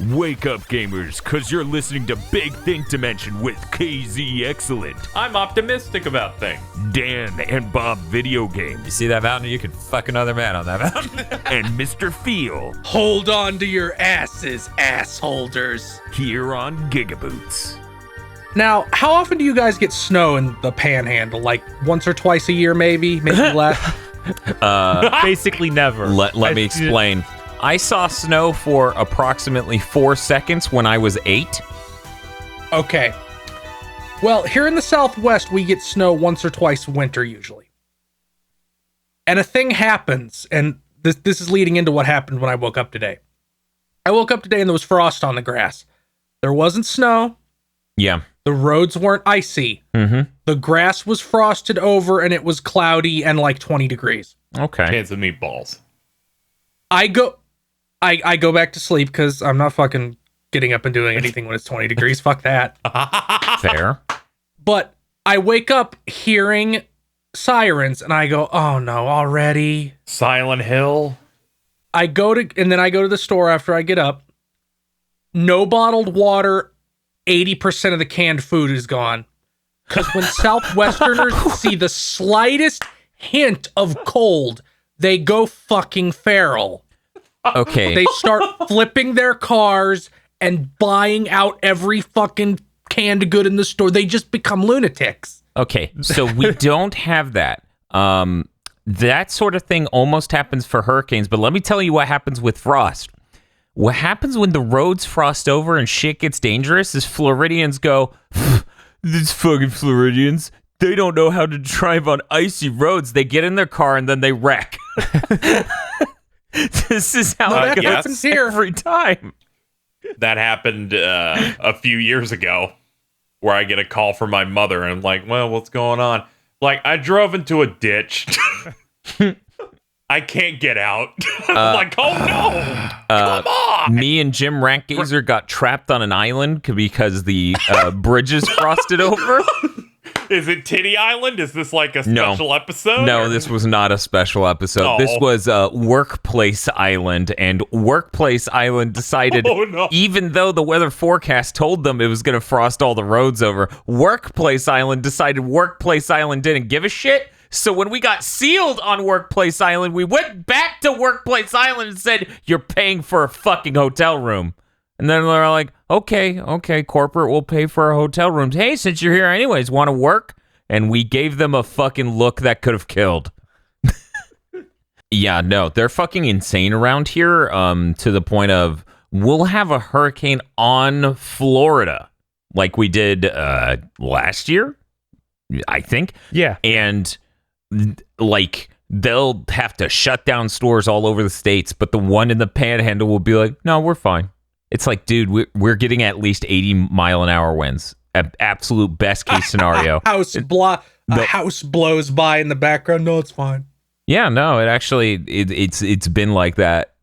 Wake up, gamers, cause you're listening to Big Think Dimension with KZ Excellent, I'm optimistic about things. Dan and Bob Video Games, You see that mountain? You could fuck another man on that mountain. and Mr. Feel Hold on to your asses, assholders. here on GigaBoots. Now, how often do you guys get snow in the Panhandle? Like once or twice a year, maybe less? Basically never. Let me explain. I saw snow for approximately 4 seconds when I was 8. Okay. Well, here in the Southwest, we get snow once or twice winter usually. And a thing happens, and this is leading into what happened when I woke up today. I woke up today and there was frost on the grass. There wasn't snow. Yeah. The roads weren't icy. Mm-hmm. The grass was frosted over and it was cloudy and like 20 degrees. Okay. Cans of meatballs. I go back to sleep because I'm not fucking getting up and doing anything when it's 20 degrees. Fuck that. Fair. But I wake up hearing sirens and I go, oh no, already? Silent Hill. I go to the store after I get up. No bottled water. 80% of the canned food is gone. Because when Southwesterners see the slightest hint of cold, they go fucking feral. Okay. They start flipping their cars and buying out every fucking canned good in the store. They just become lunatics. Okay, so we don't have that. That sort of thing almost happens for hurricanes, but let me tell you what happens with frost. What happens when the roads frost over and shit gets dangerous is Floridians go, these fucking Floridians, they don't know how to drive on icy roads. They get in their car and then they wreck. This is how that it goes happens here. every time. That happened a few years ago, where I get a call from my mother and I'm like, well, what's going on? Like, I drove into a ditch. I can't get out. I'm like, oh no, come on. Me and Jim Rankgazer got trapped on an island because the bridges frosted over. Is it Titty Island? Is this like a special episode? No, this was not a special episode. Oh. This was Workplace Island, and Workplace Island decided, Oh, no. even though the weather forecast told them it was going to frost all the roads over, Workplace Island decided Workplace Island didn't give a shit. So when we got sealed on Workplace Island, we went back to Workplace Island and said, you're paying for a fucking hotel room. And then they're like, okay, corporate will pay for our hotel rooms. Hey, since you're here anyways, want to work? And we gave them a fucking look that could have killed. Yeah, no, they're fucking insane around here, to the point of we'll have a hurricane on Florida like we did last year, I think. Yeah. And like they'll have to shut down stores all over the states, but the one in the Panhandle will be like, no, we're fine. It's like, dude, we're getting at least 80-mile-an-hour winds. Absolute best case scenario. House blows by in the background. No, it's fine. Yeah, no, it actually it's been like that.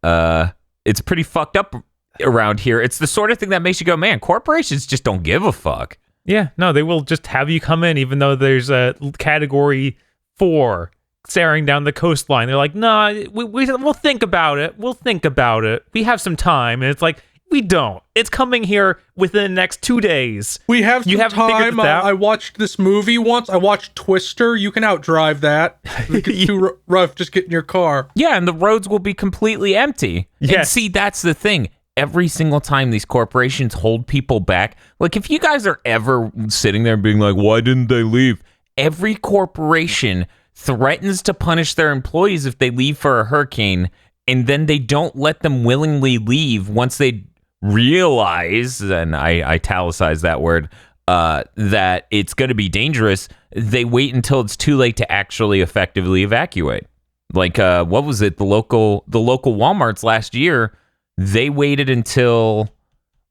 It's pretty fucked up around here. It's the sort of thing that makes you go, man, corporations just don't give a fuck. Yeah, no, they will just have you come in even though there's a category 4 staring down the coastline. They're like, nah, we'll think about it. We'll think about it. We have some time. And it's like, we don't. It's coming here within the next 2 days. We have some You haven't figured time. this out? I watched this movie once. I watched Twister. You can outdrive that. It gets too rough. Just get in your car. Yeah, and the roads will be completely empty. And Yes. see, that's the thing. Every single time these corporations hold people back, like if you guys are ever sitting there being like, why didn't they leave? Every corporation threatens to punish their employees if they leave for a hurricane, and then they don't let them willingly leave once they realize, and I italicize that word, that it's going to be dangerous. They wait until it's too late to actually effectively evacuate. Like, what was it? The local Walmarts last year, they waited until,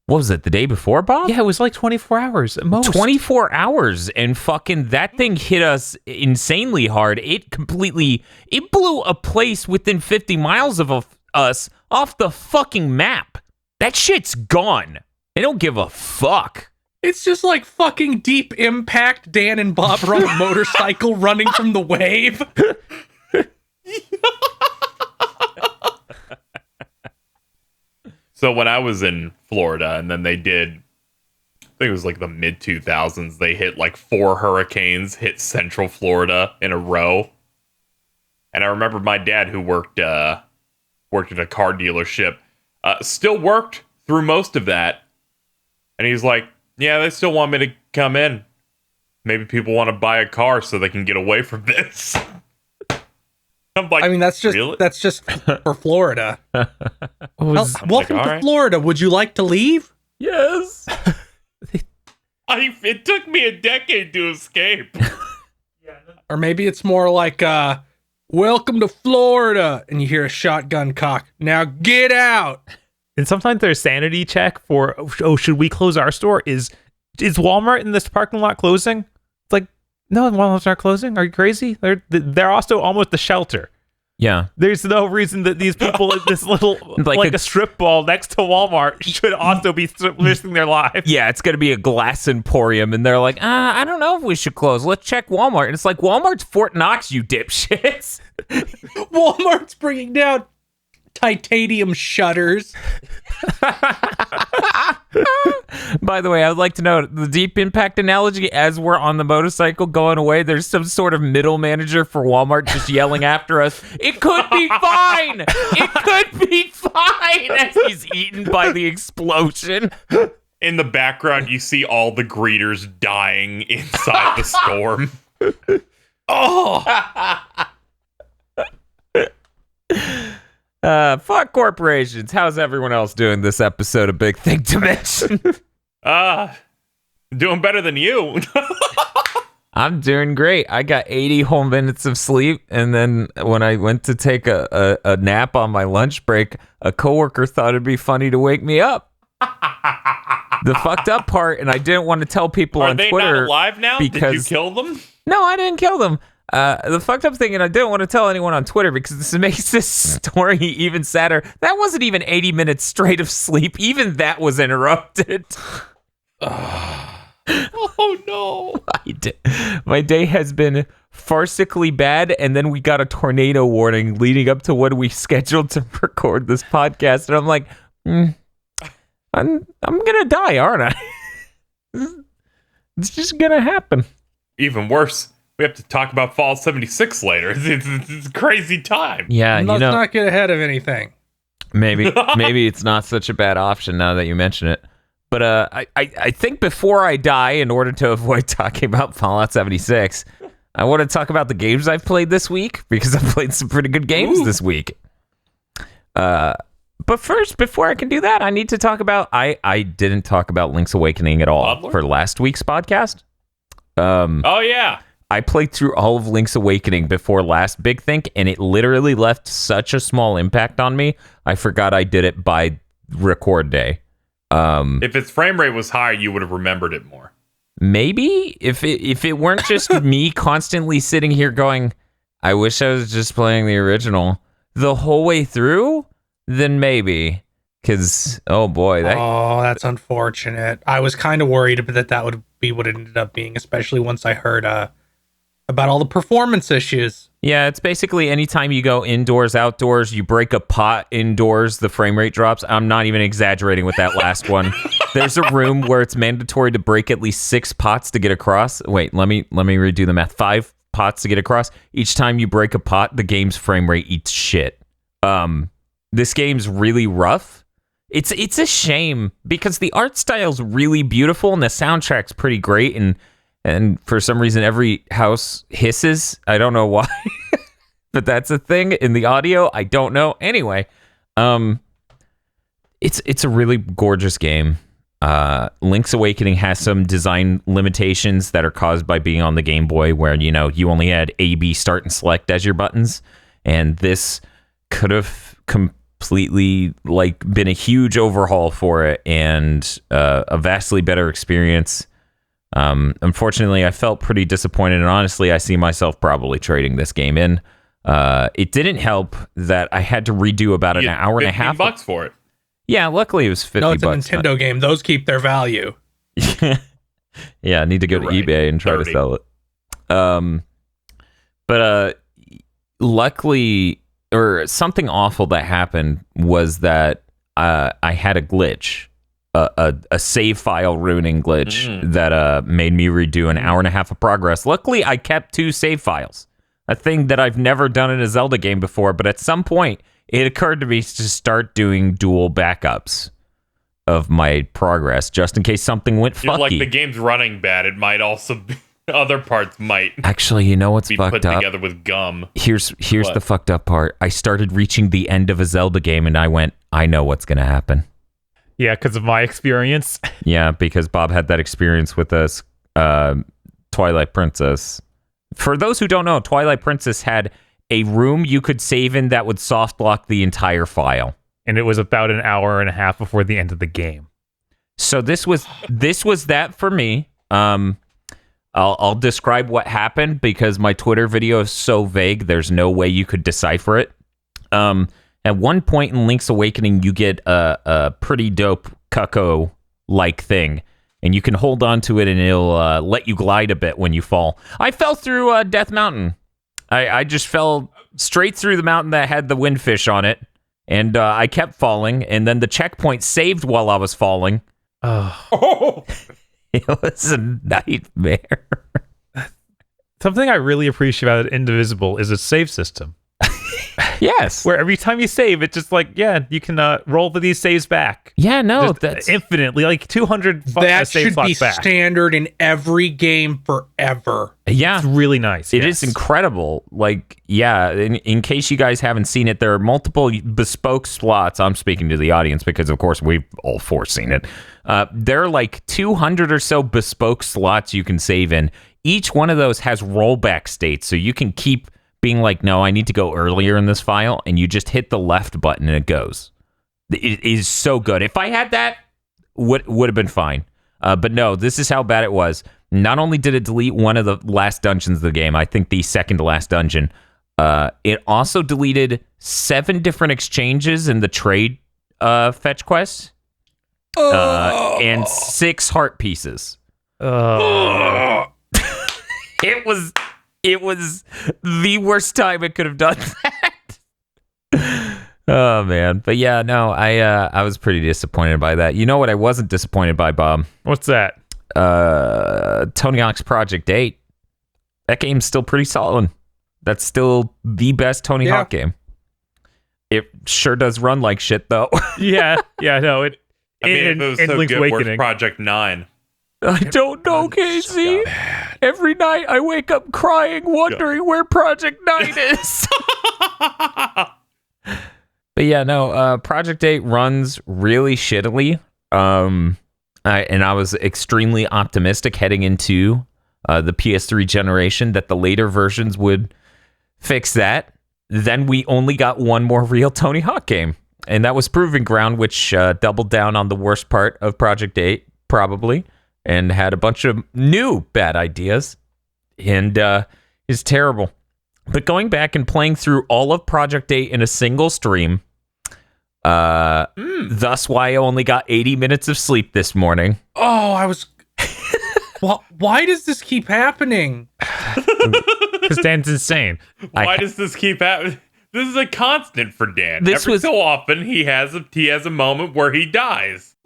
what was it, the day before, Bob? Yeah, it was like 24 hours at most. 24 hours, and fucking that thing hit us insanely hard. It blew a place within 50 miles of us off the fucking map. That shit's gone. They don't give a fuck. It's just like fucking Deep Impact. Dan and Bob are on a motorcycle running from the wave. So when I was in Florida, and then they did, I think it was like the mid 2000s, they hit like 4 hurricanes hit Central Florida in a row. And I remember my dad, who worked at a car dealership, still worked through most of that. And he's like, yeah, they still want me to come in. Maybe people want to buy a car so they can get away from this. I'm like, I mean, that's just really? that's just for Florida. Welcome like, to all right. Florida. Would you like to leave? Yes. It took me a decade to escape. Or maybe it's more like, welcome to Florida, and you hear a shotgun cock. Now get out. And sometimes their sanity check for, oh, should we close our store? Is Walmart in this parking lot closing? It's like, no, Walmart's not closing. Are you crazy? They're also almost the shelter. Yeah. There's no reason that these people at this little, like a strip mall next to Walmart should also be risking their lives. Yeah, it's going to be a glass emporium, and they're like, I don't know if we should close. Let's check Walmart. And it's like, Walmart's Fort Knox, you dipshits. Walmart's bringing down titanium shutters. By the way, I would like to note the Deep Impact analogy, as we're on the motorcycle going away, there's some sort of middle manager for Walmart just yelling after us, it could be fine! It could be fine! As he's eaten by the explosion. In the background, you see all the greeters dying inside the storm. Fuck corporations. How's everyone else doing this episode of Big Thing to Mention? Doing better than you. I'm doing great. I got 80 whole minutes of sleep, and then when I went to take a nap on my lunch break, a coworker thought it'd be funny to wake me up. The fucked up part, and I didn't want to tell people on Twitter. Are they not alive now? Did you because- kill them? No, I didn't kill them. The fucked up thing, and I didn't want to tell anyone on Twitter because this makes this story even sadder. That wasn't even 80 minutes straight of sleep. Even that was interrupted. Oh no. My day has been farcically bad, and then we got a tornado warning leading up to when we scheduled to record this podcast, and I'm like, I'm gonna die, aren't I? It's just gonna happen. Even worse, we have to talk about Fall 76 later. It's a crazy time. Yeah, Let's not get ahead of anything. maybe it's not such a bad option now that you mention it. But I think before I die, in order to avoid talking about Fallout 76, I want to talk about the games I've played this week, because I've played some pretty good games this week. But first, before I can do that, I need to talk about... I didn't talk about Link's Awakening at all for last week's podcast. Oh, yeah. I played through all of Link's Awakening before last Big Think, and it literally left such a small impact on me, I forgot I did it by record day. If its frame rate was higher, you would have remembered it more. Maybe if it weren't just me constantly sitting here going, I wish I was just playing the original the whole way through, then maybe. Because, oh boy. That's unfortunate. I was kind of worried that would be what it ended up being, especially once I heard about all the performance issues. Yeah, it's basically anytime you go indoors, outdoors, you break a pot indoors, the frame rate drops. I'm not even exaggerating with that last one. There's a room where it's mandatory to break at least 6 pots to get across. Wait, let me redo the math. 5 pots to get across. Each time you break a pot, the game's frame rate eats shit. This game's really rough. It's a shame because the art style's really beautiful and the soundtrack's pretty great, and for some reason every house hisses. I don't know why. But that's a thing in the audio. I don't know. Anyway, it's a really gorgeous game. Link's Awakening has some design limitations that are caused by being on the Game Boy, where you only had A, B, start, and select as your buttons, and this could have completely been a huge overhaul for it and a vastly better experience. Unfortunately, I felt pretty disappointed, and honestly, I see myself probably trading this game in. It didn't help that I had to redo about an hour and a half. $15 for it. Yeah, luckily it was $50. No, it's a Nintendo game. Those keep their value. Yeah, I need to go to eBay and try 30. to sell it. But luckily, or something awful that happened was that I had a glitch, a save file ruining glitch that made me redo an hour and a half of progress. Luckily, I kept 2 save files, a thing that I've never done in a Zelda game before. But at some point, it occurred to me to start doing dual backups of my progress, just in case something went fucky. Like the game's running bad, it might also be, other parts might actually, you know what's be fucked put up? together with gum. Here's the fucked up part. I started reaching the end of a Zelda game, and I went, I know what's gonna happen. Yeah, because of my experience. Yeah, because Bob had that experience with us, Twilight Princess. For those who don't know, Twilight Princess had a room you could save in that would soft lock the entire file. And it was about an hour and a half before the end of the game. So this was that for me. I'll describe what happened because my Twitter video is so vague. There's no way you could decipher it. At one point in Link's Awakening, you get a pretty dope Cucco-like thing, and you can hold on to it, and it'll let you glide a bit when you fall. I fell through Death Mountain. I just fell straight through the mountain that had the windfish on it, and I kept falling, and then the checkpoint saved while I was falling. Oh. It was a nightmare. Something I really appreciate about Indivisible is its save system. Yes. Where every time you save, it's just like, yeah, you can roll these saves back. Yeah, no, Just that's infinitely, like 200 That save should be slots back. standard in every game forever. yeah. It's really nice. It yes. is incredible. Like, yeah, in case you guys haven't seen it, there are multiple bespoke slots. I'm speaking to the audience because, of course, we've all four seen it. There are like 200 or so bespoke slots you can save in. Each one of those has rollback states, so you can keep being like, no, I need to go earlier in this file, and you just hit the left button and it goes. It is so good. If I had that, would have been fine. But no, this is how bad it was. Not only did it delete one of the last dungeons of the game, I think the second to last dungeon, it also deleted 7 different exchanges in the trade fetch quests, and 6 heart pieces. It was the worst time it could have done that. Oh man, but yeah, no, I was pretty disappointed by that. You know what I wasn't disappointed by, Bob? What's that? Tony Hawk's Project 8. That game's still pretty solid. That's still the best Tony Hawk game. It sure does run like shit though. yeah, no, it. I mean, if it was so Link's good, Awakening. where's Project 9? I don't know, Casey. Every night I wake up crying, wondering where Project 9 is. But yeah, no, Project 8 runs really shittily. And I was extremely optimistic heading into the PS3 generation that the later versions would fix that. Then we only got one more real Tony Hawk game. And that was Proving Ground, which doubled down on the worst part of Project 8, probably. And had a bunch of new bad ideas, and is terrible. But going back and playing through all of Project 8 in a single stream, thus why I only got 80 minutes of sleep this morning. Oh, I was... Well, why does this keep happening? Because Dan's insane. Why does this keep happening? This is a constant for Dan. Every so often, he has a moment where he dies.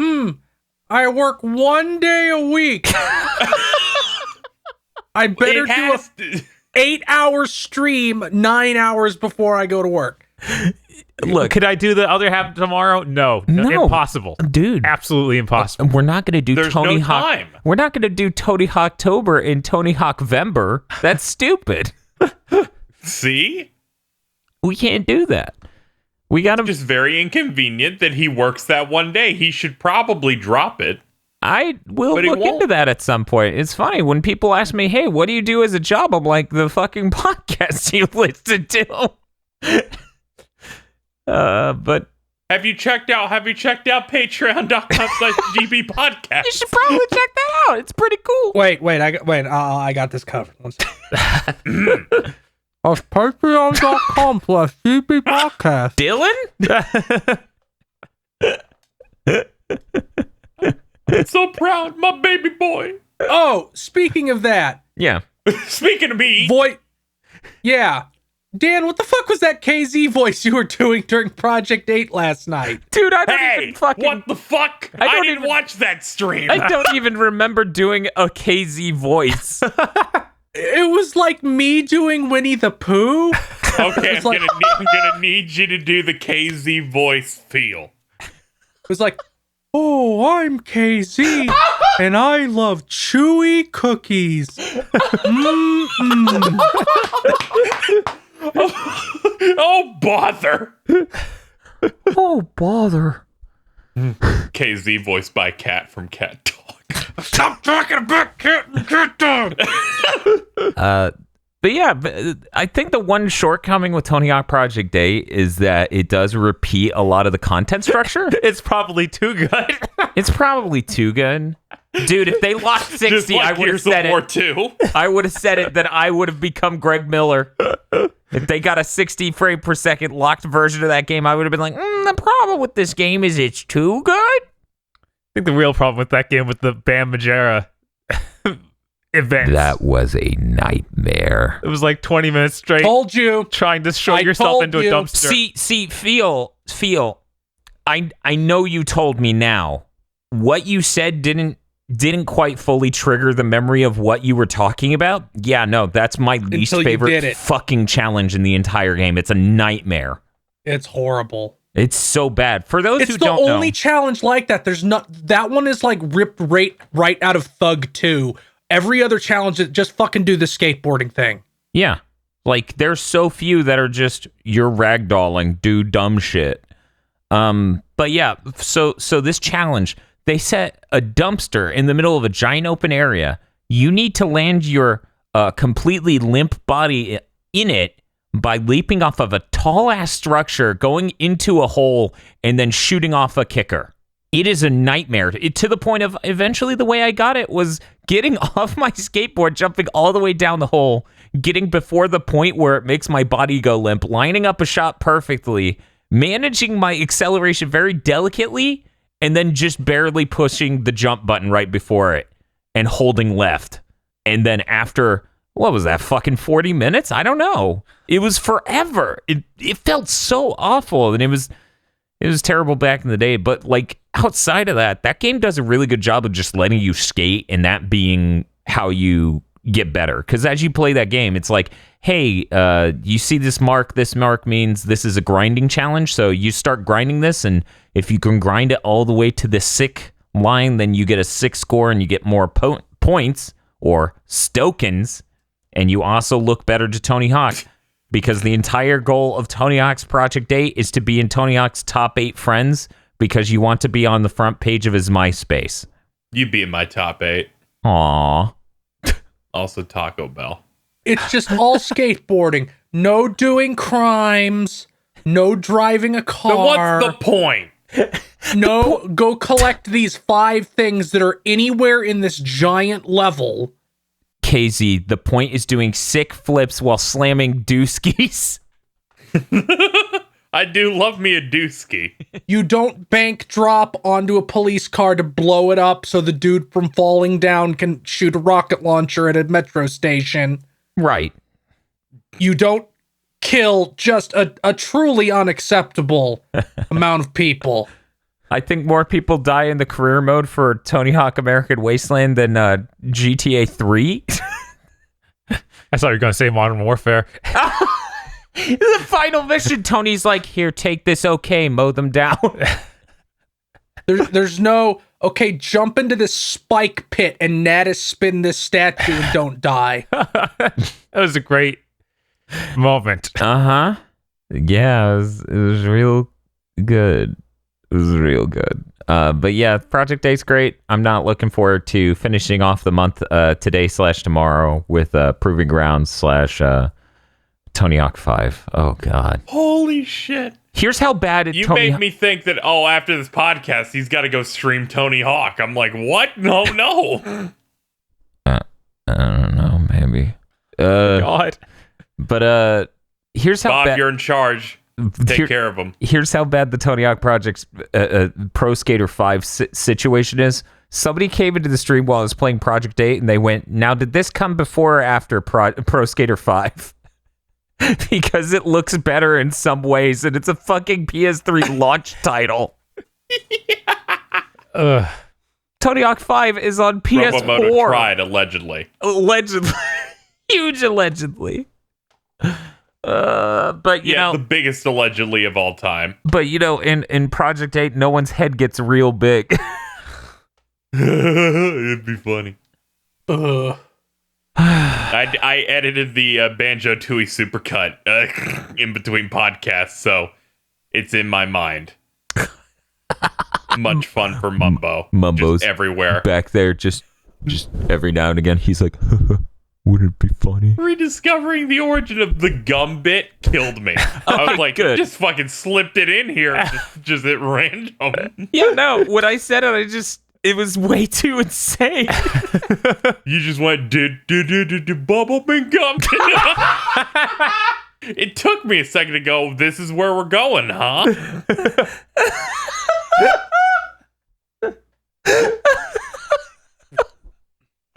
I work 1 day a week. I better do a 8-hour stream 9 hours before I go to work. Look, could I do the other half tomorrow? No, impossible, dude. Absolutely impossible. We're not going to do There's Tony no Hawk. time. We're not going to do Tony Hawktober and Tony Hawkvember. That's stupid. See? We can't do that. We got to Just very inconvenient that he works that one day. He should probably drop it. I will But he look won't. into that at some point. It's funny when people ask me, "Hey, what do you do as a job?" I'm like, "The fucking podcast you listed to." But Have you checked out patreon.com/GB podcast? you should probably check that out. It's pretty cool. Wait, I got this covered. One second. That's patreon.com/GB podcast. Dylan? I'm so proud, my baby boy. Oh, speaking of that, Yeah. Speaking of me, yeah. Dan, what the fuck was that KZ voice you were doing during Project 8 last night? Dude, I don't Hey, even fucking... what the fuck? I don't didn't even- watch that stream. I don't even remember doing a KZ voice. It was like me doing Winnie the Pooh. Okay, It's like- I'm gonna need you to do the KZ voice feel. It was like, oh, I'm KZ, and I love chewy cookies. Mm-mm. Oh, bother. Oh, bother. KZ voiced by Cat from Cat Dog. Stop talking about cat and cat dog. But yeah, I think the one shortcoming with Tony Hawk Project 8 is that it does repeat a lot of the content structure. It's probably too good. It's probably too good. Dude, if they locked 60, Just like I would have Gears of said War it. 2. I would have said it that I would have become Greg Miller. If they got a 60 frame per second locked version of that game, I would have been like, the problem with this game is it's too good. I think the real problem with that game with the Bam Margera events. That was a nightmare. It was like 20 minutes straight Told you. trying to show I yourself told into you. a dumpster. See, feel. I know you told me now. What you said didn't quite fully trigger the memory of what you were talking about. Yeah, no, that's my least Until you did favorite it. fucking challenge in the entire game. It's a nightmare. It's horrible. It's so bad. For those It's who the don't only know, challenge like that. There's not that one is like ripped right out of Thug 2. Every other challenge is just fucking do the skateboarding thing. yeah, like there's so few that are just you're ragdolling, do dumb shit. But yeah, so this challenge, they set a dumpster in the middle of a giant open area. You need to land your completely limp body in it by leaping off of a tall ass structure, going into a hole, and then shooting off a kicker. It is a nightmare. To the point of eventually the way I got it was getting off my skateboard, jumping all the way down the hole, getting before the point where it makes my body go limp, lining up a shot perfectly, managing my acceleration very delicately, and then just barely pushing the jump button right before it and holding left. And then after, what was that, fucking 40 minutes? I don't know. It was forever. It felt so awful, and it was terrible back in the day. But like outside of that, that game does a really good job of just letting you skate and that being how you get better. Because as you play that game, it's like, hey, you see this mark. This mark means this is a grinding challenge. So you start grinding this, and if you can grind it all the way to the sick line, then you get a 6 score and you get more points or stokens, and you also look better to Tony Hawk. Because the entire goal of Tony Hawk's Project 8 is to be in Tony Hawk's top 8 friends because you want to be on the front page of his MySpace. You'd be in my top 8. Aww. Also Taco Bell. It's just all skateboarding. No doing crimes. No driving a car. So what's the point? No, go collect these 5 things that are anywhere in this giant level. KZ, the point is doing sick flips while slamming dooskies. I do love me a dooski. You don't bank drop onto a police car to blow it up so the dude from falling down can shoot a rocket launcher at a metro station. Right. You don't kill just a truly unacceptable amount of people. I think more people die in the career mode for Tony Hawk American Wasteland than GTA 3. I thought you were going to say Modern Warfare. The final mission, Tony's like, here, take this, okay, mow them down. There's no, okay, jump into this spike pit and Natus spin this statue and don't die. That was a great moment. Uh-huh. Yeah, it was real good. It was real good. But yeah, Project 8's great. I'm not looking forward to finishing off the month today/tomorrow with Proving Grounds / Tony Hawk 5. Oh, God. Holy shit. Here's how bad You Tony make me think that, after this podcast, he's got to go stream Tony Hawk. I'm like, what? No. I don't know, maybe. God. But here's how Bob, bad... you're in charge. Take care of him. Here's how bad the Tony Hawk Project's Pro Skater 5 situation is. Somebody came into the stream while I was playing Project 8, and they went, now, did this come before or after Pro Skater 5? because it looks better in some ways, and it's a fucking PS3 launch title. Ugh. Tony Hawk 5 is on PS4. Robomoto tried, allegedly. Allegedly. Huge allegedly. But you know, the biggest allegedly of all time. But you know, in Project 8, no one's head gets real big. It'd be funny. I edited the Banjo-Tooie supercut in between podcasts, so it's in my mind. Much fun for Mumbo. Mumbo's just everywhere. Back there, just every now and again, he's like, wouldn't it be funny? Rediscovering the origin of the gum bit killed me. I was like, good. Just fucking slipped it in here, just at random. Yeah, no, when I said it, it was way too insane. You just went, bubble and gum. It took me a second to go, this is where we're going, huh?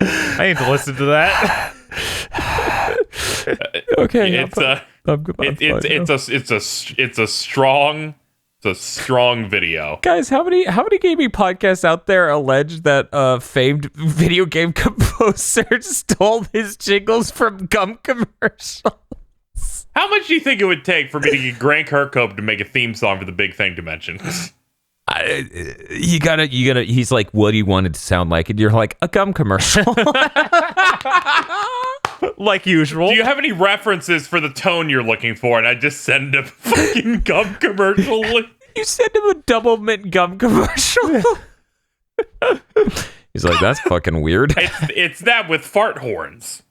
I need to listen to that. Okay, it's a strong video. Guys, how many gaming podcasts out there allege that famed video game composer stole his jingles from gum commercials? How much do you think it would take for me to get Grant Kirkhope to make a theme song for the Big Thing Dimension? You gotta. He's like, what do you want it to sound like? And you're like, a gum commercial. Like usual. Do you have any references for the tone you're looking for? And I just send a fucking gum commercial. You send him a double mint gum commercial. He's like, that's fucking weird. It's that with fart horns.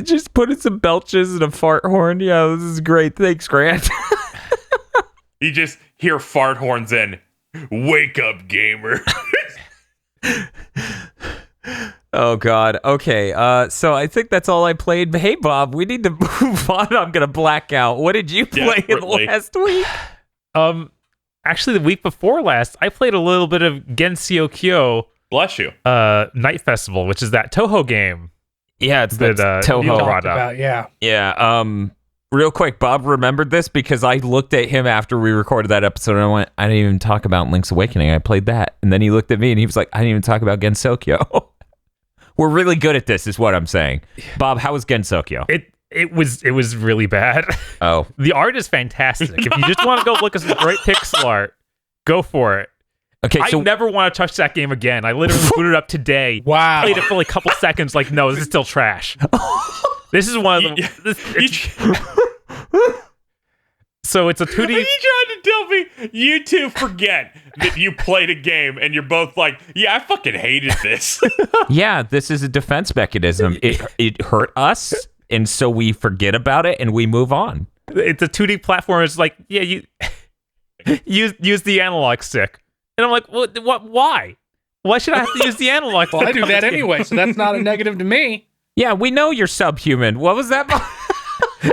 Just put in some belches and a fart horn. Yeah, this is great. Thanks, Grant. You just hear fart horns and wake up, gamer. Oh God. Okay. So I think that's all I played. But hey, Bob, we need to move on. I'm gonna black out. What did you play in the last week? Actually, the week before last, I played a little bit of Gensio Kyo. Bless you. Night Festival, which is that Toho game. Yeah, it's that Toho Toho. brought up. About, yeah. Yeah. Real quick, Bob remembered this because I looked at him after we recorded that episode and I went, I didn't even talk about Link's Awakening. I played that. And then he looked at me and he was like, I didn't even talk about Gensokyo. We're really good at this, is what I'm saying. Bob, how was Gensokyo? It was really bad. Oh. The art is fantastic. If you just want to go look at some great pixel art, go for it. Okay, I never want to touch that game again. I literally booted it up today. Wow. Played it for like a couple seconds. Like, no, this is still trash. This is one of them. So it's a 2D. Are you trying to tell me you two forget that you played a game and you're both like, yeah, I fucking hated this? Yeah, this is a defense mechanism. It hurt us, and so we forget about it and we move on. It's a 2D platform. It's like, yeah, you use the analog stick. And I'm like, what? Why? Why should I have to use the analog stick? Well, I do that anyway, so that's not a negative to me. Yeah, we know you're subhuman. What was that?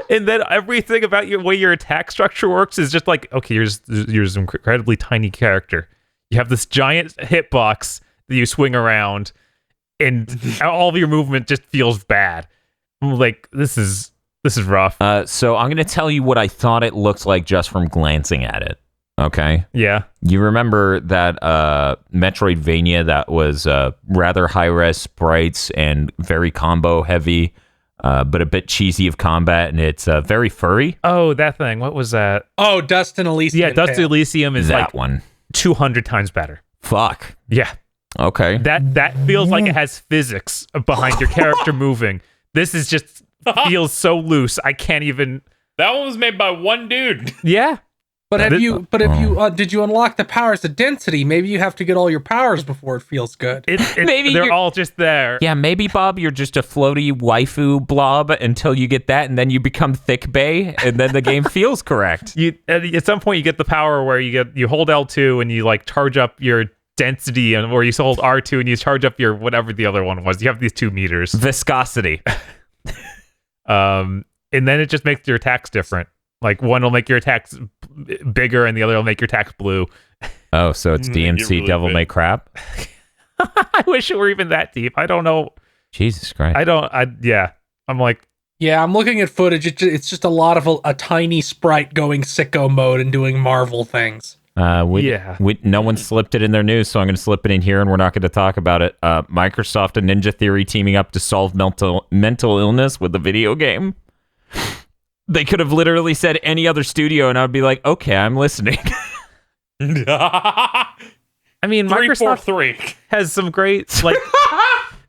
And then everything about your way your attack structure works is just like, okay, here's an incredibly tiny character. You have this giant hitbox that you swing around, and all of your movement just feels bad. I'm like, this is rough. So I'm going to tell you what I thought it looked like just from glancing at it. Okay. Yeah. You remember that Metroidvania that was rather high-res sprites and very combo heavy, but a bit cheesy of combat, and it's very furry? Oh, that thing. What was that? Oh, Dust and Elysium. Yeah, Dust Elysium is that like one 200 times better. Fuck. Yeah. Okay. That feels like it has physics behind your character moving. This is just feels so loose. I can't even. That one was made by one dude. Yeah. But did you unlock the powers of density? Maybe you have to get all your powers before it feels good. Maybe they're all just there. Yeah, maybe, Bob, you're just a floaty waifu blob until you get that, and then you become thick bay, and then the game feels correct. At some point, you get the power where you hold L2 and you like charge up your density, or you hold R2 and you charge up your whatever the other one was. You have these 2 meters. Viscosity. And then it just makes your attacks different. Like one will make your attacks bigger and the other will make your attacks blue. Oh, so it's DMC really Devil big. May Crap? I wish it were even that deep. I don't know. Jesus Christ. I'm like, Yeah, I'm looking at footage. It's just a lot of a tiny sprite going sicko mode and doing Marvel things. No one slipped it in their news, so I'm going to slip it in here, and we're not going to talk about it. Microsoft and Ninja Theory teaming up to solve mental illness with a video game. They could have literally said any other studio, and I'd be like, okay, I'm listening. I mean, Microsoft 343 has some great, like,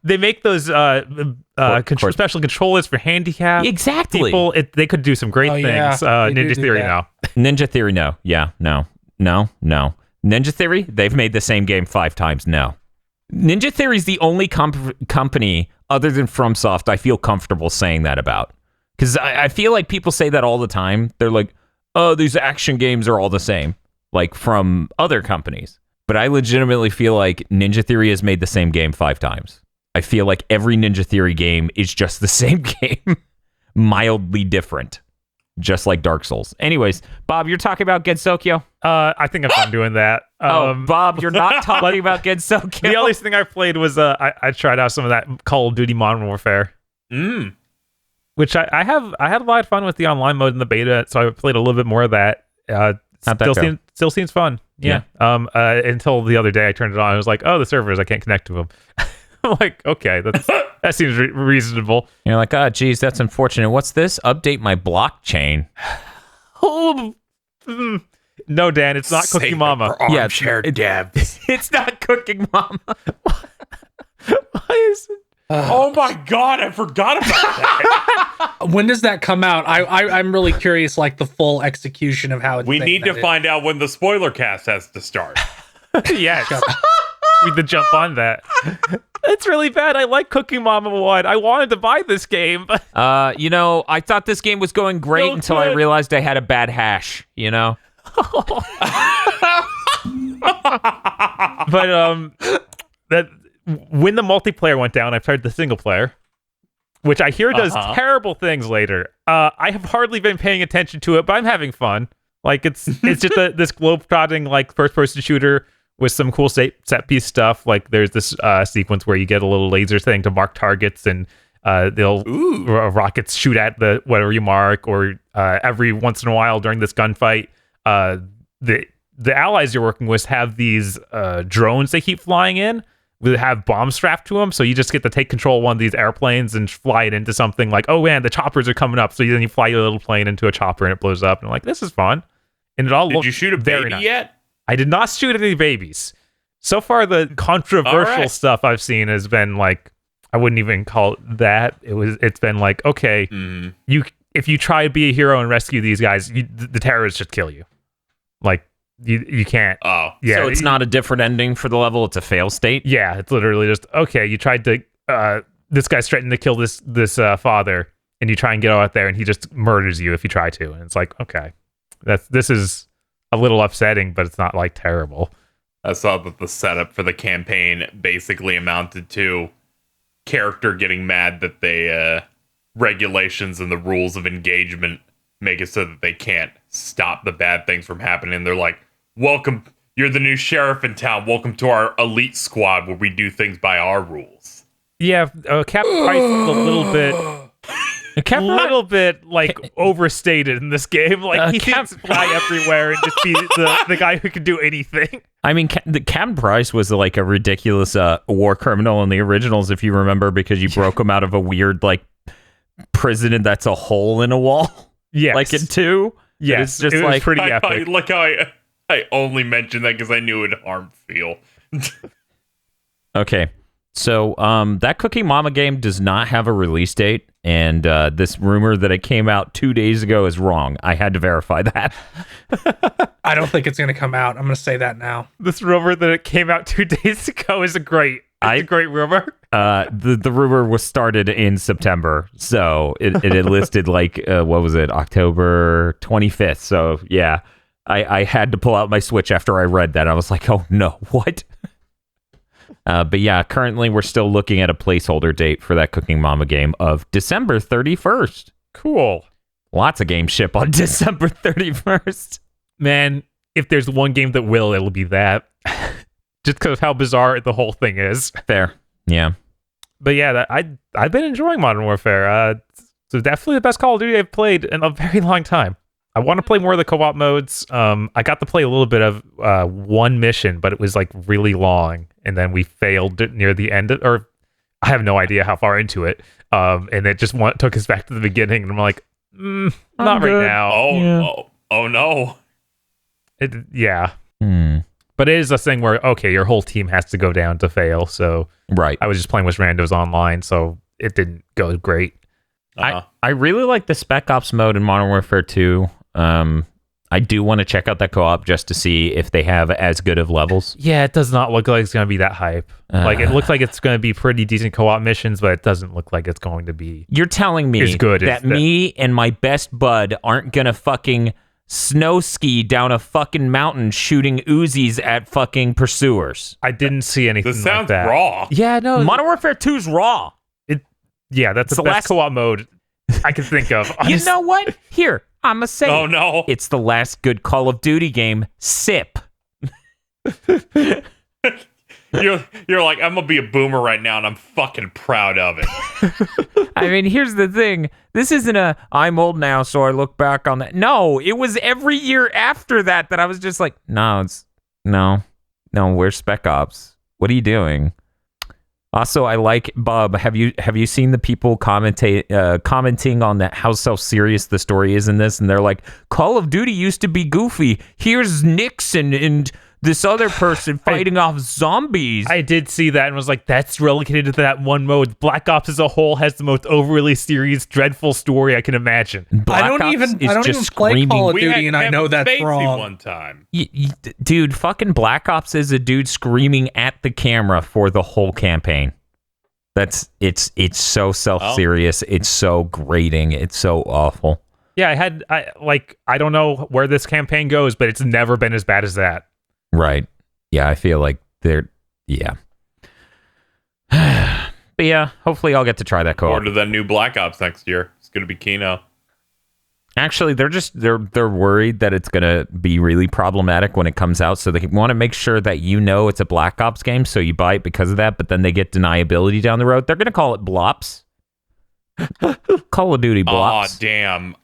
they make those special controllers for handicapped people. They could do some great things. Ninja Theory, no. Ninja Theory, no. Yeah, no. Ninja Theory, they've made the same game 5 times. No. Ninja Theory is the only company other than FromSoft I feel comfortable saying that about. Because I feel like people say that all the time. They're like, oh, these action games are all the same, like from other companies. But I legitimately feel like Ninja Theory has made the same game 5 times. I feel like every Ninja Theory game is just the same game, mildly different, just like Dark Souls. Anyways, Bob, you're talking about Gensokyo? I think I'm done doing that. Bob, you're not talking about Gensokyo? The only thing I played was I tried out some of that Call of Duty Modern Warfare. Which I had a lot of fun with the online mode in the beta, so I played a little bit more of that. Still seems fun. Yeah. Until the other day I turned it on. I was like, oh, the servers, I can't connect to them. I'm like, okay, that seems reasonable. You're like, oh, geez, that's unfortunate. What's this? Update my blockchain. No, Dan, it's not Cooking Mama. Armchair devs. It's not Cooking Mama. Why is it? Oh my God, I forgot about that. When does that come out? I'm really curious, like the full execution of how it's. We need to find out when the spoiler cast has to start. Yes. We need to jump on that. It's really bad. I like Cooking Mama 1. I wanted to buy this game. I thought this game was going great until I realized I had a bad hash, But that when the multiplayer went down, I tried the single player, which I hear does terrible things later. I have hardly been paying attention to it, but I'm having fun. Like it's just this globe-trotting like first-person shooter with some cool set piece stuff. Like there's this sequence where you get a little laser thing to mark targets, and they'll rockets shoot at the whatever you mark. Or every once in a while during this gunfight, the allies you're working with have these drones they keep flying in that have bombs strapped to them. So you just get to take control of one of these airplanes and fly it into something. Like, oh man, the choppers are coming up. So then you fly your little plane into a chopper and it blows up. And I'm like, this is fun. And it all Did you shoot a baby yet? I did not shoot any babies. So far, the controversial stuff I've seen has been like, I wouldn't even call it that. It's been like, okay, if you try to be a hero and rescue these guys, the terrorists just kill you. Like you can't. Oh, yeah. So it's not a different ending for the level. It's a fail state. Yeah, it's literally just okay. You tried to. This guy's threatening to kill this father, and you try and get out there, and he just murders you if you try to. And it's like, okay, this is a little upsetting, but it's not like terrible. I saw that the setup for the campaign basically amounted to character getting mad that they regulations and the rules of engagement make it so that they can't stop the bad things from happening. They're like, welcome, you're the new sheriff in town. Welcome to our elite squad where we do things by our rules. Yeah, Cap Price is a little bit. A little bit like overstated in this game. Like he can't fly everywhere and just be the guy who can do anything. I mean, the Captain Price was like a ridiculous war criminal in the originals, if you remember, because you broke him out of a weird like prison that's a hole in a wall. Yes. Like in 2. Yeah, it's just it like was pretty epic. Look how I only mentioned that because I knew it would harm feel. Okay. So that Cooking Mama game does not have a release date, and this rumor that it came out 2 days ago is wrong. I had to verify that. I don't think it's going to come out. I'm going to say that now. This rumor that it came out 2 days ago is a great rumor. The rumor was started in September, so it had listed like what was it, October 25th. So yeah, I had to pull out my Switch after I read that. I was like, oh no, what? But yeah, currently we're still looking at a placeholder date for that Cooking Mama game of December 31st. Cool. Lots of games ship on December 31st. Man, if there's one game that it'll be that. Just because of how bizarre the whole thing is. Fair. Yeah. But yeah, I've been enjoying Modern Warfare. So definitely the best Call of Duty I've played in a very long time. I want to play more of the co-op modes. I got to play a little bit of one mission, but it was like really long, and then we failed near the end, or I have no idea how far into it. And it just took us back to the beginning, and I'm like, not right now. Oh no. Yeah. But it is a thing where, okay, your whole team has to go down to fail. So Right. I was just playing with randos online, so it didn't go great. I really like the Spec Ops mode in Modern Warfare 2. I do want to check out that co-op just to see if they have as good of levels. Yeah, it does not look like it's going to be that hype. Like, it looks like it's going to be pretty decent co-op missions, but it doesn't look like it's going to be. You're telling me as good that me and my best bud aren't going to fucking snow ski down a fucking mountain shooting Uzis at fucking pursuers? I didn't see anything This like sounds that. raw. Yeah, no. Modern Warfare 2's raw. Yeah, that's the best co-op mode I can think of. You know what? Here, I'm going to say Oh no. it's the last good Call of Duty game. SIP. You're like, I'm gonna be a boomer right now, and I'm fucking proud of it. I mean, here's the thing. This isn't I'm old now, so I look back on that. No, it was every year after that I was just like, no, where's Spec Ops? What are you doing? Also, I like, Bob, have you seen the people commenting on that, how self-serious the story is in this? And they're like, Call of Duty used to be goofy. Here's Nixon and this other person fighting off zombies. I did see that and was like, that's relegated to that one mode. Black Ops as a whole has the most overly serious, dreadful story I can imagine. I don't even play Call of Duty, and I know that's Spacey wrong. One time. Dude, fucking Black Ops is a dude screaming at the camera for the whole campaign. It's so self-serious. It's so grating. It's so awful. Yeah, I don't know where this campaign goes, but it's never been as bad as that. Right. Yeah, I feel like yeah. But yeah, hopefully I'll get to try that co-op. Order the new Black Ops next year. It's gonna be Kino. Actually, they're worried that it's gonna be really problematic when it comes out, so they want to make sure that it's a Black Ops game, so you buy it because of that. But then they get deniability down the road. They're gonna call it Blops. Call of Duty Blops. Aw, damn.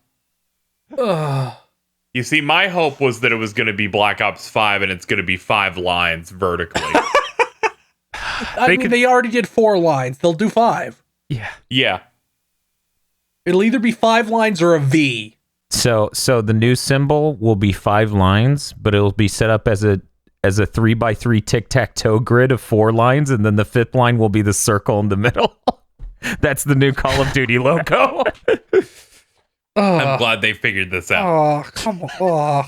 You see, my hope was that it was going to be Black Ops 5, and it's going to be 5 lines vertically. They already did 4 lines. They'll do 5. Yeah. It'll either be 5 lines or a V. So the new symbol will be 5 lines, but it'll be set up as a 3x3 tic-tac-toe grid of 4 lines, and then the 5th line will be the circle in the middle. That's the new Call of Duty logo. I'm glad they figured this out. Oh, come on.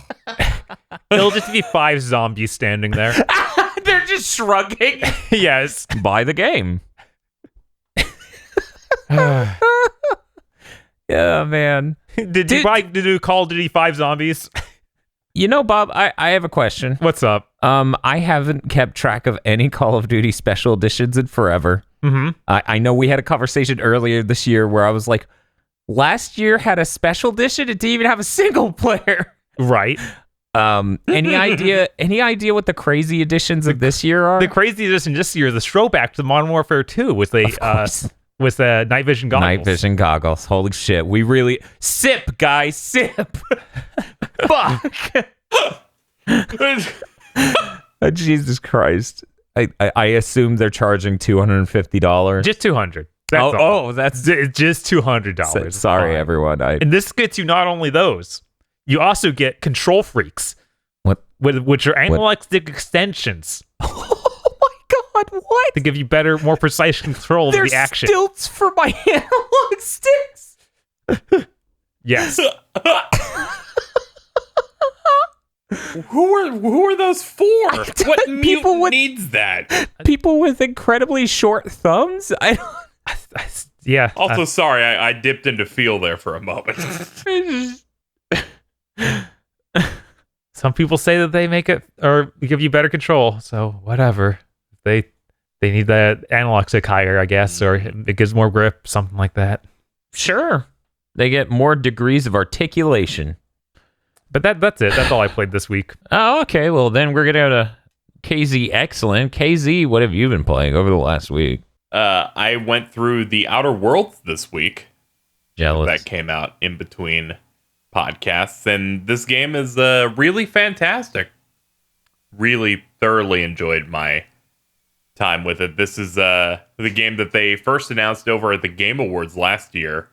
It'll just be 5 zombies standing there. They're just shrugging. Yes. Buy the game. Yeah, man. Did you buy the new Call of Duty 5 zombies? You know, Bob, I have a question. What's up? I haven't kept track of any Call of Duty special editions in forever. Mm-hmm. I know we had a conversation earlier this year where I was like, last year had a special edition. It didn't even have a single player. Right. Any idea what the crazy editions of this year are? The crazy edition this year is the throwback to Modern Warfare 2 with the night vision goggles. Night vision goggles. Holy shit. We really sip, guys, sip. Fuck. Jesus Christ. I assume they're charging $250. Just $200. That's all. That's it's just $200. Sorry, everyone. And this gets you not only those, you also get control freaks, which are analog stick extensions. Oh my god! What? To give you better, more precise control of the action. They're stilts for my analog sticks. Yes. Who are those for? What People mutant needs that? People with incredibly short thumbs. Yeah. Also, sorry, I dipped into feel there for a moment. Some people say that they make it or give you better control. So whatever. They need that analog stick higher, I guess, or it gives more grip, something like that. Sure. They get more degrees of articulation. But that's it. That's all I played this week. Oh, okay. Well, then we're gonna go to KZ Excellent. KZ, what have you been playing over the last week? I went through The Outer Worlds this week. Jealous. That came out in between podcasts, and this game is really fantastic. Really thoroughly enjoyed my time with it. This is the game that they first announced over at the Game Awards last year,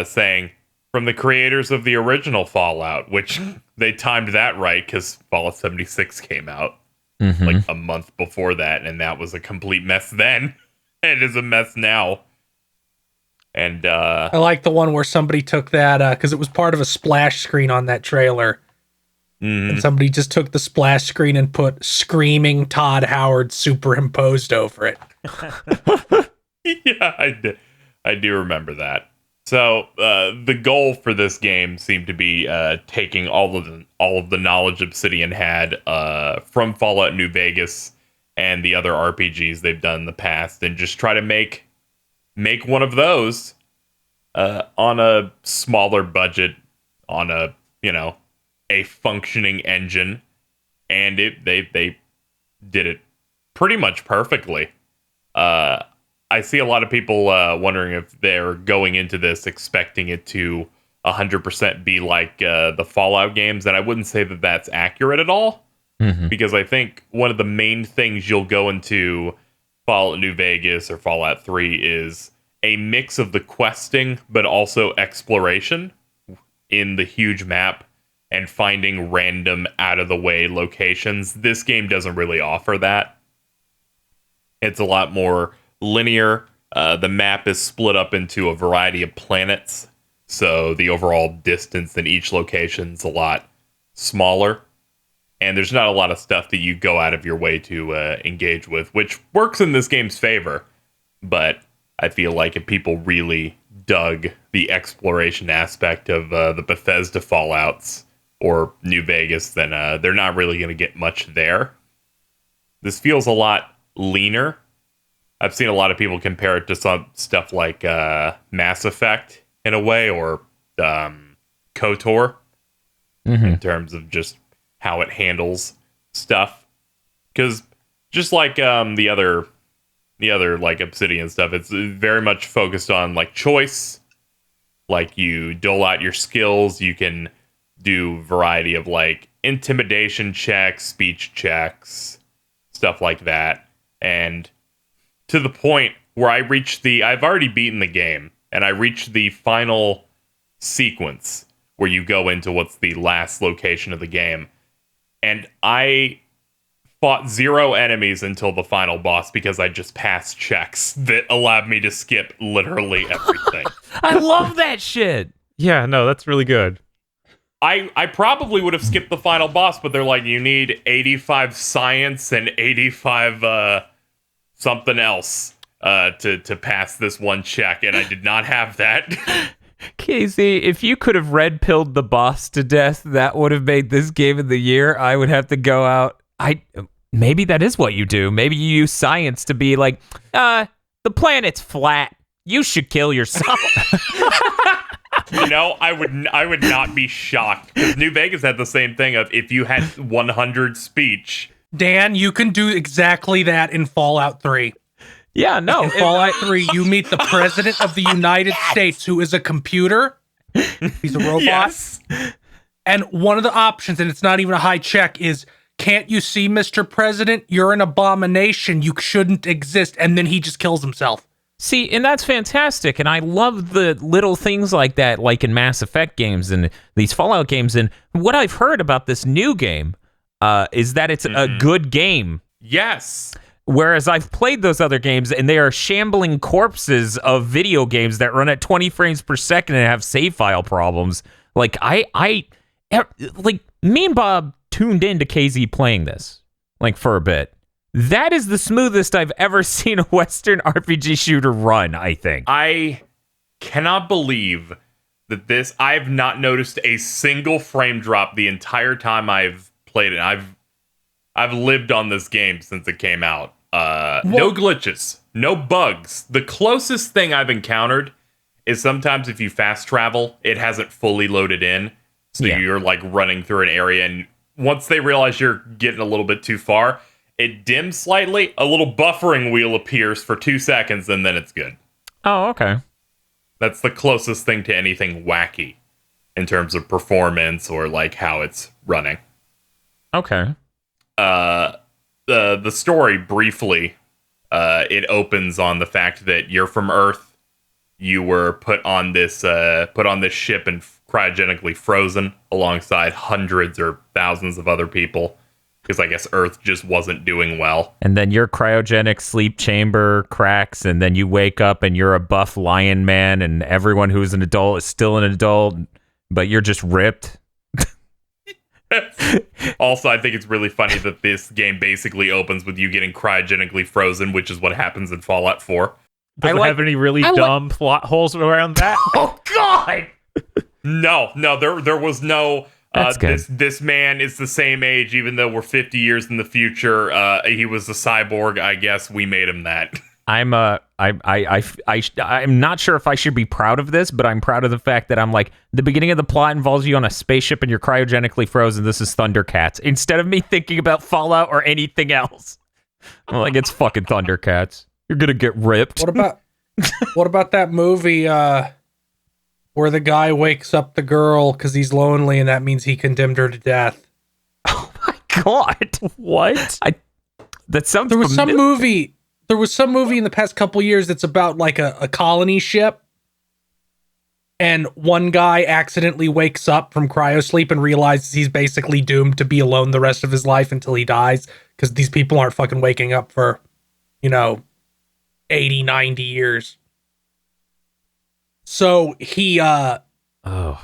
saying from the creators of the original Fallout, which they timed that right because Fallout 76 came out like a month before that, and that was a complete mess then. It is a mess now. And I like the one where somebody took that because it was part of a splash screen on that trailer. And somebody just took the splash screen and put screaming Todd Howard superimposed over it. Yeah, I do remember that. So the goal for this game seemed to be taking all of the knowledge Obsidian had from Fallout New Vegas and the other RPGs they've done in the past, and just try to make one of those on a smaller budget, on a a functioning engine, and they did it pretty much perfectly. I see a lot of people wondering if they're going into this expecting it to 100% be like the Fallout games, and I wouldn't say that that's accurate at all, because I think one of the main things you'll go into Fallout New Vegas or Fallout 3 is a mix of the questing, but also exploration in the huge map and finding random out-of-the-way locations. This game doesn't really offer that. It's a lot more linear. The map is split up into a variety of planets, so the overall distance in each location is a lot smaller. And there's not a lot of stuff that you go out of your way to engage with, which works in this game's favor. But I feel like if people really dug the exploration aspect of the Bethesda Fallouts or New Vegas, then they're not really going to get much there. This feels a lot leaner. I've seen a lot of people compare it to some stuff like Mass Effect in a way, or KOTOR, in terms of just how it handles stuff. Because just like the other like Obsidian stuff, it's very much focused on like choice. Like you dole out your skills, you can do variety of like intimidation checks, speech checks, stuff like that. And to the point where I've already beaten the game, and I reached the final sequence where you go into what's the last location of the game. And I fought 0 enemies until the final boss because I just passed checks that allowed me to skip literally everything. I love that shit. Yeah, no, that's really good. I probably would have skipped the final boss, but they're like, you need 85 science and 85 something else to pass this one check, and I did not have that. Casey, if you could have red pilled the boss to death, that would have made this game of the year. I would have to go out. Maybe that is what you do. Maybe you use science to be like, the planet's flat. You should kill yourself. I would not be shocked, because New Vegas had the same thing of if you had 100 speech. Dan, you can do exactly that in Fallout 3. Yeah, no. In Fallout 3, you meet the President of the United States, who is a computer. He's a robot. Yes. And one of the options, and it's not even a high check, is, can't you see, Mr. President? You're an abomination. You shouldn't exist. And then he just kills himself. See, and that's fantastic, and I love the little things like that, like in Mass Effect games and these Fallout games. And what I've heard about this new game is that it's a good game. Yes. Whereas I've played those other games, and they are shambling corpses of video games that run at 20 frames per second and have save file problems. Like, me and Bob tuned into KZ playing this, like, for a bit. That is the smoothest I've ever seen a Western RPG shooter run, I think. I cannot believe that I've not noticed a single frame drop the entire time I've played it. I've lived on this game since it came out. No glitches, no bugs. The closest thing I've encountered is sometimes if you fast travel, it hasn't fully loaded in. So you're like running through an area, and once they realize you're getting a little bit too far, It dims slightly. A little buffering wheel appears for 2 seconds, and then it's good. Oh, okay. That's the closest thing to anything wacky in terms of performance or like how it's running. Okay. The story briefly, it opens on the fact that you're from Earth. You were put on this ship and cryogenically frozen alongside hundreds or thousands of other people because I guess Earth just wasn't doing well. And then your cryogenic sleep chamber cracks, and then you wake up and you're a buff lion man, and everyone who's an adult is still an adult, but you're just ripped. Also, I think it's really funny that this game basically opens with you getting cryogenically frozen, which is what happens in Fallout 4. Doesn't have any really dumb plot holes around that. Oh, God! No, there was no. That's good. This man is the same age, even though we're 50 years in the future. He was a cyborg. I guess we made him that. I'm not sure if I should be proud of this, but I'm proud of the fact that I'm like, the beginning of the plot involves you on a spaceship and you're cryogenically frozen. This is Thundercats. Instead of me thinking about Fallout or anything else, I'm like, it's fucking Thundercats. You're gonna get ripped. What about that movie where the guy wakes up the girl because he's lonely and that means he condemned her to death? Oh my God! What? That sounds. There was some movie in the past couple years that's about like a colony ship, and one guy accidentally wakes up from cryosleep and realizes he's basically doomed to be alone the rest of his life until he dies because these people aren't fucking waking up for, 80, 90 years. So he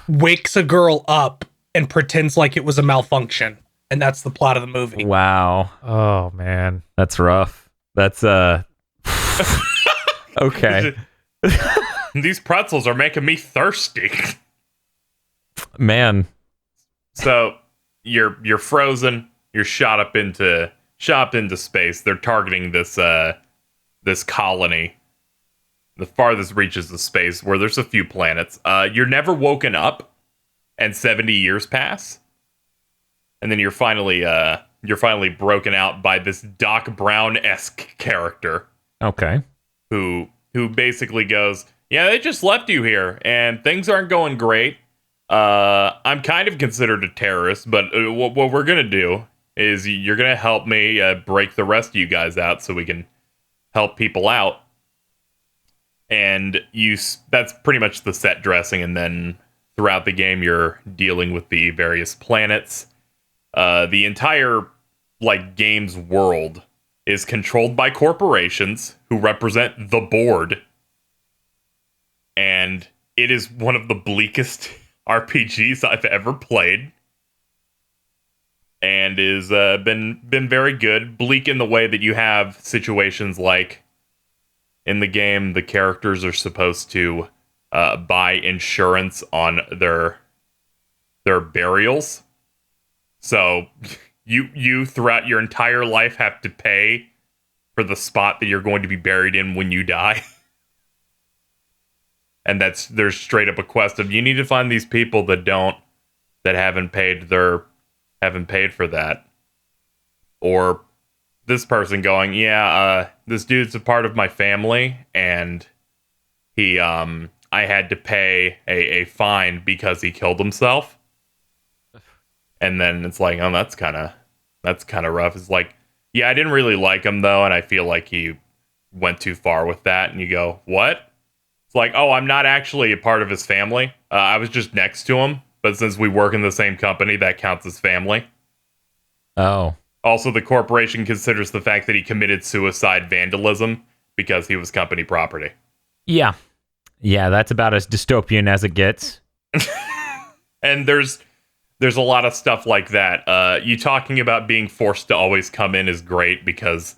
wakes a girl up and pretends like it was a malfunction, and that's the plot of the movie. Wow. Oh, man. That's rough. That's okay. These pretzels are making me thirsty. Man. So you're frozen. You're shot up into space. They're targeting this colony, the farthest reaches of space, where there's a few planets. You're never woken up, and 70 years pass, and then you're finally broken out by this Doc Brown-esque character. Okay. Who basically goes, yeah, they just left you here, and things aren't going great. I'm kind of considered a terrorist, but what we're gonna do is you're gonna help me break the rest of you guys out so we can help people out. And that's pretty much the set dressing, and then throughout the game you're dealing with the various planets. The entire game's world is controlled by corporations who represent the board. And it is one of the bleakest RPGs I've ever played. And is been very good. Bleak in the way that you have situations like in the game, the characters are supposed to buy insurance on their burials. So you throughout your entire life have to pay for the spot that you're going to be buried in when you die. And there's straight up a quest of you need to find these people that haven't paid for that. Or this person going, this dude's a part of my family, and he I had to pay a fine because he killed himself. And then it's like, oh, that's kind of rough. It's like, yeah, I didn't really like him though, and I feel like he went too far with that. And you go, what? It's like, oh, I'm not actually a part of his family. I was just next to him, but since we work in the same company, that counts as family. Oh. Also, the corporation considers the fact that he committed suicide vandalism because he was company property. Yeah. Yeah, that's about as dystopian as it gets. And there's a lot of stuff like that. You talking about being forced to always come in is great because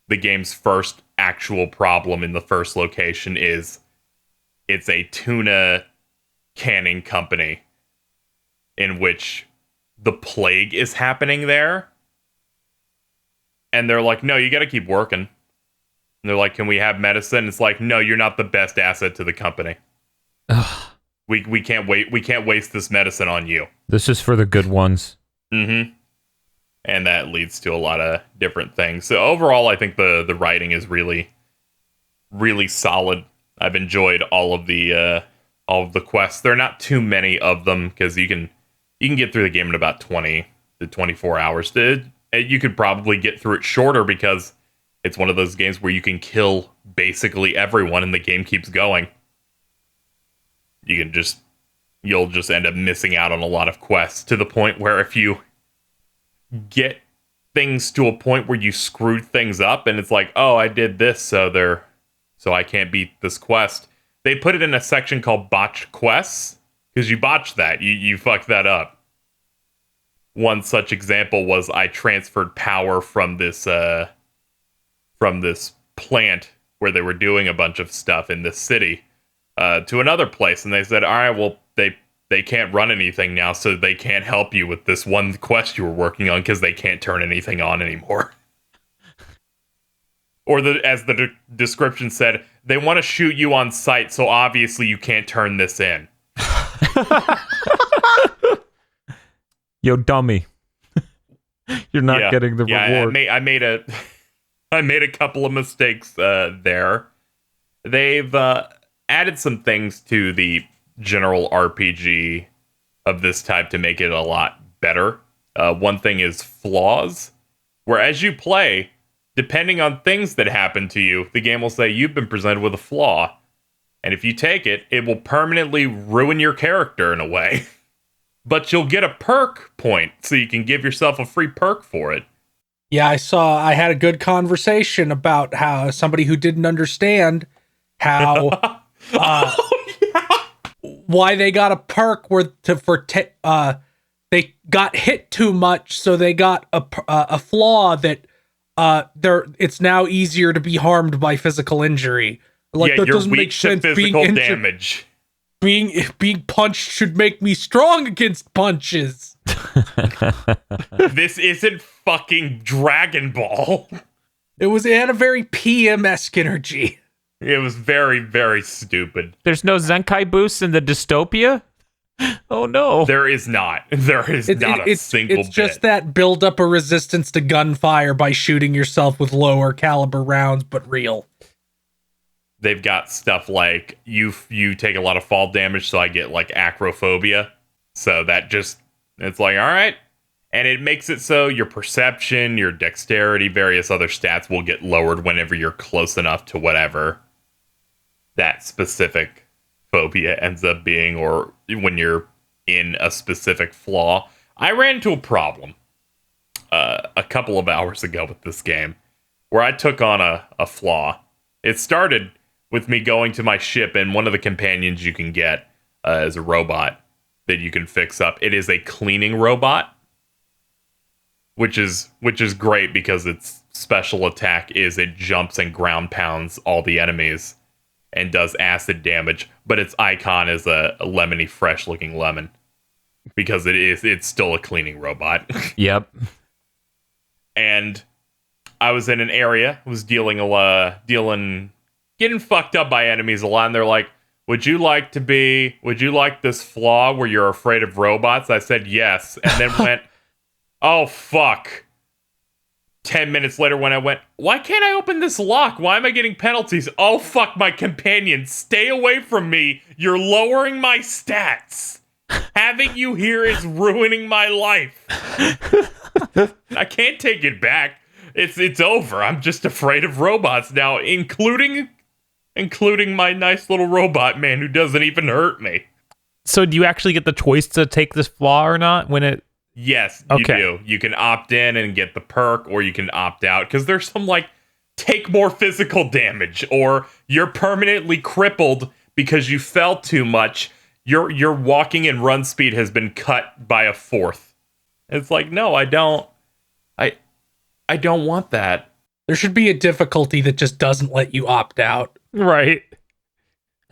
the game's first actual problem in the first location is it's a tuna canning company in which the plague is happening there. And they're like, no, you got to keep working. And they're like, can we have medicine? It's like, no, you're not the best asset to the company. Ugh. We can't wait. We can't waste this medicine on you. This is for the good ones. Mm-hmm. and that leads to a lot of different things. So overall, I think the writing is really, really solid. I've enjoyed all of the quests. There are not too many of them because you can get through the game in about 20 to 24 hours. You could probably get through it shorter because it's one of those games where you can kill basically everyone and the game keeps going. You'll just end up missing out on a lot of quests to the point where if you get things to a point where you screwed things up and it's like, oh, I did this, so I can't beat this quest. They put it in a section called botched quests because you botched that. You fucked that up. One such example was I transferred power from this plant where they were doing a bunch of stuff in this city to another place, and they said, all right, well, they can't run anything now, so they can't help you with this one quest you were working on because they can't turn anything on anymore. Or as the description said, they want to shoot you on sight, so obviously you can't turn this in. Yo, dummy. You're not getting the reward. I made a couple of mistakes there. They've added some things to the general RPG of this type to make it a lot better. One thing is flaws, where as you play, depending on things that happen to you, the game will say you've been presented with a flaw. And if you take it, it will permanently ruin your character in a way. But you'll get a perk point, so you can give yourself a free perk for it. Yeah, I had a good conversation about how somebody who didn't understand how why they got a perk they got hit too much, so they got a flaw that it's now easier to be harmed by physical injury. Like, that you're doesn't weak make sense. to physical damage. Being punched should make me strong against punches. This isn't fucking Dragon Ball. It had a very PM-esque energy. It was very, very stupid. There's no Zenkai boost in the dystopia? Oh no. There is not. There is not a single bit. It's just that build up a resistance to gunfire by shooting yourself with lower caliber rounds, but real. They've got stuff like you take a lot of fall damage, so I get like acrophobia. So it's like, all right. And it makes it so your perception, your dexterity, various other stats will get lowered whenever you're close enough to whatever that specific phobia ends up being, or when you're in a specific flaw. I ran into a problem a couple of hours ago with this game where I took on a flaw. It started with me going to my ship, and one of the companions you can get is a robot that you can fix up. It is a cleaning robot, which is great because its special attack is it jumps and ground pounds all the enemies and does acid damage, but its icon is a lemony fresh looking lemon because it's still a cleaning robot. Yep. And I was in an area, was getting fucked up by enemies a lot, and they're like, would you like this flaw where you're afraid of robots? I said yes, and then went, oh fuck. 10 minutes later when I went, why can't I open this lock? Why am I getting penalties? Oh fuck, my companion, stay away from me. You're lowering my stats. Having you here is ruining my life. I can't take it back. It's over. I'm just afraid of robots now, including my nice little robot man who doesn't even hurt me. So do you actually get the choice to take this flaw or not when it... Yes, okay. You do. You can opt in and get the perk, or you can opt out, because there's some like, take more physical damage, or you're permanently crippled because you fell too much. Your walking and run speed has been cut by a fourth. It's like, no, I don't want that. There should be a difficulty that just doesn't let you opt out. Right.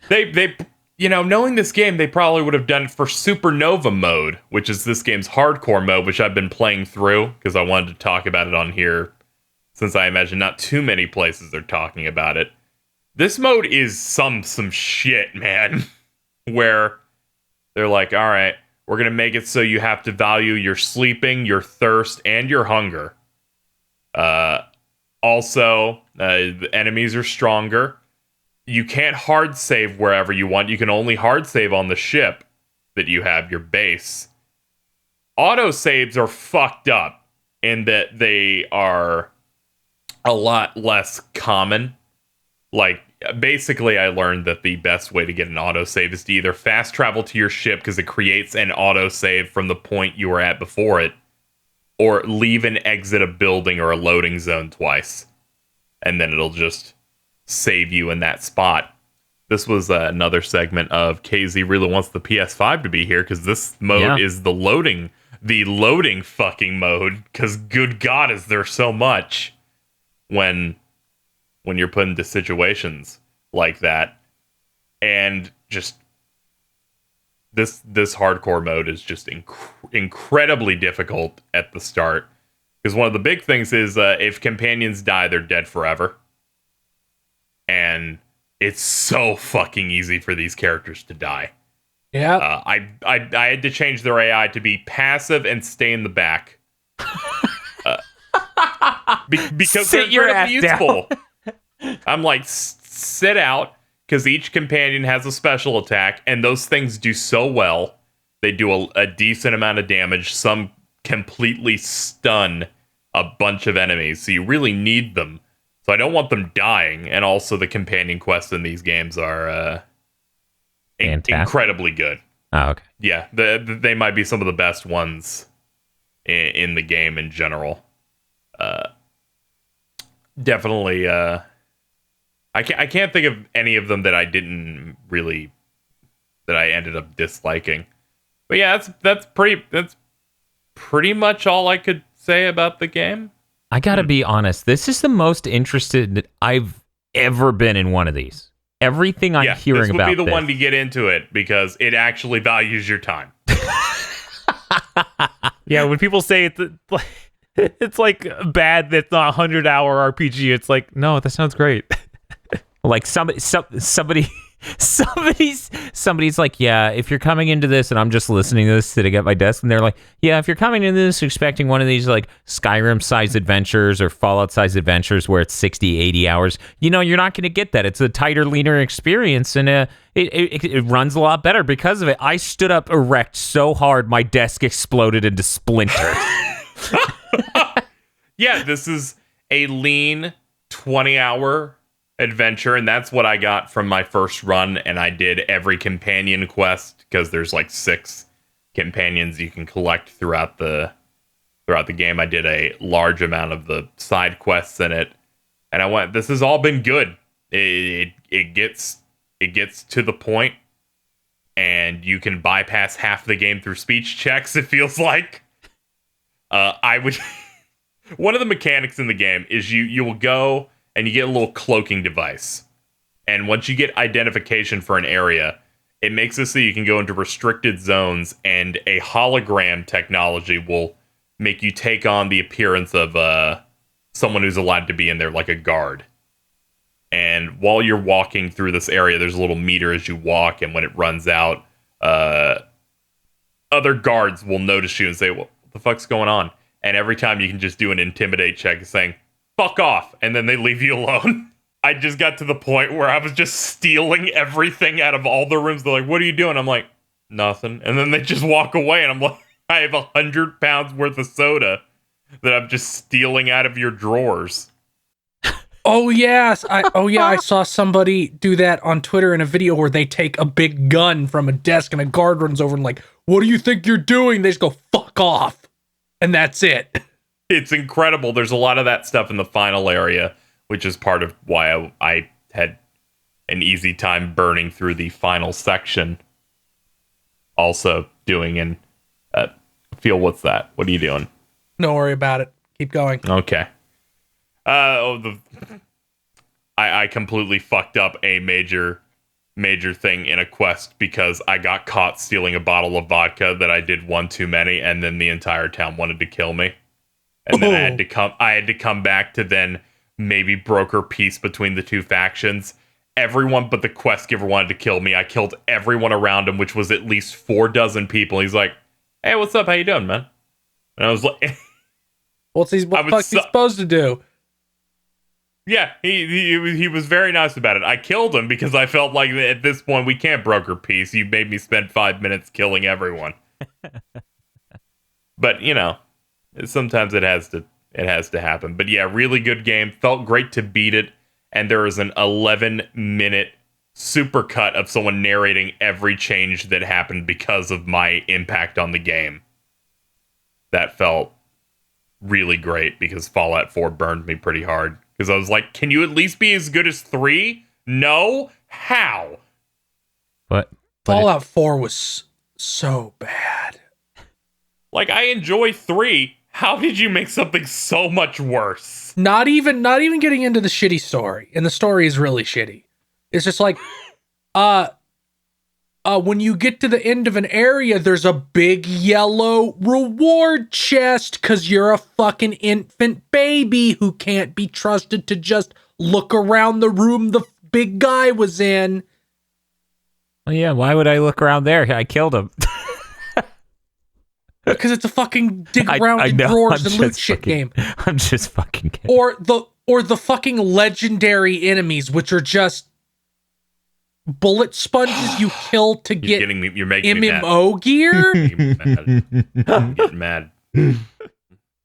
They knowing this game, they probably would have done it for Supernova mode, which is this game's hardcore mode, which I've been playing through because I wanted to talk about it on here, since I imagine not too many places are talking about it. This mode is some shit, man, where they're like, all right, We're going to make it so you have to value your sleeping, your thirst, and your hunger. Also, the enemies are stronger. You can't hard save wherever you want. You can only hard save on the ship that you have, your base. Auto saves are fucked up in that they are a lot less common. Like, basically, I learned that the best way to get an autosave is to either fast travel to your ship because it creates an autosave from the point you were at before it, or leave and exit a building or a loading zone twice, and then it'll just save you in that spot. This was another segment of KZ really wants the PS5 to be here because this mode is the loading fucking mode, because good God, is there so much when you're put into situations like that. And just this hardcore mode is just incredibly difficult at the start, because one of the big things is if companions die, they're dead forever, and it's so fucking easy for these characters to die. Yeah. I had to change their AI to be passive and stay in the back because Sit your they're ass useful. I'm like, sit out, because each companion has a special attack, and those things do so well. They do a decent amount of damage. Some completely stun a bunch of enemies, so you really need them. So I don't want them dying, and also the companion quests in these games are incredibly good. Oh, okay. Yeah, they might be some of the best ones in the game in general. Definitely. I can't think of any of them that I ended up disliking. But yeah, that's pretty much all I could say about the game. I gotta be honest. This is the most interested I've ever been in one of these. Everything I'm hearing about this would be the one to get into it, because it actually values your time. Yeah, when people say it's like bad that's not a 100-hour RPG, it's like, no, that sounds great. Like somebody's like, yeah, if you're coming into this, and I'm just listening to this sitting at my desk, and they're like, yeah, if you're coming into this expecting one of these like Skyrim-sized adventures or Fallout-sized adventures where it's 60, 80 hours, you're not going to get that. It's a tighter, leaner experience, and it runs a lot better because of it. I stood up erect so hard, my desk exploded into splinters. Yeah, this is a lean 20-hour adventure, and that's what I got from my first run. And I did every companion quest, because there's like 6 companions you can collect throughout the game. I did a large amount of the side quests in it, and I went, this has all been good. It gets to the point, and you can bypass half the game through speech checks, it feels like. One of the mechanics in the game is you will go and you get a little cloaking device. And once you get identification for an area, it makes it so you can go into restricted zones, and a hologram technology will make you take on the appearance of someone who's allowed to be in there, like a guard. And while you're walking through this area, there's a little meter as you walk, and when it runs out, other guards will notice you and say, what the fuck's going on? And every time you can just do an intimidate check saying, fuck off, and then they leave you alone. I just got to the point where I was just stealing everything out of all the rooms. They're like, what are you doing? I'm like, nothing. And then they just walk away, and I'm like, I have 100 pounds worth of soda that I'm just stealing out of your drawers. Oh yes, I saw somebody do that on Twitter in a video where they take a big gun from a desk and a guard runs over and like, what do you think you're doing? They just go, fuck off. And that's it. It's incredible. There's a lot of that stuff in the final area, which is part of why I had an easy time burning through the final section. Also doing an Feel, what's that? What are you doing? Don't worry about it. Keep going. Okay. I completely fucked up a major thing in a quest because I got caught stealing a bottle of vodka that I did one too many, and then the entire town wanted to kill me. And then I had to come back to then maybe broker peace between the two factions. everyone but the quest giver wanted to kill me. I killed everyone around him, which was at least 4 dozen people. He's like, "Hey, what's up? How you doing, man?" And I was like, What the fuck's he supposed to do? yeah, he was very nice about it. I killed him because I felt like at this point we can't broker peace. You made me spend 5 minutes killing everyone. But you know, sometimes it has to happen. But yeah, really good game. Felt great to beat it. And there was an 11-minute supercut of someone narrating every change that happened because of my impact on the game. That felt really great because Fallout 4 burned me pretty hard. Because I was like, can you at least be as good as 3? No? How? But Fallout 4 was so bad. Like, I enjoy 3. How did you make something so much worse? Not even getting into the shitty story. And the story is really shitty. It's just like, when you get to the end of an area, there's a big yellow reward chest because you're a fucking infant baby who can't be trusted to just look around the room the big guy was in. well, yeah, why would I look around there? I killed him. Because it's a fucking dig around in drawers and loot shit game. I'm just fucking kidding. Or the fucking legendary enemies, which are just bullet sponges you kill to get You're making me mad. MMO gear. I'm getting mad.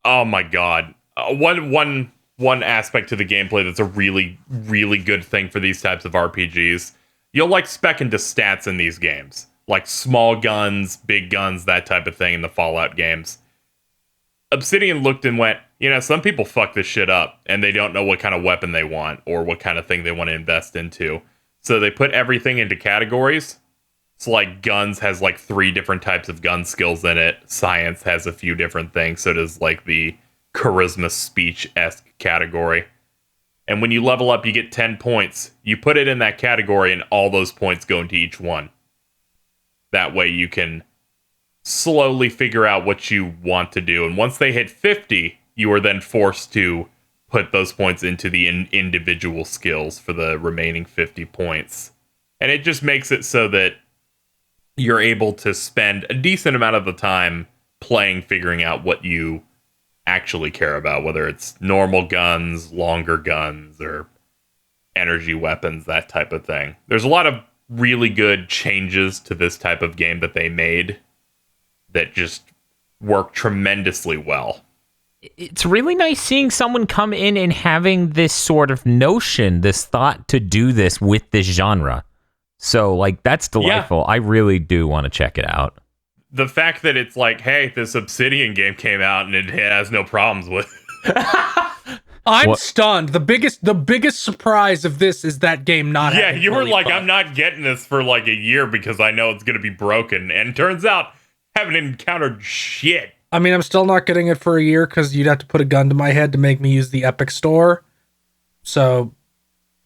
Oh my god. One aspect to the gameplay that's a really, really good thing for these types of RPGs. You'll like spec into stats in these games. Like small guns, big guns, that type of thing in the Fallout games. Obsidian looked and went, you know, some people fuck this shit up and they don't know what kind of weapon they want or what kind of thing they want to invest into. So they put everything into categories. So like guns has like 3 different types of gun skills in it. Science has a few different things. So does like the charisma speech-esque category. And when you level up, you get 10 points. You put it in that category and all those points go into each one. That way you can slowly figure out what you want to do. And once they hit 50, you are then forced to put those points into the individual skills for the remaining 50 points. And it just makes it so that you're able to spend a decent amount of the time playing, figuring out what you actually care about, whether it's normal guns, longer guns, or energy weapons, that type of thing. There's a lot of really good changes to this type of game that they made that just work tremendously well. It's really nice seeing someone come in and having this sort of notion, this thought to do this with this genre. So, like, that's delightful. Yeah. I really do want to check it out. The fact that it's like, hey, this Obsidian game came out and it has no problems with I'm stunned. The biggest surprise of this is that game not yeah, having you were really like, fun. I'm not getting this for like a year because I know it's going to be broken. And turns out, haven't encountered shit. I mean, I'm still not getting it for a year because you'd have to put a gun to my head to make me use the Epic Store. So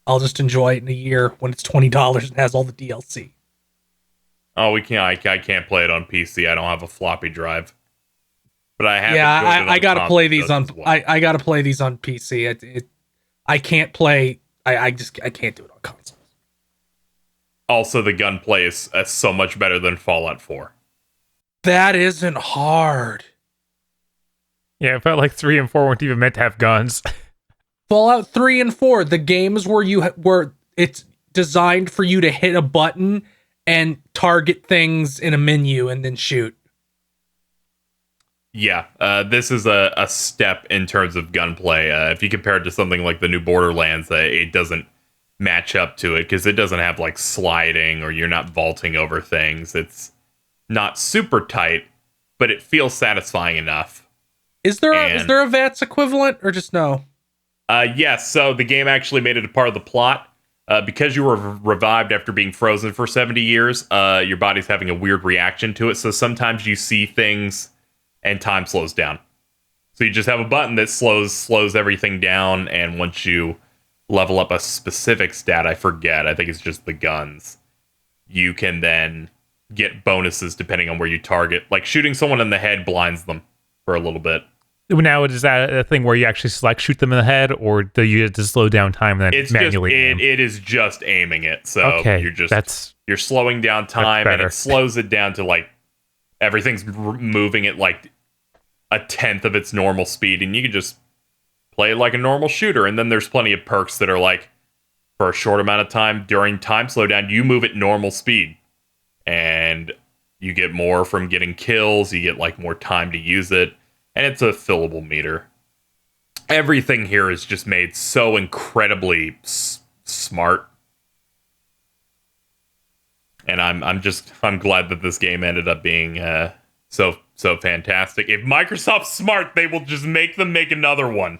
I'll just enjoy it in a year when it's $20 and has all the DLC. Oh, we can't. I can't play it on PC. I don't have a floppy drive. But I have. Yeah, I gotta play these on. Well. I gotta play these on PC. I can't play. I can't do it on consoles. Also, the gunplay is so much better than Fallout 4. That isn't hard. Yeah, it felt like 3 and 4 weren't even meant to have guns. Fallout 3 and 4, the games where it's designed for you to hit a button and target things in a menu and then shoot. Yeah, this is a step in terms of gunplay. If you compare it to something like the new Borderlands, it doesn't match up to it because it doesn't have like sliding or you're not vaulting over things. It's not super tight, but it feels satisfying enough. Is there a VATS equivalent or just no? Yes, so the game actually made it a part of the plot. Because you were revived after being frozen for 70 years, your body's having a weird reaction to it. So sometimes you see things and time slows down. So you just have a button that slows everything down. And once you level up a specific stat, I forget, I think it's just the guns, you can then get bonuses depending on where you target. Like shooting someone in the head blinds them for a little bit. Now, is that a thing where you actually shoot them in the head, or do you have to slow down time and then It's manually aim? it is just aiming it. So Okay, you're slowing down time, and better. it slows it down to like everything's moving at like a tenth of its normal speed, and you can just play it like a normal shooter. And then there's plenty of perks that are like, for a short amount of time during time slowdown, you move at normal speed, and you get more from getting kills. You get like more time to use it. And it's a fillable meter. Everything here is just made so incredibly smart. And I'm glad that this game ended up being so fantastic. If Microsoft's smart, they will just make another one.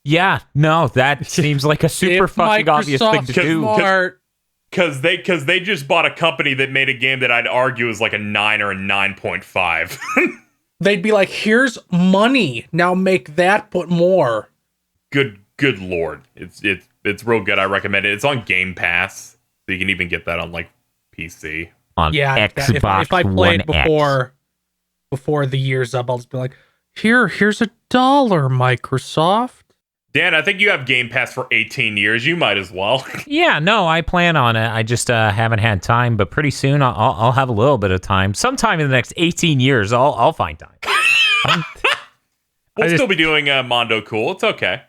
Yeah, no, that seems like a super If fucking obvious thing to Microsoft's do. smart, Because they just bought a company that made a game that I'd argue is like a 9 or a 9.5. they'd be like, here's money. Now make that, but more. Good lord. It's real good. I recommend it. It's on Game Pass. So you can even get that on like PC. On Yeah, Xbox if I played One before the year's up, I'll just be like, here's $1, Microsoft. Dan, I think you have Game Pass for 18 years. You might as well. Yeah, no, I plan on it. I just haven't had time, but pretty soon I'll have a little bit of time. Sometime in the next 18 years, I'll find time. We'll still be doing Mondo Cool. It's okay.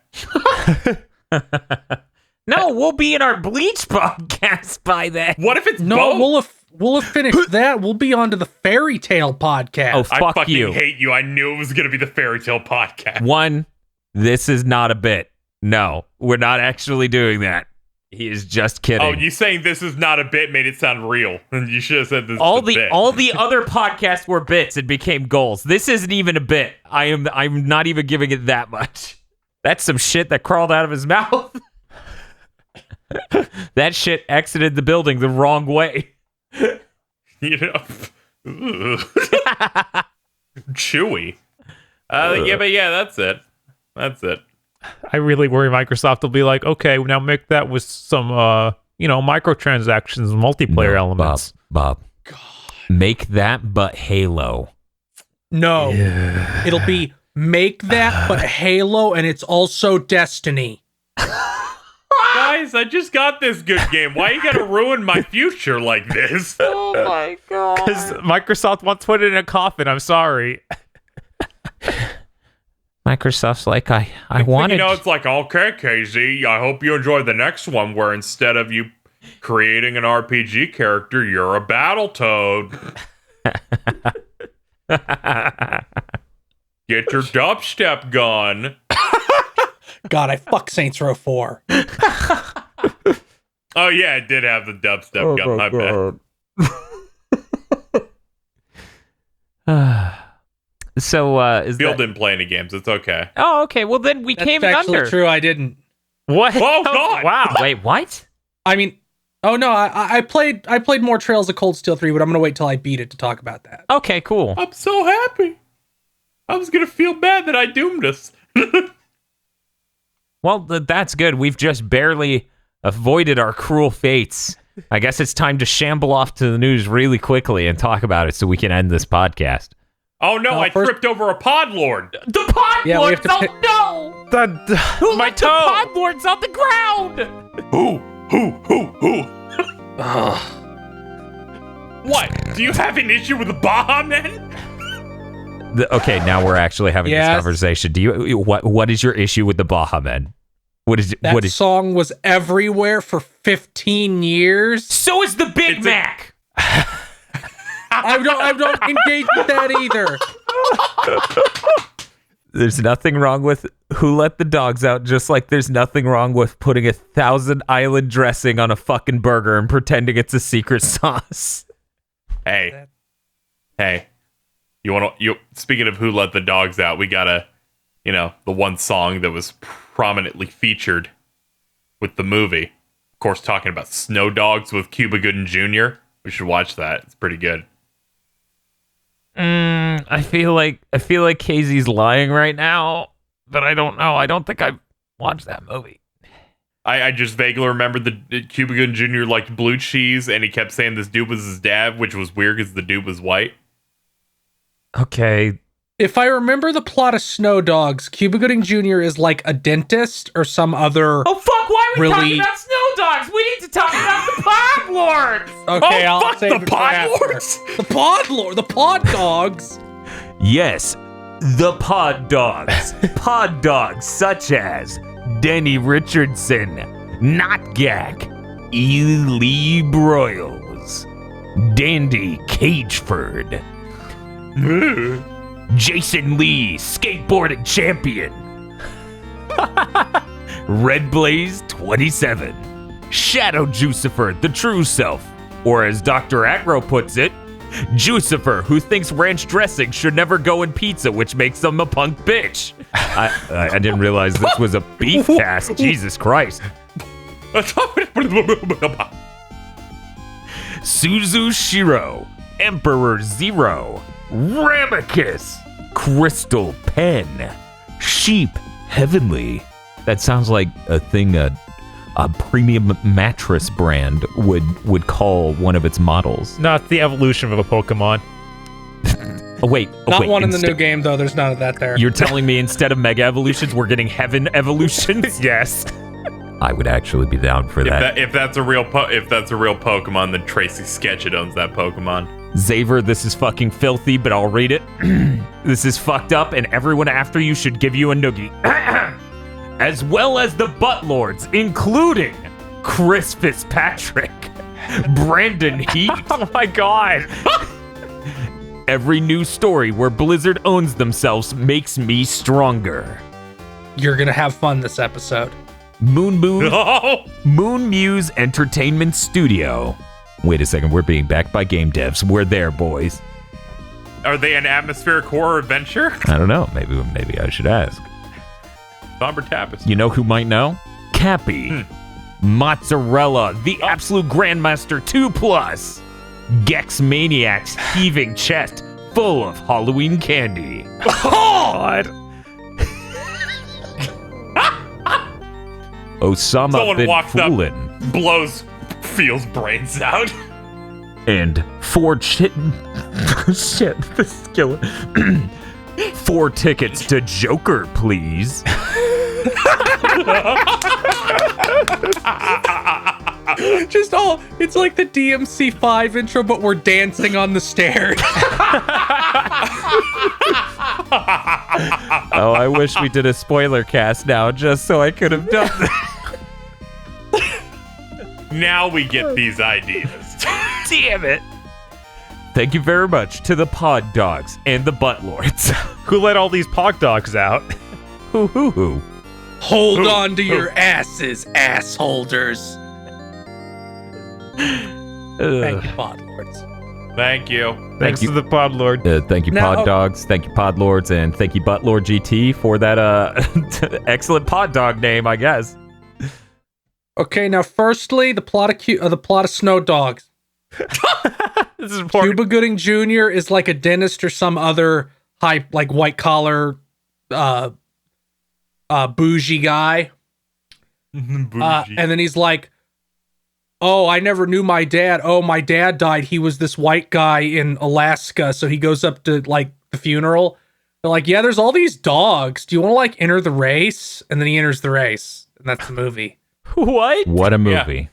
No, we'll be in our Bleach podcast by then. What if it's No, both? we'll have finished that. We'll be on to the Fairy Tale podcast. Oh, I fuck fucking you. hate you. I knew it was going to be the Fairy Tale podcast. One, this is not a bit. No, we're not actually doing that. He is just kidding. Oh, you saying this is not a bit made it sound real. And you should have said this is all a the bit. all the other podcasts were bits and became goals. This isn't even a bit. I'm not even giving it that much. That's some shit that crawled out of his mouth. That shit exited the building the wrong way. You know? Chewy. Yeah, that's it. That's it. I really worry Microsoft will be like, okay, now make that with some, microtransactions, multiplayer elements. Bob. God. Make that, but Halo. No, it'll be make that, but Halo, and it's also Destiny. Guys, I just got this good game. Why you gotta ruin my future like this? Oh my god. Because Microsoft wants to put it in a coffin. I'm sorry. Microsoft's like, I wanted. You know, it's like, okay, KZ, I hope you enjoy the next one where instead of you creating an RPG character, you're a Battletoad. Get your dubstep gun. God, I fuck Saints Row 4. Oh, yeah, it did have the dubstep gun. My bad. So, is Bill that... didn't play any games. It's okay. Oh, okay. Well, then we came in actually under. true. I didn't. What? Oh, God. Wow. Wait, what? I mean, oh no, I played more Trails of Cold Steel 3, but I'm gonna wait till I beat it to talk about that. Okay, cool. I'm so happy. I was going to feel bad that I doomed us. Well, that's good. We've just barely avoided our cruel fates. I guess it's time to shamble off to the news really quickly and talk about it so we can end this podcast. Oh, no, I tripped over a pod lord. The pod Yeah, we have lords! to Oh, no! Who my left the toe. pod lords on the ground? Who? What? Do you have an issue with the Baja Men? Okay, now we're actually having this Yes. conversation. Do you what is your issue with the Baja Men? That song was everywhere for 15 years. So is the Big Mac. I don't engage with that either. There's nothing wrong with Who Let the Dogs Out, just like there's nothing wrong with putting 1,000 island dressing on a fucking burger and pretending it's a secret sauce. Hey. Speaking of Who Let the Dogs Out, we got the one song that was prominently featured with the movie. Of course, talking about Snow Dogs with Cuba Gooding Jr. We should watch that. It's pretty good. I feel like KZ's lying right now, but I don't know. I don't think I've watched that movie. I just vaguely remember the Cuba Gooding Jr. liked blue cheese, and he kept saying this dude was his dad, which was weird because the dude was white. Okay, If I remember the plot of Snow Dogs, Cuba Gooding Jr. is like a dentist or some other. Oh fuck! Why are we Really- talking about Snow Dogs? We need to talk about the Pod Lords. Okay, Oh, I'll fuck save the it for Pod after. Lords! The Pod Lord, the Pod Dogs. Yes, the Pod Dogs. Pod Dogs such as Denny Richardson, Notgak, Ely Broyles, Dandy Cageford, Jason Lee, skateboarding champion, Red Blaze 27, Shadow Jucifer, the true self, or as Dr. Agro puts it, Jucifer, who thinks ranch dressing should never go in pizza, which makes him a punk bitch. I didn't realize this was a beef cast. Jesus Christ. Suzu Shiro, Emperor Zero, Ramicus, Crystal Pen, Sheep Heavenly. That sounds like a thing a premium mattress brand would call one of its models. Not the evolution of a Pokemon. Oh wait, Not one in the new game though. There's none of that there. You're telling me instead of Mega Evolutions, we're getting Heaven Evolutions? Yes. I would actually be down for that. If that's a real Pokemon, then Tracy Sketchit owns that Pokemon. Xaver, this is fucking filthy, but I'll read it. This is fucked up, and everyone after you should give you a noogie. As well as the Butt Lords, including Chris Fitzpatrick, Brandon Heat. Oh my god. Every news story where Blizzard owns themselves makes me stronger. You're gonna have fun this episode. Moon Oh! Muse Entertainment Studio. Wait a second, we're being backed by game devs. We're there, boys. Are they an atmospheric horror adventure? I don't know. Maybe I should ask. Somber Tapestry. You know who might know? Cappy. Mozzarella, the absolute Grandmaster 2+. Gex Maniac's heaving chest full of Halloween candy. God. Osama Someone bin walks up. Foolin. Blows Feels brains out. And 4 shit, the skillet. 4 tickets to Joker, please. It's like the DMC5 intro, but we're dancing on the stairs. Oh, I wish we did a spoiler cast now, just so I could have done that. Now we get these ideas. Damn it. Thank you very much to the Pod Dogs and the Butt Lords. Who let all these Pog Dogs out? Hoo. Hold on to your asses, ass holders. Thank you, Pod Lords. Thank you. Thanks you. to the Pod Lord. Thank you, Now- Pod Dogs. Thank you, Pod Lords, and thank you, Butt Lord GT, for that excellent Pod Dog name, I guess. Okay, now firstly, the plot of Snow Dogs. This is important. Cuba Gooding Jr. is like a dentist or some other like white collar, bougie guy. Bougie. And then he's like, "Oh, I never knew my dad. Oh, my dad died. He was this white guy in Alaska." So he goes up to like the funeral. They're like, "Yeah, there's all these dogs. Do you want to like enter the race?" And then he enters the race, and that's the movie. What? What a movie.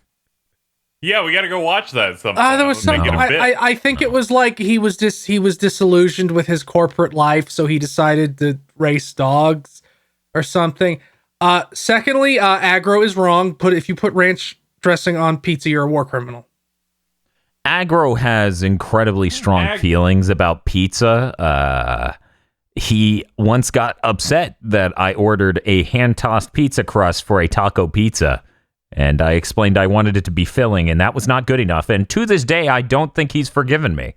Yeah, we gotta go watch that sometime. There was some. Make it a bit. I think it was like he was disillusioned with his corporate life, so he decided to race dogs or something. Secondly, Agro is wrong. If you put ranch dressing on pizza, you're a war criminal. Agro has incredibly strong feelings about pizza. He once got upset that I ordered a hand-tossed pizza crust for a taco pizza, and I explained I wanted it to be filling, and that was not good enough. And to this day, I don't think he's forgiven me.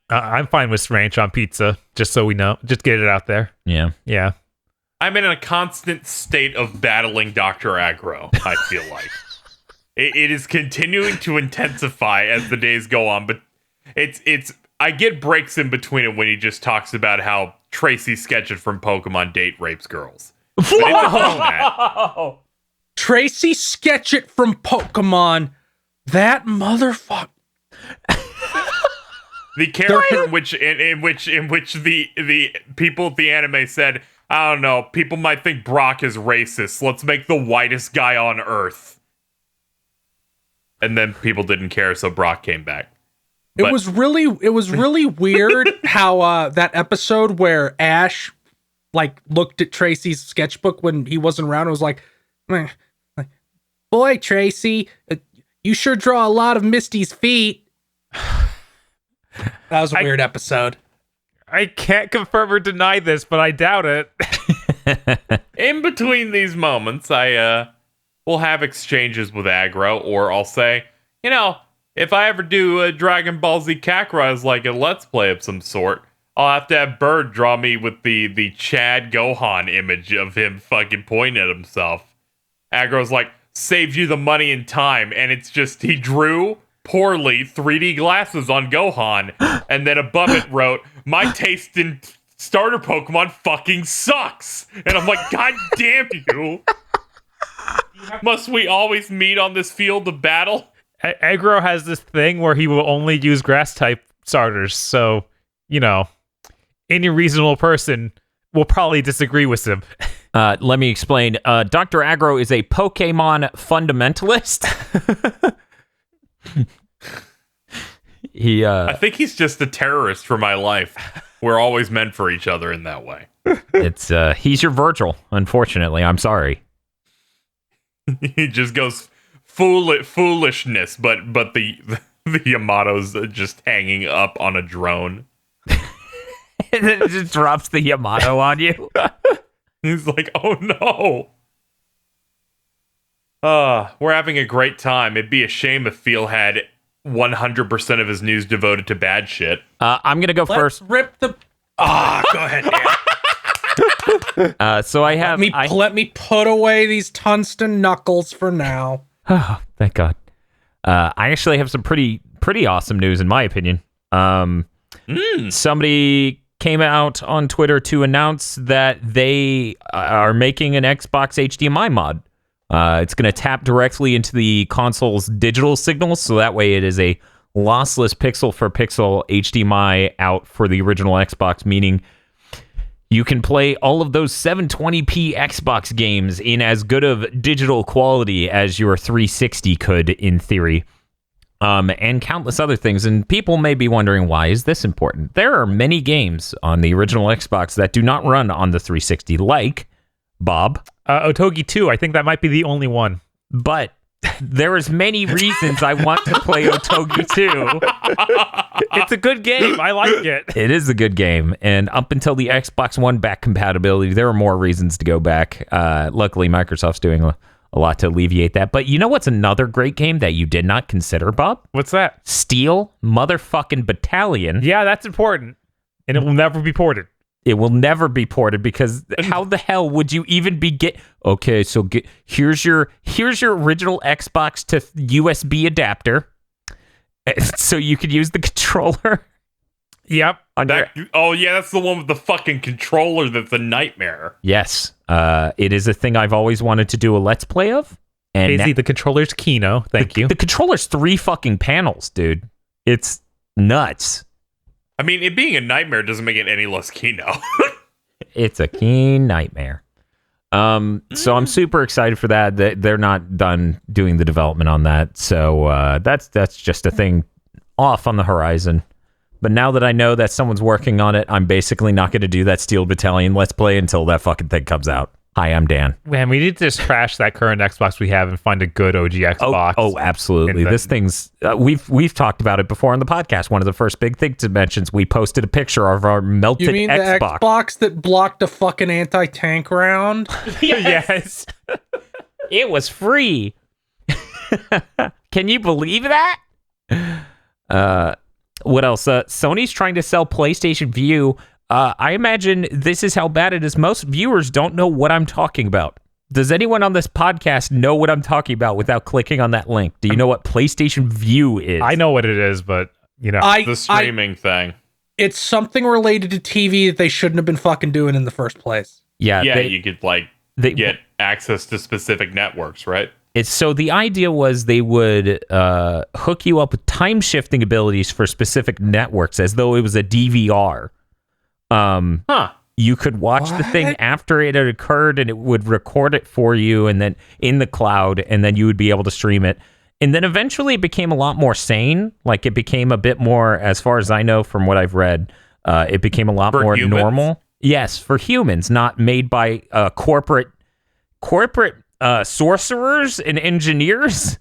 I'm fine with ranch on pizza, just so we know. Just get it out there. Yeah. Yeah. I'm in a constant state of battling Dr. Agro, I feel like. It is continuing to intensify as the days go on, but it's I get breaks in between it when he just talks about how Tracy Sketchit from Pokemon date rapes girls. But in between that, Tracy Sketchit from Pokemon, that motherfucker. the character in which the people at the anime said, I don't know, people might think Brock is racist. Let's make the whitest guy on Earth. And then people didn't care, so Brock came back. It was really weird how that episode where Ash like looked at Tracy's sketchbook when he wasn't around and was like, boy, Tracy, you sure draw a lot of Misty's feet. That was a weird episode. I can't confirm or deny this, but I doubt it. In between these moments, I will have exchanges with Aggro, or I'll say, you know, if I ever do a Dragon Ball Z Kakarot like a Let's Play of some sort, I'll have to have Bird draw me with the Chad Gohan image of him fucking pointing at himself. Aggro's like, saved you the money and time, and it's just, he drew poorly 3D glasses on Gohan, and then above it wrote, my taste in starter Pokemon fucking sucks. And I'm like, God damn you. Must we always meet on this field of battle? Aggro has this thing where he will only use grass type starters, so, you know, any reasonable person will probably disagree with him. Let me explain. Dr. Aggro is a Pokemon fundamentalist. I think he's just a terrorist for my life. We're always meant for each other in that way. He's your Virgil, unfortunately. I'm sorry. He just goes foolishness, but the Yamato's just hanging up on a drone. And then it just drops the Yamato on you. He's like, oh no. We're having a great time. It'd be a shame if Phil had 100% of his news devoted to bad shit. I'm going to go first. Rip the... go ahead, Dan. So I have... Let me put away these tungsten knuckles for now. Oh, thank God. I actually have some pretty awesome news, in my opinion. Somebody came out on Twitter to announce that they are making an Xbox HDMI mod. It's going to tap directly into the console's digital signals, so that way it is a lossless pixel-for-pixel HDMI out for the original Xbox, meaning you can play all of those 720p Xbox games in as good of digital quality as your 360 could, in theory, and countless other things. And people may be wondering, why is this important? There are many games on the original Xbox that do not run on the 360, like Bob. Otogi 2, I think that might be the only one. But there is many reasons I want to play Otogi 2. It's a good game. I like it. It is a good game. And up until the Xbox One back compatibility, there are more reasons to go back. Luckily, Microsoft's doing a lot to alleviate that. But you know what's another great game that you did not consider, Bob? What's that? Steel motherfucking Battalion. Yeah, that's important. And it will never be ported. It will never be ported, because how the hell would you even okay, so here's your original Xbox to USB adapter, so you could use the controller. Yep. Oh yeah, that's the one with the fucking controller that's a nightmare. Yes. It is a thing I've always wanted to do a Let's Play of. And Daisy, the controller's Kino. Thank you. The controller's 3 fucking panels, dude. It's nuts. I mean, it being a nightmare doesn't make it any less Kino. It's a keen nightmare. So I'm super excited for that. They're not done doing the development on that. So that's just a thing off on the horizon. But now that I know that someone's working on it, I'm basically not going to do that Steel Battalion Let's Play until that fucking thing comes out. Hi, I'm Dan. Man, we need to just trash that current Xbox we have and find a good OG Xbox. Oh, absolutely. This thing's we've talked about it before on the podcast. One of the first big things to mention, we posted a picture of our melted Xbox. You mean the Xbox that blocked a fucking anti-tank round? Yes. It was free. Can you believe that? What else? Sony's trying to sell PlayStation View. I imagine this is how bad it is. Most viewers don't know what I'm talking about. Does anyone on this podcast know what I'm talking about without clicking on that link? Do you know what PlayStation View is? I know what it is, but, you know. The streaming thing. It's something related to TV that they shouldn't have been fucking doing in the first place. Yeah, you could, get access to specific networks, right? So the idea was they would hook you up with time shifting abilities for specific networks, as though it was a DVR. You could watch the thing after it had occurred, and it would record it for you, and then in the cloud, and then you would be able to stream it. And then eventually it became a lot more sane. Like, it became a bit more, as far as I know from what I've read, it became a lot more humans? normal. Yes, for humans, not made by corporate sorcerers and engineers.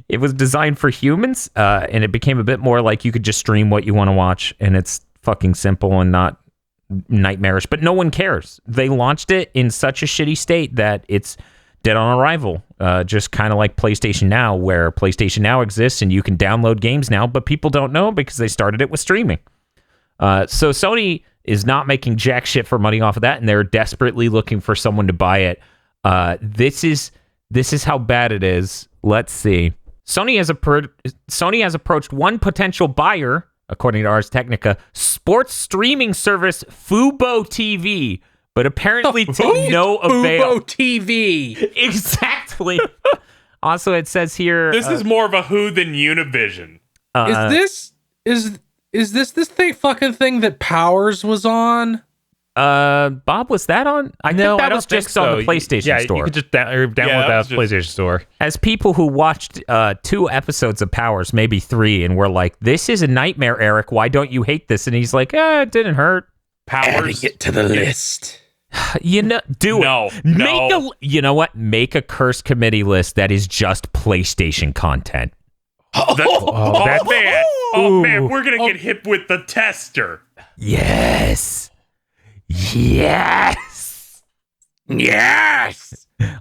It was designed for humans, and it became a bit more like you could just stream what you want to watch, and it's fucking simple and not nightmarish. But no one cares. They launched it in such a shitty state that it's dead on arrival. Just kind of like PlayStation Now, where PlayStation Now exists and you can download games now, but people don't know because they started it with streaming. So Sony is not making jack shit for money off of that, and they're desperately looking for someone to buy it. This is how bad it is. Let's see. Sony has approached one potential buyer, according to Ars Technica, sports streaming service Fubo TV, but apparently to no avail. Fubo TV. Exactly. Also, it says here This is more of a Who than Univision. Is this fucking thing that Powers was on? Bob, was that on? I think that was just on the PlayStation Store. You could just download that on the PlayStation Store. As people who watched 2 episodes of Powers, maybe 3, and were like, "This is a nightmare, Eric. Why don't you hate this?" And he's like, "It didn't hurt." Powers. Adding it to the list. You know, do No, it. no. You know what? Make a curse committee list that is just PlayStation content. Man, we're gonna get hit with the tester. Yes.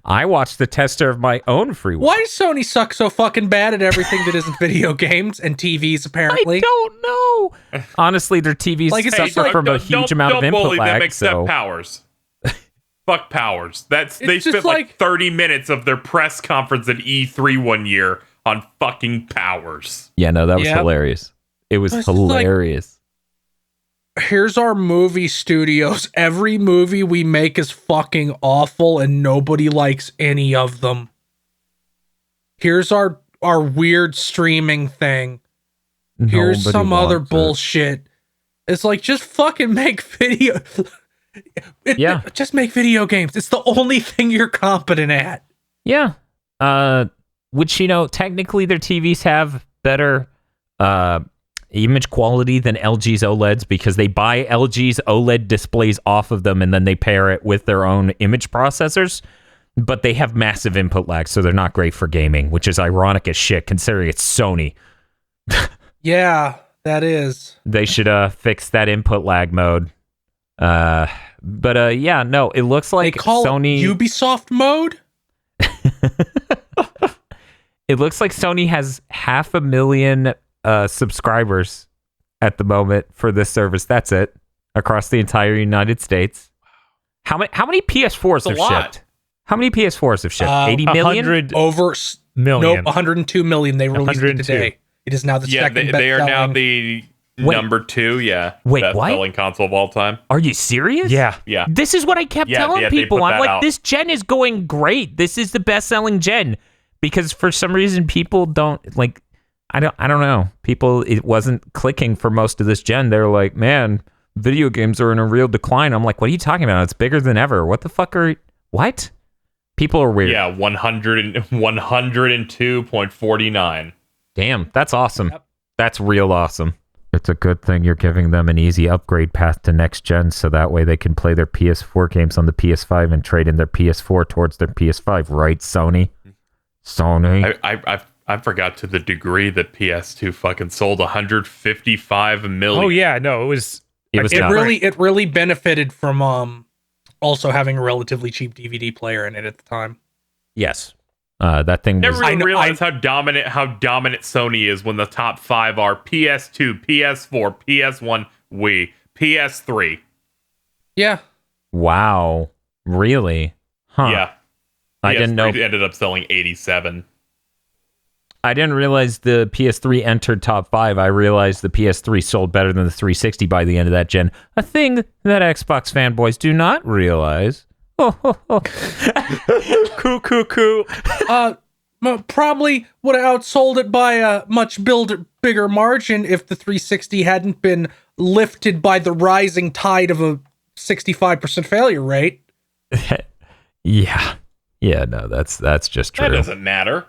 I watched the tester of my own free will. Why does Sony suck so fucking bad at everything that isn't video games and TVs, apparently? I don't know. Honestly, their TVs Like, it's suffer like- from a huge amount of Don't input bully them lag. except So Powers. Fuck Powers. They just spent like 30 minutes of their press conference at E3 one year on fucking Powers. yeah, no, that was Yep. hilarious. It was It's just like- hilarious. Here's our movie studios. Every movie we make is fucking awful and nobody likes any of them. Here's our weird streaming thing. Here's Nobody some other wants it. bullshit. It's like, just fucking make video. Yeah. Just make video games. It's the only thing you're competent at. Yeah. Which, you know, technically their TVs have better image quality than LG's OLEDs because they buy LG's OLED displays off of them and then they pair it with their own image processors. But they have massive input lag, so they're not great for gaming, which is ironic as shit considering it's Sony. Yeah, that is. They should fix that input lag mode. But yeah, no, it looks They like call Sony. it Ubisoft mode. It looks like Sony has 500,000 subscribers at the moment for this service. That's it across the entire United States. How many PS4s It's a have lot. shipped? How many PS4s have shipped? 80 million? 100 Over million. Nope, 102 million. They released it 102. today. It is now the Yeah, second they are now best-selling- the Wait. number 2, Wait, best what? selling console of all time. Are you serious? Yeah. Yeah. This is what I kept Yeah, telling yeah, they people. put I'm that like, out. this gen is going great. This is the best-selling gen. Because for some reason people don't like I don't know. People, it wasn't clicking for most of this gen. They're like, man, video games are in a real decline. I'm like, what are you talking about? It's bigger than ever. What the fuck are what? People are weird. Yeah, 102.49. Damn, that's awesome. Yep. That's real awesome. It's a good thing you're giving them an easy upgrade path to next gen so that way they can play their PS4 games on the PS5 and trade in their PS4 towards their PS5, right, Sony? Sony. I forgot to the degree that PS2 fucking sold 155 million. Oh yeah, no, it was It It nuts. really benefited from also having a relatively cheap DVD player in it at the time. Yes. That thing Never was... really I know- realized how dominant Sony is when the top 5 are PS2, PS4, PS1, Wii, PS3. Yeah. Wow. Really? Huh. Yeah. I didn't know. PS3 ended up selling 87. I didn't realize the PS3 entered top 5. I realized the PS3 sold better than the 360 by the end of that gen. A thing that Xbox fanboys do not realize. Coo. Probably would have outsold it by a much bigger margin if the 360 hadn't been lifted by the rising tide of a 65% failure rate. Yeah. Yeah, no, that's just true. That doesn't matter.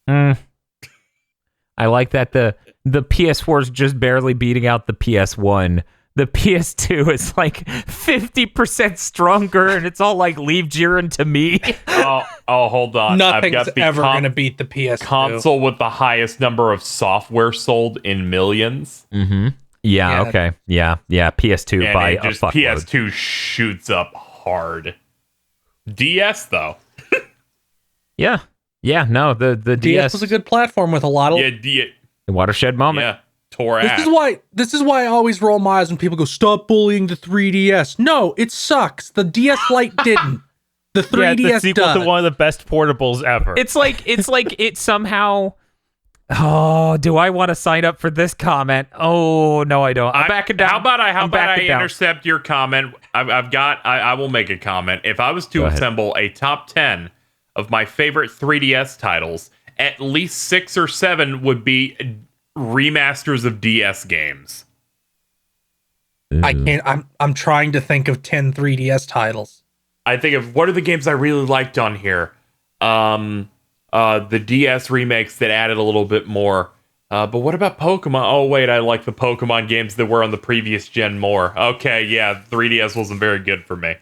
I like that the PS4 is just barely beating out the PS1. The PS2 is like 50% stronger, and it's all like leave Jiren to me. Oh, hold on. Nothing's I've got the ever going to beat the PS2. console with the highest number of software sold in millions. Mm-hmm. Yeah, okay. Yeah. PS2 And by it just a fuckload. PS2 shoots up hard. DS though. Yeah. No, the DS, DS was a good platform with a lot of. Yeah, the watershed moment. yeah. Tore This ass. is why I always roll my eyes when people go, "Stop bullying the 3DS." No, it sucks. The DS Lite didn't. The 3DS Yeah, the sequel does. to one of the best portables ever. It's like it somehow. Oh, do I want to sign up for this comment? Oh no, I don't. I'm backing down. How about I I'm backing down. intercept your comment? I will make a comment. If I was to Go ahead. assemble a top 10 of my favorite 3DS titles, at least 6 or 7 would be remasters of DS games. I can't. I'm trying to think of 10 3DS titles. I think of what are the games I really liked on here. The DS remakes that added a little bit more. But what about Pokemon? Oh wait, I like the Pokemon games that were on the previous gen more. Okay, yeah, 3DS wasn't very good for me.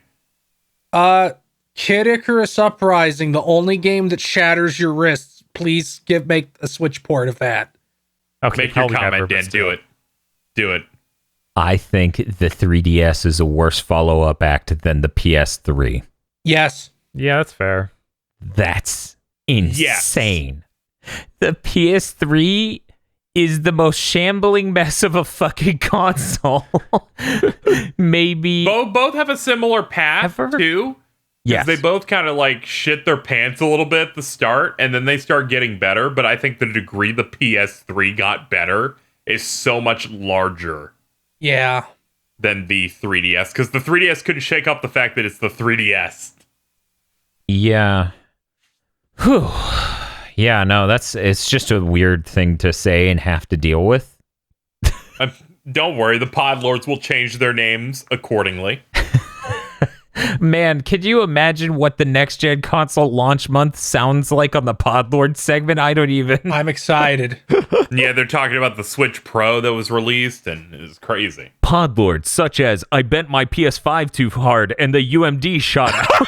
Kid Icarus Uprising, the only game that shatters your wrists. Please make a Switch port of that. Okay, Make your probably never, comment, but Dan. still. Do it. I think the 3DS is a worse follow-up act than the PS3. Yes. Yeah, that's fair. That's insane. The PS3 is the most shambling mess of a fucking console. Maybe. Both have a similar path Ever? too. Yes. They both kind of like shit their pants a little bit at the start, and then they start getting better. But I think the degree the PS3 got better is so much larger Yeah. than the 3DS, because the 3DS couldn't shake off the fact that it's the 3DS. Yeah. Whew. Yeah, no, it's just a weird thing to say and have to deal with. Don't worry, the Pod Lords will change their names accordingly. Man, could you imagine what the next gen console launch month sounds like on the Podlord segment? I don't even. I'm excited. Yeah, they're talking about the Switch Pro that was released, and it's crazy. Podlords such as I bent my PS5 too hard and the UMD shot out.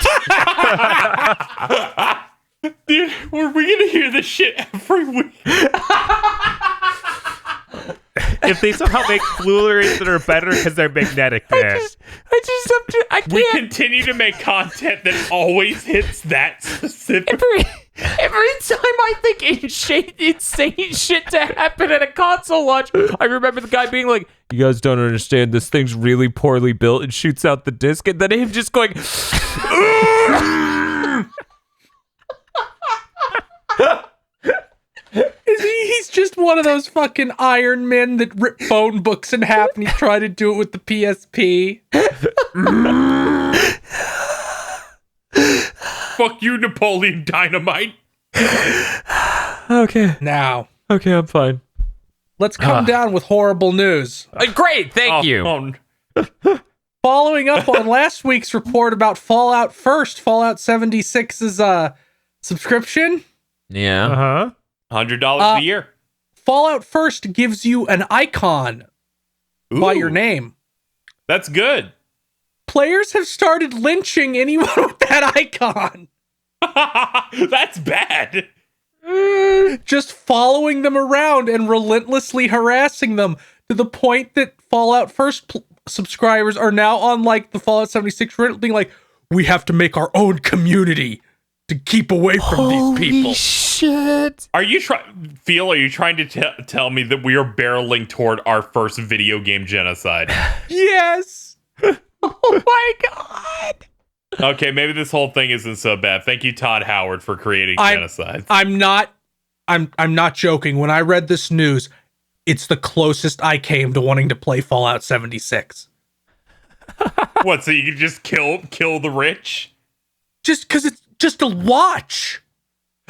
Dude, were we gonna hear this shit every week? If they somehow make Blu-rays that are better because they're magnetic, man. I can't. We continue to make content that always hits that specific. Every time I think insane shit to happen at a console launch, I remember the guy being like, "You guys don't understand. This thing's really poorly built." And shoots out the disc, and then him just going. He's just one of those fucking Iron Men that rip phone books in half, and he's trying to do it with the PSP. Fuck you, Napoleon Dynamite. Okay, Now, I'm fine. let's come down with horrible news. Great, thank you. Following up on last week's report about Fallout 76's subscription, Yeah. Uh-huh. $100 a year. Fallout First gives you an icon by your Ooh, name. That's good. Players have started lynching anyone with that icon. That's bad. Just following them around and relentlessly harassing them to the point that Fallout First subscribers are now on like the Fallout 76 Reddit being like, we have to make our own community to keep away from these people. Shit. Are you trying to tell me that we are barreling toward our first video game genocide? Yes. Oh my god. Okay, maybe this whole thing isn't so bad. Thank you, Todd Howard, for creating genocide. I'm not joking. When I read this news, it's the closest I came to wanting to play Fallout 76. What? So you can just kill the rich? Just because it's just to watch.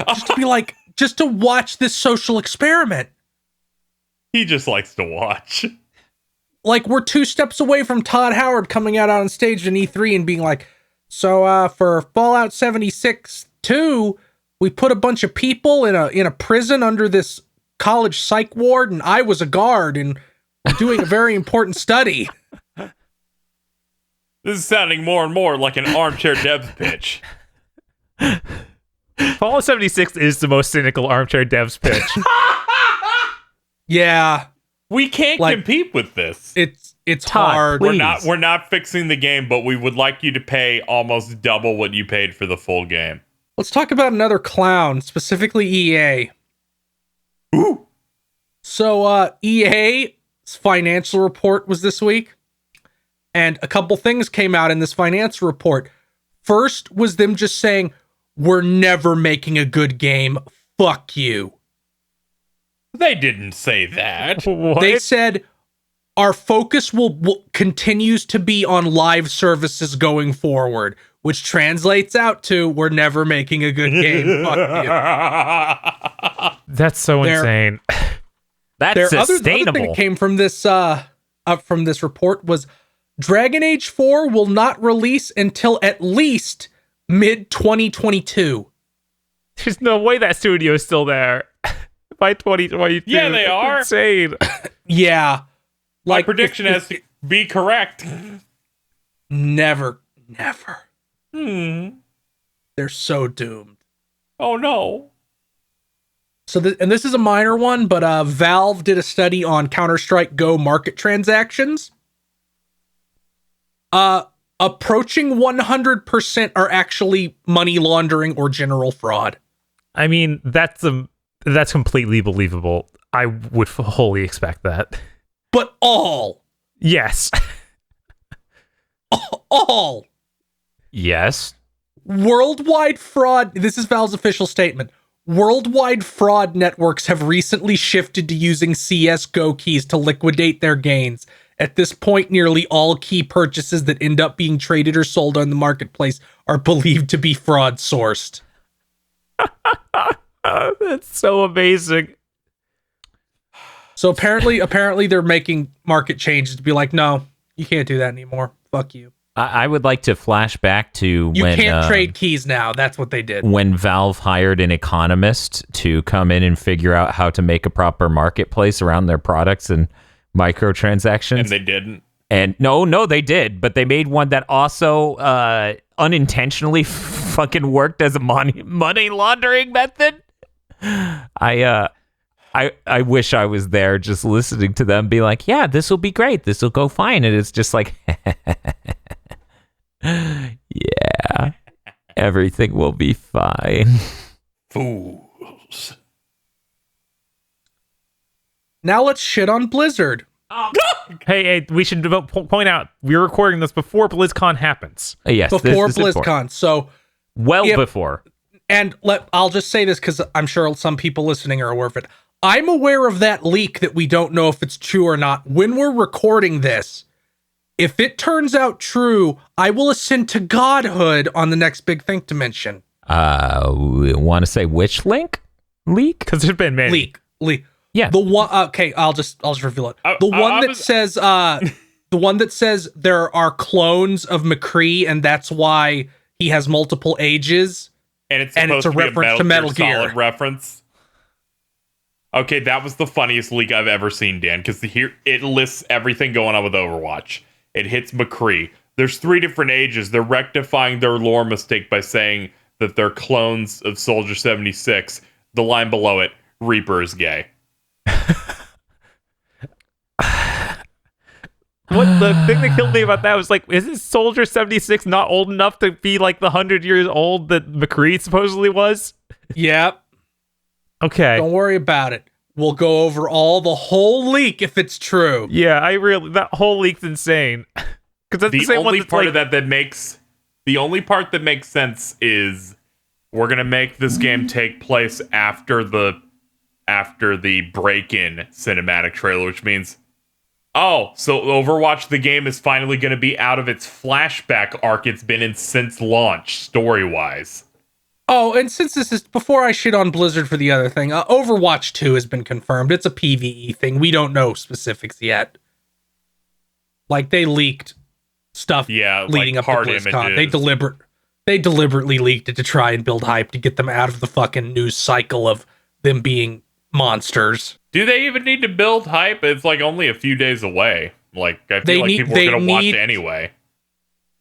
Just to be like, just to watch this social experiment. He just likes to watch. Like, we're 2 steps away from Todd Howard coming out on stage in E3 and being like, so for Fallout 76 2, we put a bunch of people in a prison under this college psych ward, and I was a guard, and we're doing a very important study. This is sounding more and more like an armchair devs pitch. Fallout 76 is the most cynical armchair devs pitch. Yeah. We can't compete with this. It's Todd, hard. please. We're not fixing the game, but we would like you to pay almost double what you paid for the full game. Let's talk about another clown, specifically EA. Ooh. So EA's financial report was this week, and a couple things came out in this financial report. First was them just saying, we're never making a good game. Fuck you. They didn't say that. What? They said our focus will continues to be on live services going forward, which translates out to we're never making a good game. Fuck you. That's so insane. That's The other sustainable. thing that came from this report was Dragon Age 4 will not release until at least mid 2022. There's no way that studio is still there by 2022. Yeah, they That's are. insane. Yeah. My prediction has to be correct. Never. Hmm. They're so doomed. Oh no. So, and this is a minor one, but Valve did a study on Counter-Strike Go market transactions. Approaching 100% are actually money laundering or general fraud. I mean, that's completely believable. I would wholly expect that. But all. Yes. All. Yes. Worldwide fraud. This is Valve's official statement. Worldwide fraud networks have recently shifted to using CSGO keys to liquidate their gains. At this point, nearly all key purchases that end up being traded or sold on the marketplace are believed to be fraud sourced. That's so amazing. So apparently they're making market changes to be like, no, you can't do that anymore. Fuck you. I would like to flash back to You when can't trade keys now. That's what they did. when Valve hired an economist to come in and figure out how to make a proper marketplace around their products and microtransactions. And they didn't. And no, they did, but they made one that also unintentionally fucking worked as a money laundering method. I wish I was there just listening to them be like, yeah, this will be great. This will go fine. And it's just like, yeah, everything will be fine. Fools. Now let's shit on Blizzard. Hey, we should point out we're recording this before BlizzCon happens. Yes, Before this is BlizzCon. So, well before. and I'll just say this because I'm sure some people listening are aware of it. I'm aware of that leak that we don't know if it's true or not. When we're recording this, if it turns out true, I will ascend to godhood on the next big thing to mention. We want to say which leak? Because there's been many. Leak. Yeah. The one. Okay, I'll just reveal it. The one that says the one that says there are clones of McCree, and that's why he has multiple ages. And it's And it's a supposed to be reference to Metal Gear. Solid reference. Okay, that was the funniest leak I've ever seen, Dan, because here it lists everything going on with Overwatch. It hits McCree. There's 3 different ages. They're rectifying their lore mistake by saying that they're clones of Soldier 76. The line below it, Reaper is gay. What the thing that killed me about that was like, isn't Soldier 76 not old enough to be like the 100 years old that McCree supposedly was? Yep. Okay. Don't worry about it. We'll go over the whole leak if it's true. Yeah, that whole leak's insane. Because that's the The same one only that's part like, of that makes the only part that makes sense is we're gonna make this game take place after the break-in cinematic trailer, which means Oh, so Overwatch the game is finally going to be out of its flashback arc it's been in since launch, story-wise. Oh, and since this is before I shit on Blizzard for the other thing, Overwatch 2 has been confirmed. It's a PvE thing. We don't know specifics yet. Like, they leaked stuff leading up to BlizzCon. They deliberately leaked it to try and build hype to get them out of the fucking news cycle of them being monsters. Do they even need to build hype? It's like only a few days away. Like, I feel like people are going to watch it anyway.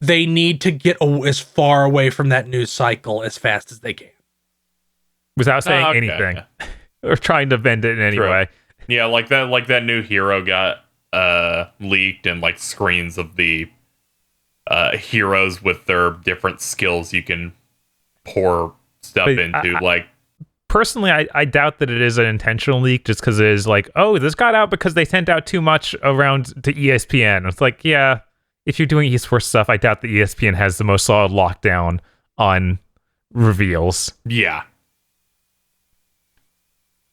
They need to get as far away from that news cycle as fast as they can. Without saying anything. Or trying to vend it in any way. Yeah, like that new hero got leaked, and like screens of the heroes with their different skills you can pour stuff into. Personally, I doubt that it is an intentional leak, just because it is like, oh, this got out because they sent out too much around to ESPN. It's like, yeah, if you're doing esports stuff, I doubt that ESPN has the most solid lockdown on reveals. Yeah.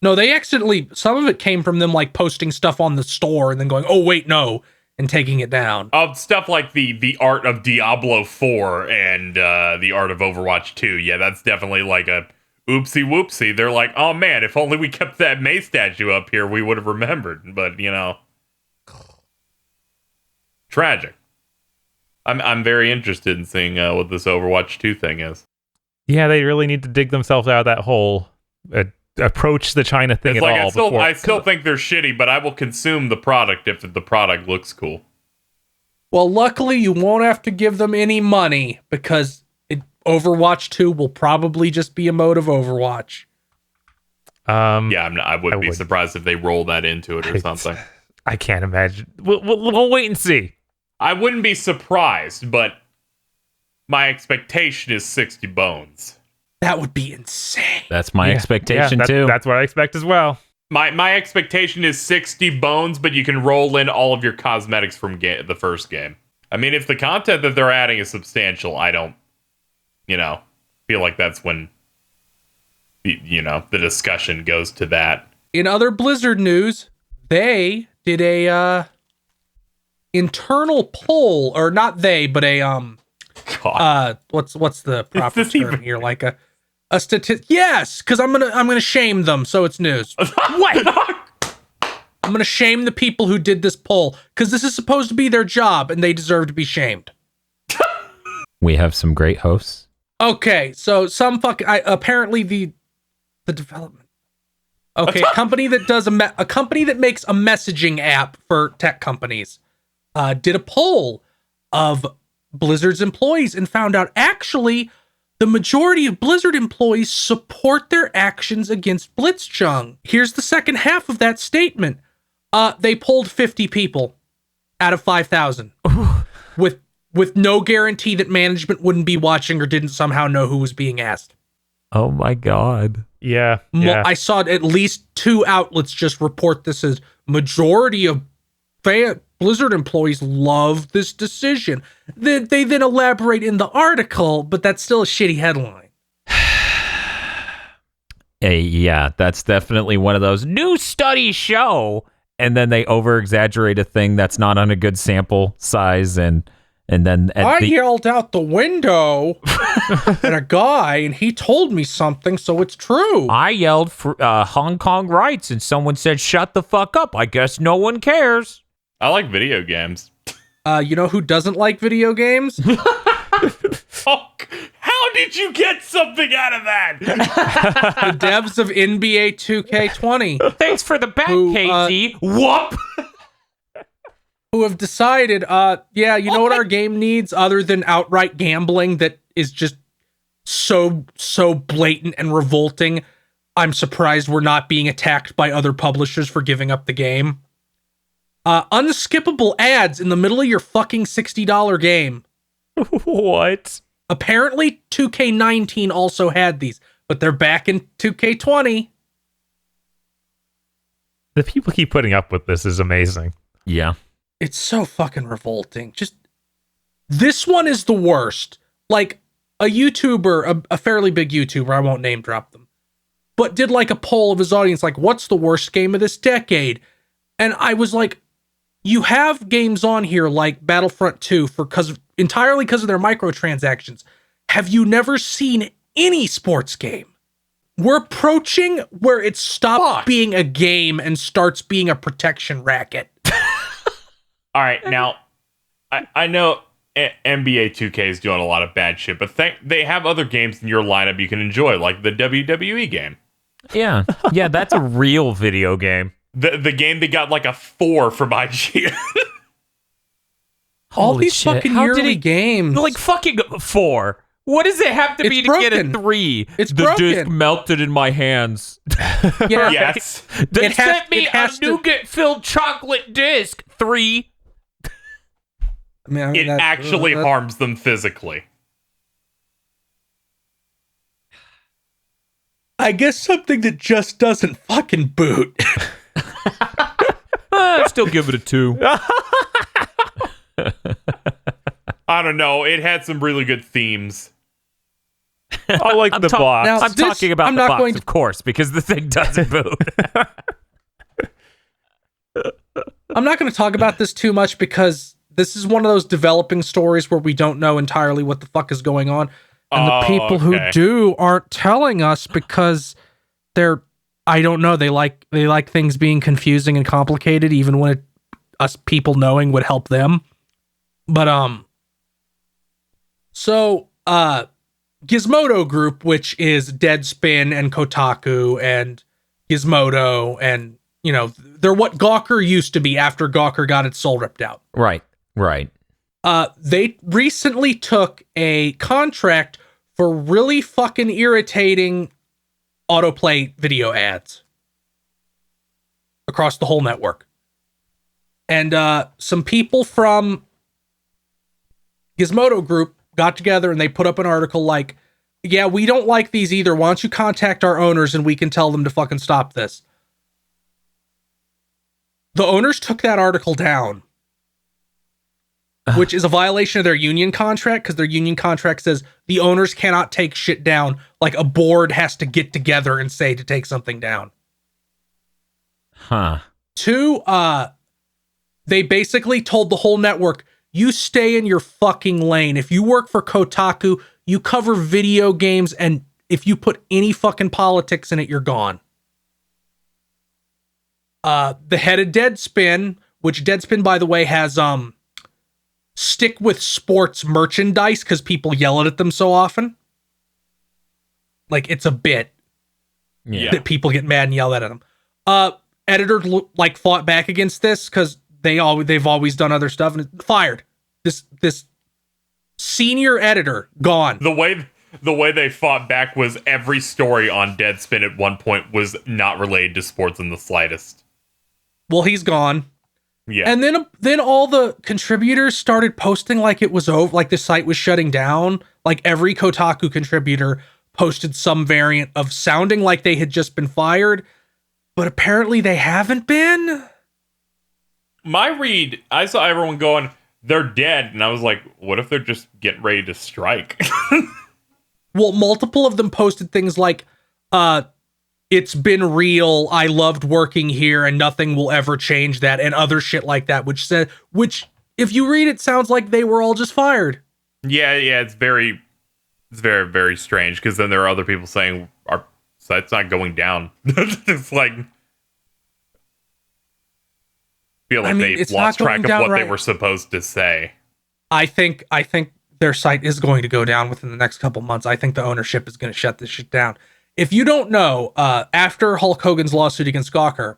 No, they accidentally, some of it came from them like posting stuff on the store and then going, oh, wait, no, and taking it down. Stuff like the art of Diablo 4 and the art of Overwatch 2. Yeah, that's definitely like a oopsie whoopsie. They're like, oh man, if only we kept that May statue up here, we would have remembered. But, you know, tragic. I'm very interested in seeing what this Overwatch 2 thing is. Yeah, they really need to dig themselves out of that hole. Approach the China thing I still think they're shitty, but I will consume the product if the product looks cool. Well, luckily you won't have to give them any money because Overwatch 2 will probably just be a mode of Overwatch. I wouldn't be surprised if they roll that into it or something. I can't imagine. We'll wait and see. I wouldn't be surprised, but my expectation is 60 bones. That would be insane. That's my expectation too. That's what I expect as well. My expectation is 60 bones, but you can roll in all of your cosmetics from the first game. I mean, if the content that they're adding is substantial, I don't, feel like that's when, the discussion goes to that. In other Blizzard news, they did a internal poll, or not they, but what's the proper term here? Like a statistic. Yes, because I'm gonna shame them, so it's news. What? I'm gonna shame the people who did this poll because this is supposed to be their job and they deserve to be shamed. We have some great hosts. Okay, so apparently the development. Okay, a company that does a company that makes a messaging app for tech companies did a poll of Blizzard's employees and found out actually the majority of Blizzard employees support their actions against Blitzchung. Here's the second half of that statement. They polled 50 people out of 5,000 with no guarantee that management wouldn't be watching or didn't somehow know who was being asked. Oh my God. Yeah. I saw at least 2 outlets just report this as majority of Blizzard employees love this decision. They then elaborate in the article, but that's still a shitty headline. Yeah, that's definitely one of those new studies show, and then they over exaggerate a thing that's not on a good sample size, and then I yelled out the window at a guy, and he told me something, so it's true. I yelled for Hong Kong rights, and someone said, "Shut the fuck up." I guess no one cares. I like video games. You know who doesn't like video games? Oh, how did you get something out of that? The devs of NBA 2K20. Thanks for the bet, Casey. Whoop! Who have decided, what our game needs other than outright gambling that is just so blatant and revolting. I'm surprised we're not being attacked by other publishers for giving up the game. Unskippable ads in the middle of your fucking $60 game. What? Apparently 2K19 also had these, but they're back in 2K20. The people keep putting up with this is amazing. Yeah. It's so fucking revolting. Just, this one is the worst. Like, a YouTuber, a fairly big YouTuber, I won't name drop them, but did like a poll of his audience, like, what's the worst game of this decade? And I was like, you have games on here like Battlefront 2 entirely because of their microtransactions. Have you never seen any sports game? We're approaching where it stopped being a game and starts being a protection racket. All right, now I know NBA 2K is doing a lot of bad shit, but they have other games in your lineup you can enjoy, like the WWE game. Yeah, that's a real video game. The game that got like a 4 from IGN. All Holy these shit. fucking How did yearly it- games. Like fucking 4. What does it have to It's be to broken. get a 3? It's the broken. disc melted in my hands. Yeah. Yes. They It has- sent me it a has to- nougat-filled chocolate disc. 3. I mean, It that- actually that- harms them physically. I guess something that just doesn't fucking boot. I'd still give it a 2. I don't know. It had some really good themes. I like the box. Now- I'm This- talking about I'm the not box, going to- of course, because the thing doesn't boot. I'm not going to talk about this too much because this is one of those developing stories where we don't know entirely what the fuck is going on. And the people who okay. do aren't telling us because I don't know, they like things being confusing and complicated even when us people knowing would help them. But Gizmodo Group, which is Deadspin and Kotaku and Gizmodo, and they're what Gawker used to be after Gawker got its soul ripped out. Right. They recently took a contract for really fucking irritating autoplay video ads across the whole network. And some people from Gizmodo Group got together and they put up an article like, yeah, we don't like these either. Why don't you contact our owners and we can tell them to fucking stop this? The owners took that article down, which is a violation of their union contract because their union contract says the owners cannot take shit down. Like a board has to get together and say to take something down. Huh. 2, they basically told the whole network, you stay in your fucking lane. If you work for Kotaku, you cover video games, and if you put any fucking politics in it, you're gone. The head of Deadspin, which Deadspin, by the way, has stick with sports merchandise because people yell at them so often. Like, it's a bit Yeah. that people get mad and yell at them. Editor fought back against this because they've always done other stuff and fired. This senior editor gone. The way they fought back was every story on Deadspin at one point was not related to sports in the slightest. Well, he's gone. Yeah. And then all the contributors started posting like it was over, like the site was shutting down. Like every Kotaku contributor posted some variant of sounding like they had just been fired, but apparently they haven't been. My read, I saw everyone going, they're dead, and I was like, what if they're just getting ready to strike? Well, multiple of them posted things like, it's been real, I loved working here, and nothing will ever change that, and other shit like that, which if you read it, sounds like they were all just fired. Yeah, it's very, very strange, because then there are other people saying, our site's not going down. It's like, feel like they it's lost not track going of down what right. they were supposed to say. I think their site is going to go down within the next couple months. I think the ownership is going to shut this shit down. If you don't know, after Hulk Hogan's lawsuit against Gawker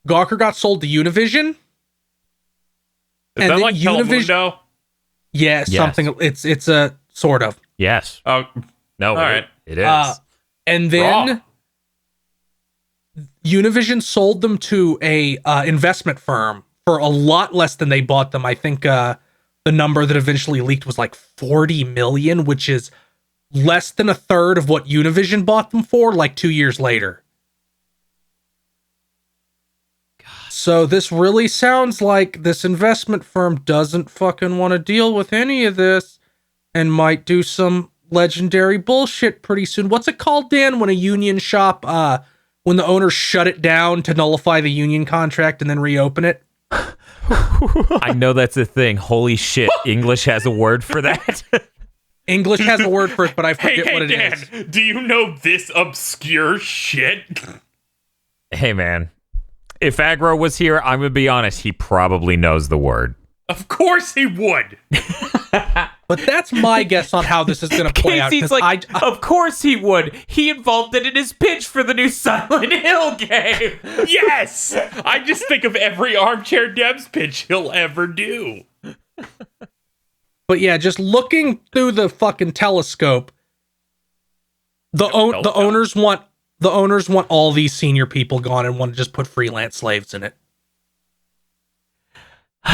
got sold to Univision. Is And that then like Telemundo? Yeah, Yes. something. It's a sort of. Yes. Oh, No. All right. It is. And then Raw. Univision sold them to a investment firm for a lot less than they bought them. I think the number that eventually leaked was like 40 million, which is less than a third of what Univision bought them for like 2 years later. So this really sounds like this investment firm doesn't fucking want to deal with any of this and might do some legendary bullshit pretty soon. What's it called, Dan, when a union shop, when the owners shut it down to nullify the union contract and then reopen it? I know that's a thing. Holy shit. English has a word for that. English has a word for it, but I Hey, forget what it Dan, is. do you know this obscure shit? Hey, man. If Aggro was here, I'm going to be honest, he probably knows the word. Of course he would. But that's my guess on how this is going to play out. Casey's 'cause like, of course he would. He involved it in his pitch for the new Silent Hill game. Yes! I just think of every Armchair Debs pitch he'll ever do. But yeah, just looking through the fucking telescope, the owners want all these senior people gone and want to just put freelance slaves in it.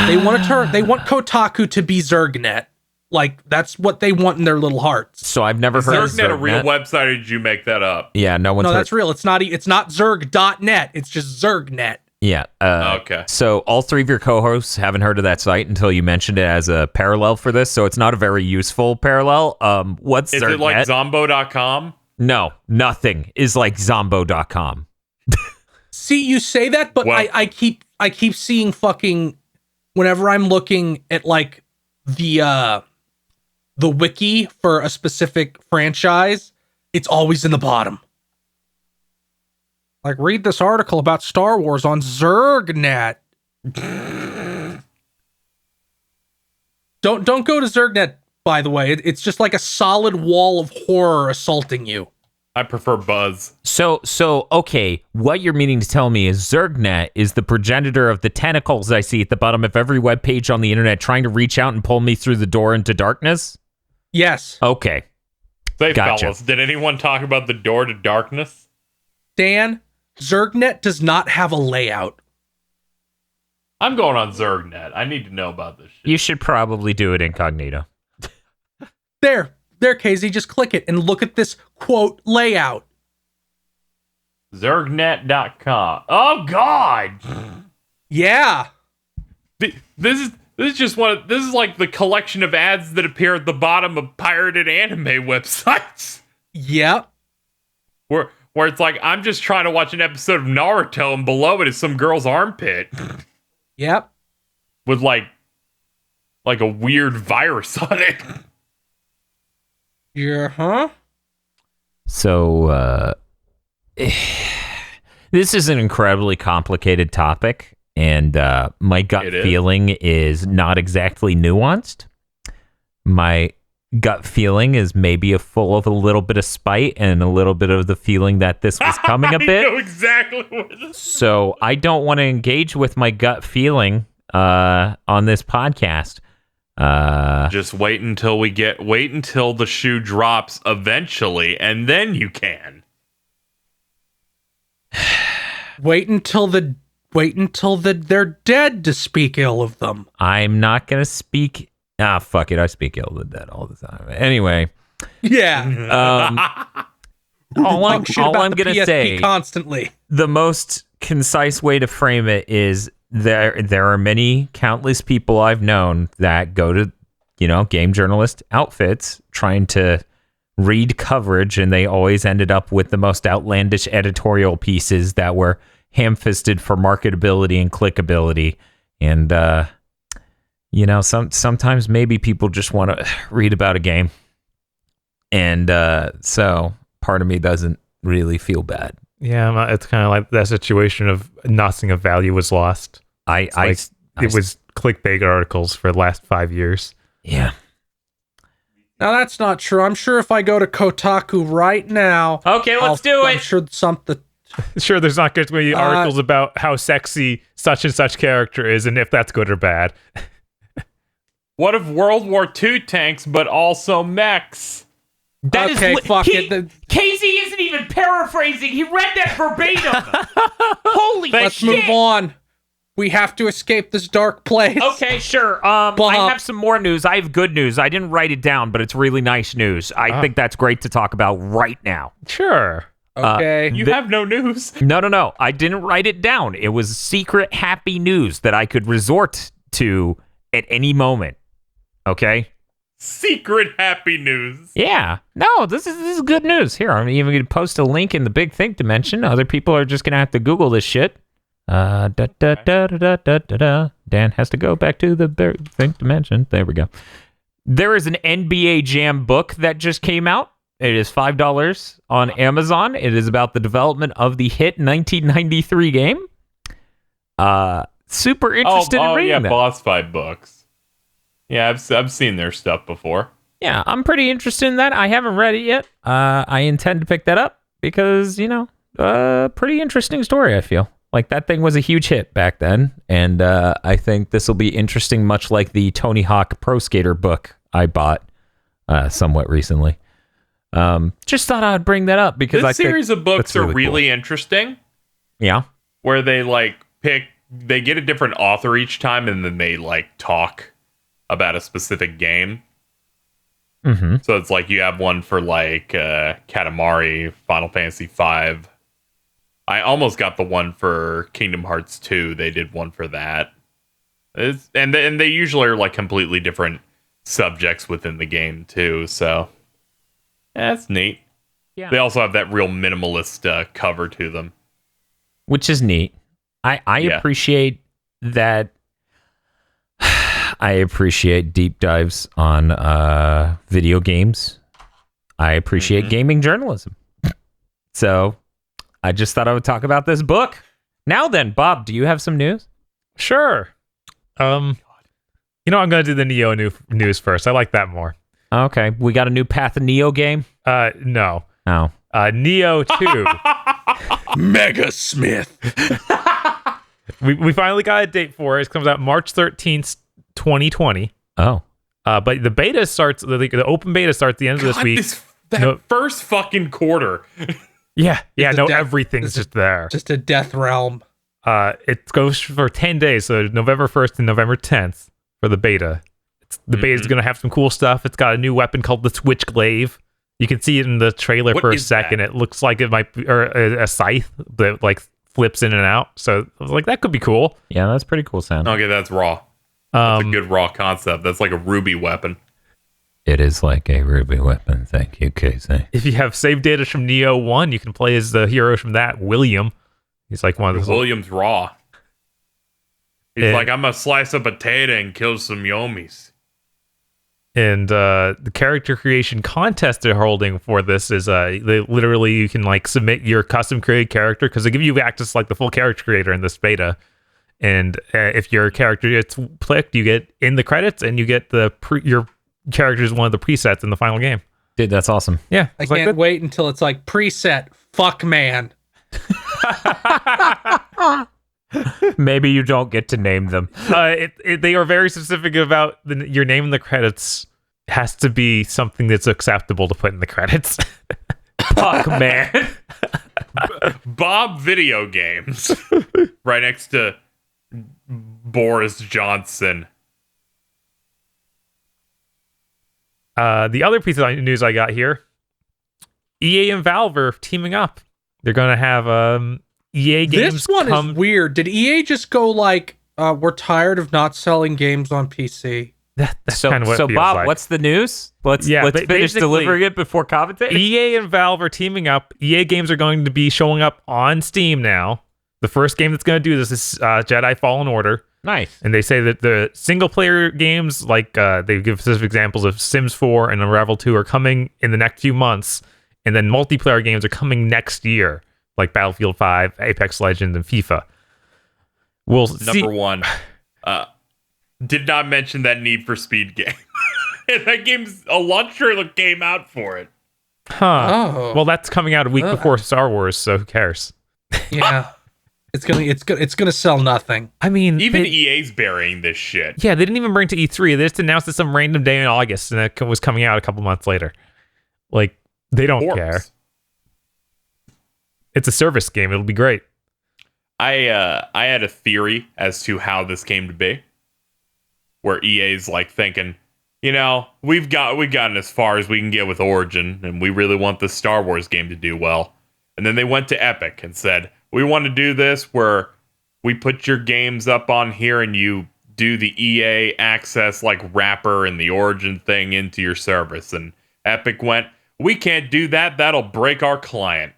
They want Kotaku to be Zergnet. Like, that's what they want in their little hearts. So I've never heard of Zergnet a real Zergnet. website, or did you make that up? Yeah, no one's No, heard. that's real. It's not Zerg.net. It's just Zergnet. Yeah. Okay. So all three of your co-hosts haven't heard of that site until you mentioned it as a parallel for this. So it's not a very useful parallel. What's Is Zergnet? it like Zombo.com? No, nothing is like Zombo.com. See, you say that, but Well- I keep seeing fucking, whenever I'm looking at like the wiki for a specific franchise, it's always in the bottom. Like, read this article about Star Wars on Zergnet. Don't go to Zergnet, by the way. It's just like a solid wall of horror assaulting you. I prefer Buzz. So okay, what you're meaning to tell me is Zergnet is the progenitor of the tentacles I see at the bottom of every web page on the internet trying to reach out and pull me through the door into darkness? Yes. Okay. Say, Gotcha. fellas, did anyone talk about the door to darkness? Dan, Zergnet does not have a layout. I'm going on Zergnet. I need to know about this shit. You should probably do it incognito. There, Casey, just click it and look at this quote layout. Zergnet.com. Oh, God! Yeah. This is just this is like the collection of ads that appear at the bottom of pirated anime websites. Yep. Where it's like, I'm just trying to watch an episode of Naruto, and below it is some girl's armpit Yep. with like a weird virus on it. Yeah, huh? So this is an incredibly complicated topic, and my gut It is. feeling is not exactly nuanced. My gut feeling is maybe full of a little bit of spite and a little bit of the feeling that this was coming a I bit. know exactly what this is. So I don't want to engage with my gut feeling on this podcast. Just wait until the shoe drops eventually, and then you can. Wait until they're dead to speak ill of them. I'm not gonna speak. Fuck it. I speak ill of the dead all the time. Anyway, Yeah. all I'm Talk shit about the gonna PSP say, constantly. the most concise way to frame it is there are many countless people I've known that go to game journalist outfits trying to read coverage, and they always ended up with the most outlandish editorial pieces that were ham-fisted for marketability and clickability. And sometimes maybe people just want to read about a game, and so part of me doesn't really feel bad. Yeah, it's kind of like that situation of nothing of value was lost. It was clickbait articles for the last 5 years. Yeah. Now that's not true. I'm sure if I go to Kotaku right now, Okay, let's do I'm it. sure something. Sure, there's not going to be articles about how sexy such and such character is and if that's good or bad. What if World War II tanks, but also mechs? That Okay, is fuck it. Casey isn't even paraphrasing. He read that verbatim. Holy Let's shit. move on. We have to escape this dark place. Okay, sure. I have some more news. I have good news. I didn't write it down, but it's really nice news. I think that's great to talk about right now. Sure. Okay. You have no news. No. I didn't write it down. It was secret happy news that I could resort to at any moment. Okay? Secret happy news. Yeah. No, this is good news. Here, I'm even going to post a link in the Big Think dimension. Other people are just going to have to Google this shit. Dan has to go back to the thing dimension. There we go. There is an NBA Jam book that just came out. It is $5 on Amazon. It is about the development of the hit 1993 game. Super interested in reading that. Boss fight books. Yeah, I've seen their stuff before. Yeah, I'm pretty interested in that. I haven't read it yet. I intend to pick that up because, pretty interesting story, I feel. Like, that thing was a huge hit back then, and I think this will be interesting, much like the Tony Hawk Pro Skater book I bought somewhat recently. Just thought I would bring that up because this series of books are really cool. Interesting. Yeah. Where they, they get a different author each time, and then they, talk about a specific game. Mm-hmm. So it's like you have one for Katamari, Final Fantasy V. I almost got the one for Kingdom Hearts 2. They did one for that. And they usually are completely different subjects within the game too. So that's neat. Yeah. They also have that real minimalist cover to them, which is neat. I appreciate that. I appreciate deep dives on video games. I appreciate gaming journalism. So I just thought I would talk about this book. Now then, Bob, do you have some news? Sure. I'm going to do the Nioh news first. I like that more. Okay. We got a new Path of Nioh game? No. Oh. Nioh 2. Mega Smith. We finally got a date for it. It comes out March 13th, 2020. Oh. But the beta starts, the open beta starts at the end of this week. First fucking quarter. Yeah, everything's just there. Just a death realm. It goes for 10 days, so November 1st and November 10th for the beta. The beta is going to have some cool stuff. It's got a new weapon called the Switchglaive. You can see it in the trailer for a second. That? It looks like it might be a scythe that flips in and out. So I was like, that could be cool. Yeah, that's pretty cool sound. Okay, that's raw. That's a good raw concept. That's like a ruby weapon. It is like a ruby weapon. Thank you, Casey. If you have save data from Nioh 1, you can play as the hero from that, William. He's like one of those. William's raw. He's like, I'm going to slice a potato and kill some yomis. And the character creation contest they're holding for this is you can submit your custom created character because they give you access to the full character creator in this beta. And if your character gets picked, you get in the credits and you get your character is one of the presets in the final game. Dude, that's awesome. Yeah. I can't wait until it's preset. Fuck man. Maybe you don't get to name them. They are very specific about your name in the credits has to be something that's acceptable to put in the credits. Fuck man. Bob Video Games. Right next to Boris Johnson. The other piece of news I got here, EA and Valve are teaming up. They're going to have EA games. This one is weird. Did EA just go we're tired of not selling games on PC? That's so, kind of what so it feels Bob, like. what's the news? Let's finish delivering it before commentating. EA and Valve are teaming up. EA games are going to be showing up on Steam now. The first game that's going to do this is Jedi Fallen Order. Nice. And they say that the single-player games, they give specific examples of Sims 4 and Unravel 2 are coming in the next few months. And then multiplayer games are coming next year, like Battlefield 5, Apex Legends, and FIFA. We'll see. Number one. Did not mention that Need for Speed game. That game's a launch trailer came out for it. Huh. Oh. Well, that's coming out a week before Star Wars, so who cares? Yeah. It's gonna sell nothing. I mean, even EA's burying this shit. Yeah, they didn't even bring it to E3. They just announced it some random day in August, and it was coming out a couple months later. They don't care. It's a service game. It'll be great. I had a theory as to how this came to be, where EA's thinking, we've gotten as far as we can get with Origin, and we really want the Star Wars game to do well. And then they went to Epic and said, we want to do this where we put your games up on here and you do the EA access wrapper and the Origin thing into your service. And Epic went, we can't do that. That'll break our client.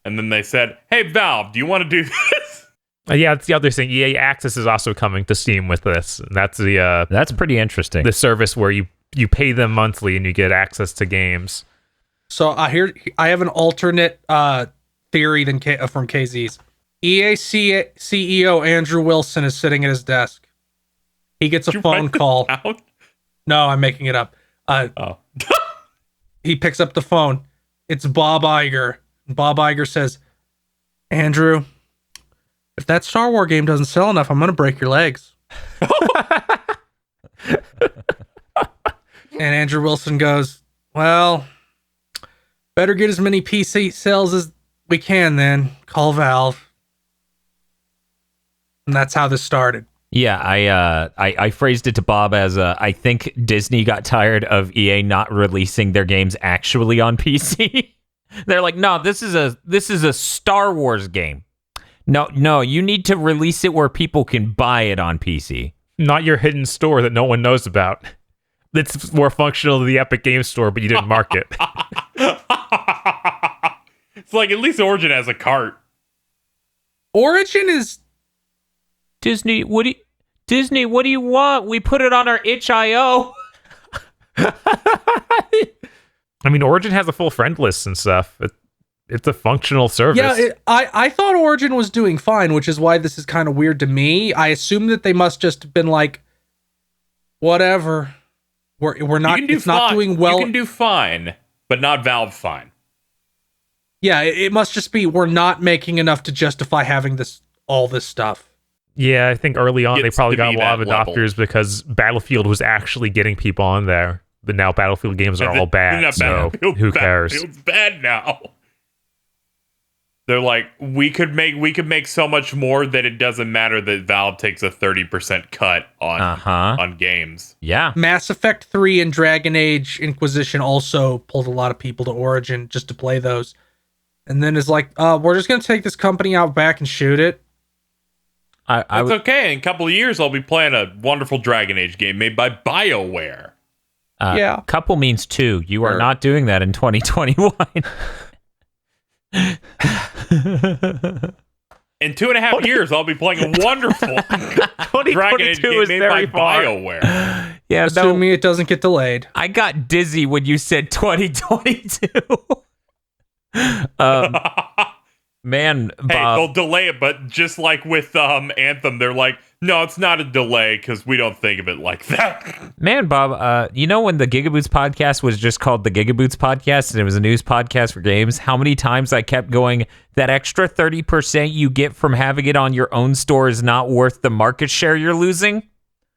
And then they said, hey, Valve, do you want to do this? Yeah, that's the other thing. EA Access is also coming to Steam with this. And That's pretty interesting. the service where you pay them monthly and you get access to games. So I have an alternate theory than from KZ's. EA CEO Andrew Wilson is sitting at his desk. He gets a phone call. Out? No, I'm making it up. He picks up the phone. It's Bob Iger. Bob Iger says, Andrew, if that Star Wars game doesn't sell enough, I'm going to break your legs. And Andrew Wilson goes, well, better get as many PC sales as we can then. Call Valve. And that's how this started. Yeah, I phrased it to Bob as I think Disney got tired of EA not releasing their games actually on PC. They're like, no, this is a Star Wars game. No, you need to release it where people can buy it on PC. Not your hidden store that no one knows about. It's more functional to the Epic Games Store, but you didn't mark it. It's like at least Origin has a cart. Origin is Disney, what do you want? We put it on our itch.io. I mean, Origin has a full friend list and stuff. It's a functional service. Yeah, I thought Origin was doing fine, which is why this is kind of weird to me. I assume that they must just have been like, whatever. We're not. It's not doing well. You can do fine, but not Valve fine. Yeah, it must just be we're not making enough to justify having all this stuff. Yeah, I think early on they Gets probably to got a be lot of that level. adopters because Battlefield was actually getting people on there. But now Battlefield games are all bad, so who cares? Battlefield's bad now. They're like, we could make so much more that it doesn't matter that Valve takes a 30% cut on games. Yeah. Mass Effect 3 and Dragon Age Inquisition also pulled a lot of people to Origin just to play those. And then it's like, we're just going to take this company out back and shoot it. It's okay. In a couple of years, I'll be playing a wonderful Dragon Age game made by BioWare. Yeah. Couple means two. You are not doing that in 2021. In 2.5 years, I'll be playing a wonderful Dragon Age 2022 game is made very by far. BioWare. Yeah, Assuming it doesn't get delayed. I got dizzy when you said 2022. Man, Hey, Bob. they'll delay it, but just like with Anthem, they're like, no, it's not a delay because we don't think of it like that. Man, Bob, you know when the GigaBoots podcast was just called the GigaBoots podcast and it was a news podcast for games, how many times I kept going, that extra 30% you get from having it on your own store is not worth the market share you're losing?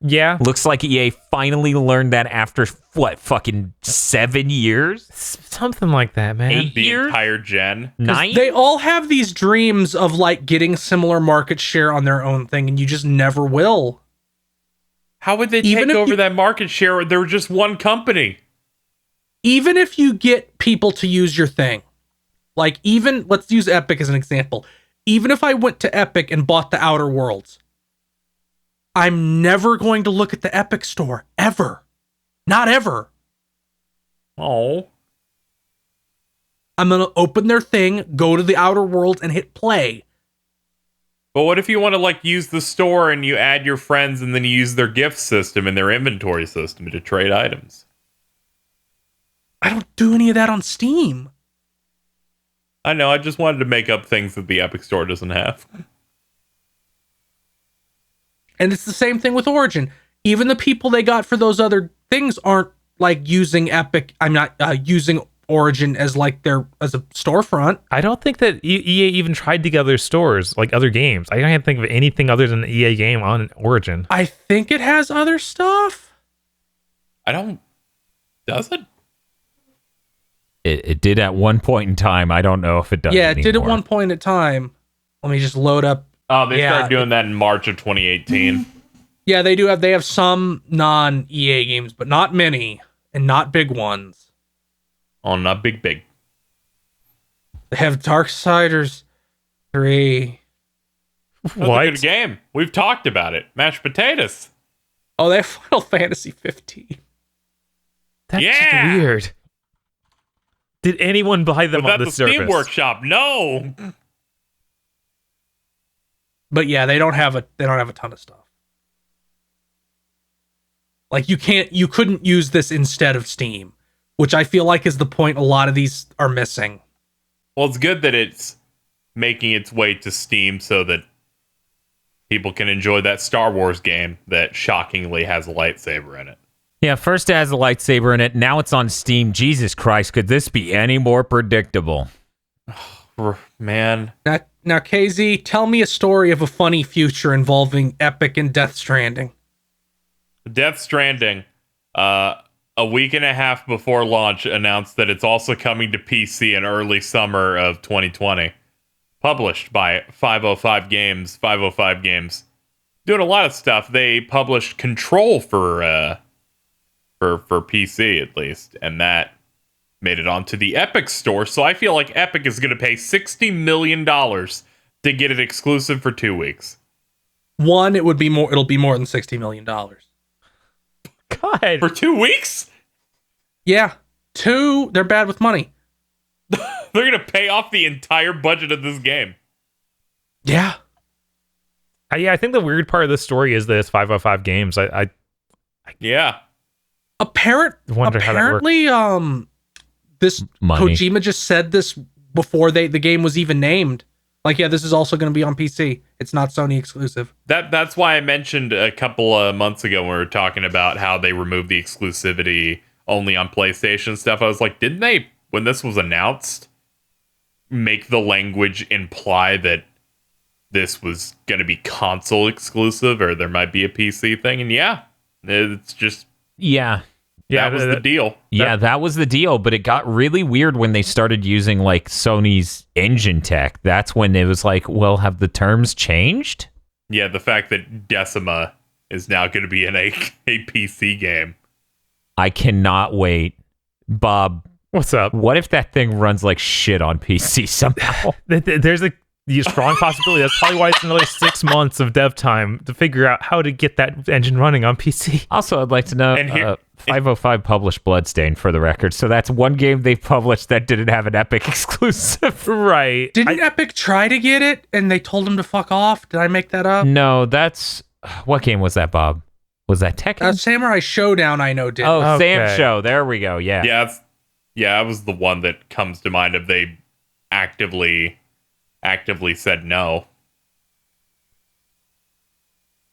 Yeah. Looks like EA finally learned that after, fucking 7 years? Something like that, man. 8 The years? entire gen. 9? They all have these dreams of like getting similar market share on their own thing, and you just never will. How would they Even take if over you- that market share? They were just one company. Even if you get people to use your thing, like let's use Epic as an example. Even if I went to Epic and bought the Outer Worlds, I'm never going to look at the Epic store ever. Not ever. Oh. I'm going to open their thing, go to the Outer Worlds, and hit play. But what if you want to like use the store and you add your friends and then you use their gift system and their inventory system to trade items? I don't do any of that on Steam. I know, I just wanted to make up things that the Epic Store doesn't have. And it's the same thing with Origin. Even the people they got for those other things aren't like using Epic. I'm not using Origin as like as a storefront. I don't think that EA even tried to get other stores, like other games. I can't think of anything other than an EA game on Origin. I think it has other stuff. Does it? It did at one point in time. I don't know if it does. Yeah, it did at anymore. one point in time. Let me just load up. Oh, they Yeah. started doing that in March of 2018. Yeah, they do have. They have some non-EA games, but not many, and not big ones. Oh, not big. They have Darksiders 3. That's a What? good game. We've talked about it. Mashed potatoes. Oh, they have Final Fantasy 15. That's Yeah! weird. Did anyone buy them Without on the the service? Steam Workshop, no. But yeah, they don't have a ton of stuff. Like you couldn't use this instead of Steam, which I feel like is the point a lot of these are missing. Well, it's good that it's making its way to Steam so that people can enjoy that Star Wars game that shockingly has a lightsaber in it. Yeah, first it has a lightsaber in it. Now it's on Steam. Jesus Christ, could this be any more predictable? Man. Now, KZ, tell me a story of a funny future involving Epic and Death Stranding. Death Stranding, a week and a half before launch, announced that it's also coming to PC in early summer of 2020. Published by 505 Games. 505 Games doing a lot of stuff. They published Control for PC at least, and that made it onto the Epic store. So I feel like Epic is going to pay $60 million to get it exclusive for 2 weeks. One, it'll be more than $60 million. God. For 2 weeks? Yeah. Two, they're bad with money. They're going to pay off the entire budget of this game. Yeah. Yeah, I think the weird part of this story is this 505 Games. Yeah. Wonder how that apparently, this Money. Kojima just said this before the game was even named. Like, yeah, this is also going to be on PC. It's not Sony exclusive. That's why I mentioned a couple of months ago when we were talking about how they removed the exclusivity only on PlayStation stuff. I was like, didn't they, when this was announced, make the language imply that this was going to be console exclusive or there might be a PC thing? And yeah, it's just... Yeah. That was the deal. Yeah, that was the deal, but it got really weird when they started using like Sony's engine tech. That's when it was like, well, have the terms changed? Yeah, the fact that Decima is now going to be in a PC game. I cannot wait. Bob, What's up? what if that thing runs like shit on PC somehow? There's a strong possibility. That's probably why it's another 6 months of dev time to figure out how to get that engine running on PC. Also, I'd like to know, And here- 505 published Bloodstain for the record. So that's one game they published that didn't have an Epic exclusive. Right. Didn't Epic try to get it and they told him to fuck off? Did I make that up? No, that's... What game was that, Bob? Was that Tekken? Samurai Showdown, I know did. Oh, Okay. Sam Show. There we go. Yeah. Yeah, that was the one that comes to mind of they actively said no.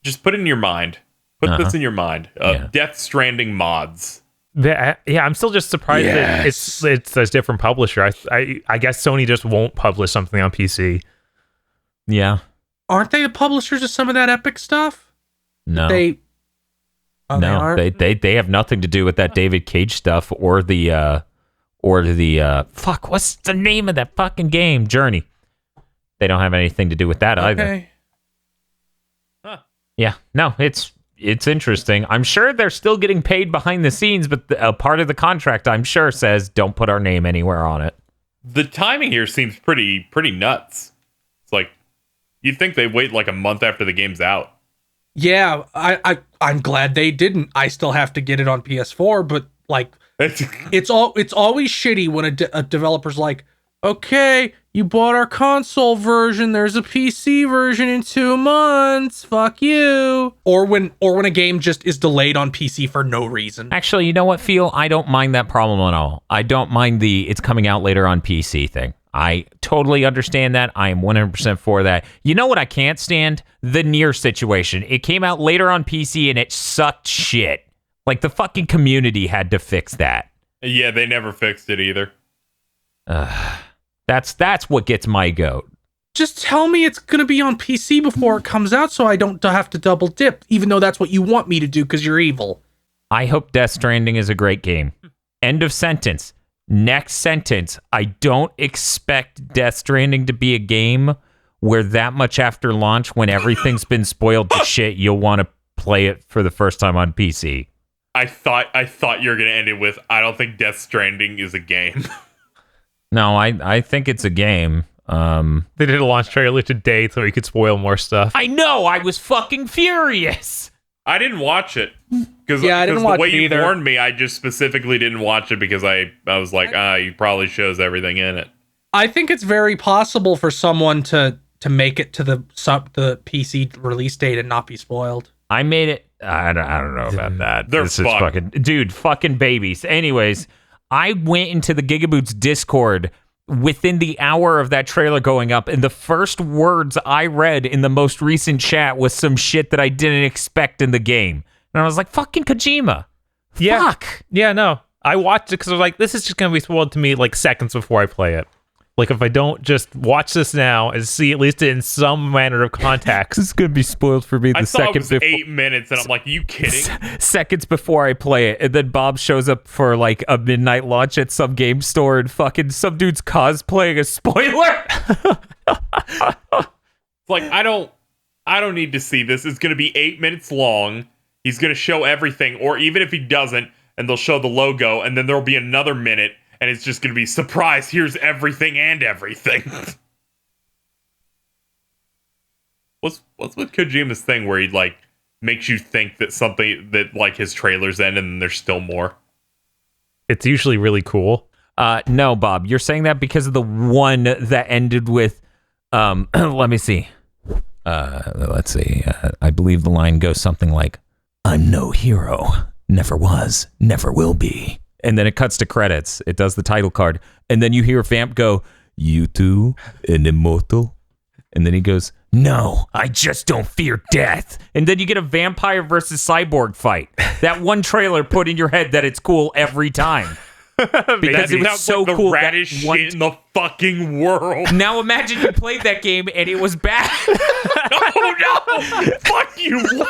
Just put it in your mind. Put this in your mind. Yeah. Death Stranding mods. Yeah, I'm still just surprised that it's a different publisher. I guess Sony just won't publish something on PC. Yeah. Aren't they the publishers of some of that Epic stuff? No. They aren't? They have nothing to do with that David Cage stuff or the fuck, what's the name of that fucking game? Journey. They don't have anything to do with that either. Okay. Yeah. No, it's interesting. I'm sure they're still getting paid behind the scenes, but a part of the contract, I'm sure, says don't put our name anywhere on it. The timing here seems pretty nuts. It's like you'd think they wait like a month after the game's out. Yeah, I'm glad they didn't. I still have to get it on PS4, but like it's always shitty when a developer's like, okay, you bought our console version, there's a PC version in 2 months, fuck you. Or when a game just is delayed on PC for no reason. Actually, you know what, Phil? I don't mind that problem at all. I don't mind it's coming out later on PC thing. I totally understand that. I am 100% for that. You know what I can't stand? The Nier situation. It came out later on PC and it sucked shit. Like the fucking community had to fix that. Yeah, they never fixed it either. That's what gets my goat. Just tell me it's gonna be on PC before it comes out so I don't have to double dip, even though that's what you want me to do because you're evil. I hope Death Stranding is a great game. End of sentence. Next sentence. I don't expect Death Stranding to be a game where that much after launch, when everything's been spoiled to shit, you'll want to play it for the first time on PC. I thought you were gonna end it with, I don't think Death Stranding is a game. No, I think it's a game. They did a launch trailer today so we could spoil more stuff. I know. I was fucking furious. I didn't watch it because I didn't watch the way it you either. warned me, I just specifically didn't watch it because I was like, he probably shows everything in it. I think it's very possible for someone to to make it to the PC release date and not be spoiled. I made it. I don't know about that. They're This is fucked. fucking babies. Anyways, I went into the GigaBoots Discord within the hour of that trailer going up, and the first words I read in the most recent chat was some shit that I didn't expect in the game. And I was like, fucking Kojima. Yeah. Fuck. Yeah, no. I watched it because I was like, this is just going to be spoiled to me like seconds before I play it. Like, if I don't just watch this now and see at least in some manner of context. This is going to be spoiled for me I the thought it second was before. 8 minutes, and I'm like, are you kidding? Seconds before I play it, and then Bob shows up for like a midnight launch at some game store, and fucking some dude's cosplaying a spoiler. It's like, I don't need to see this. It's going to be 8 minutes long. He's going to show everything, or even if he doesn't, and they'll show the logo, and then there'll be another minute, and it's just going to be, surprise, here's everything and everything. What's with Kojima's thing where he, like, makes you think that something, that, like, his trailers end and then there's still more? It's usually really cool. No, Bob, you're saying that because of the one that ended with, let me see. Let's see. I believe the line goes something like, "I'm no hero. Never was. Never will be." And then it cuts to credits. It does the title card. And then you hear Vamp go, "You two, an immortal?" And then he goes, "No, I just don't fear death." And then you get a vampire versus cyborg fight. That one trailer put in your head that it's cool every time. Because it was sounds so like the cool. that raddest one- shit in the fucking world. Now imagine you played that game and it was bad. Oh no! Fuck you!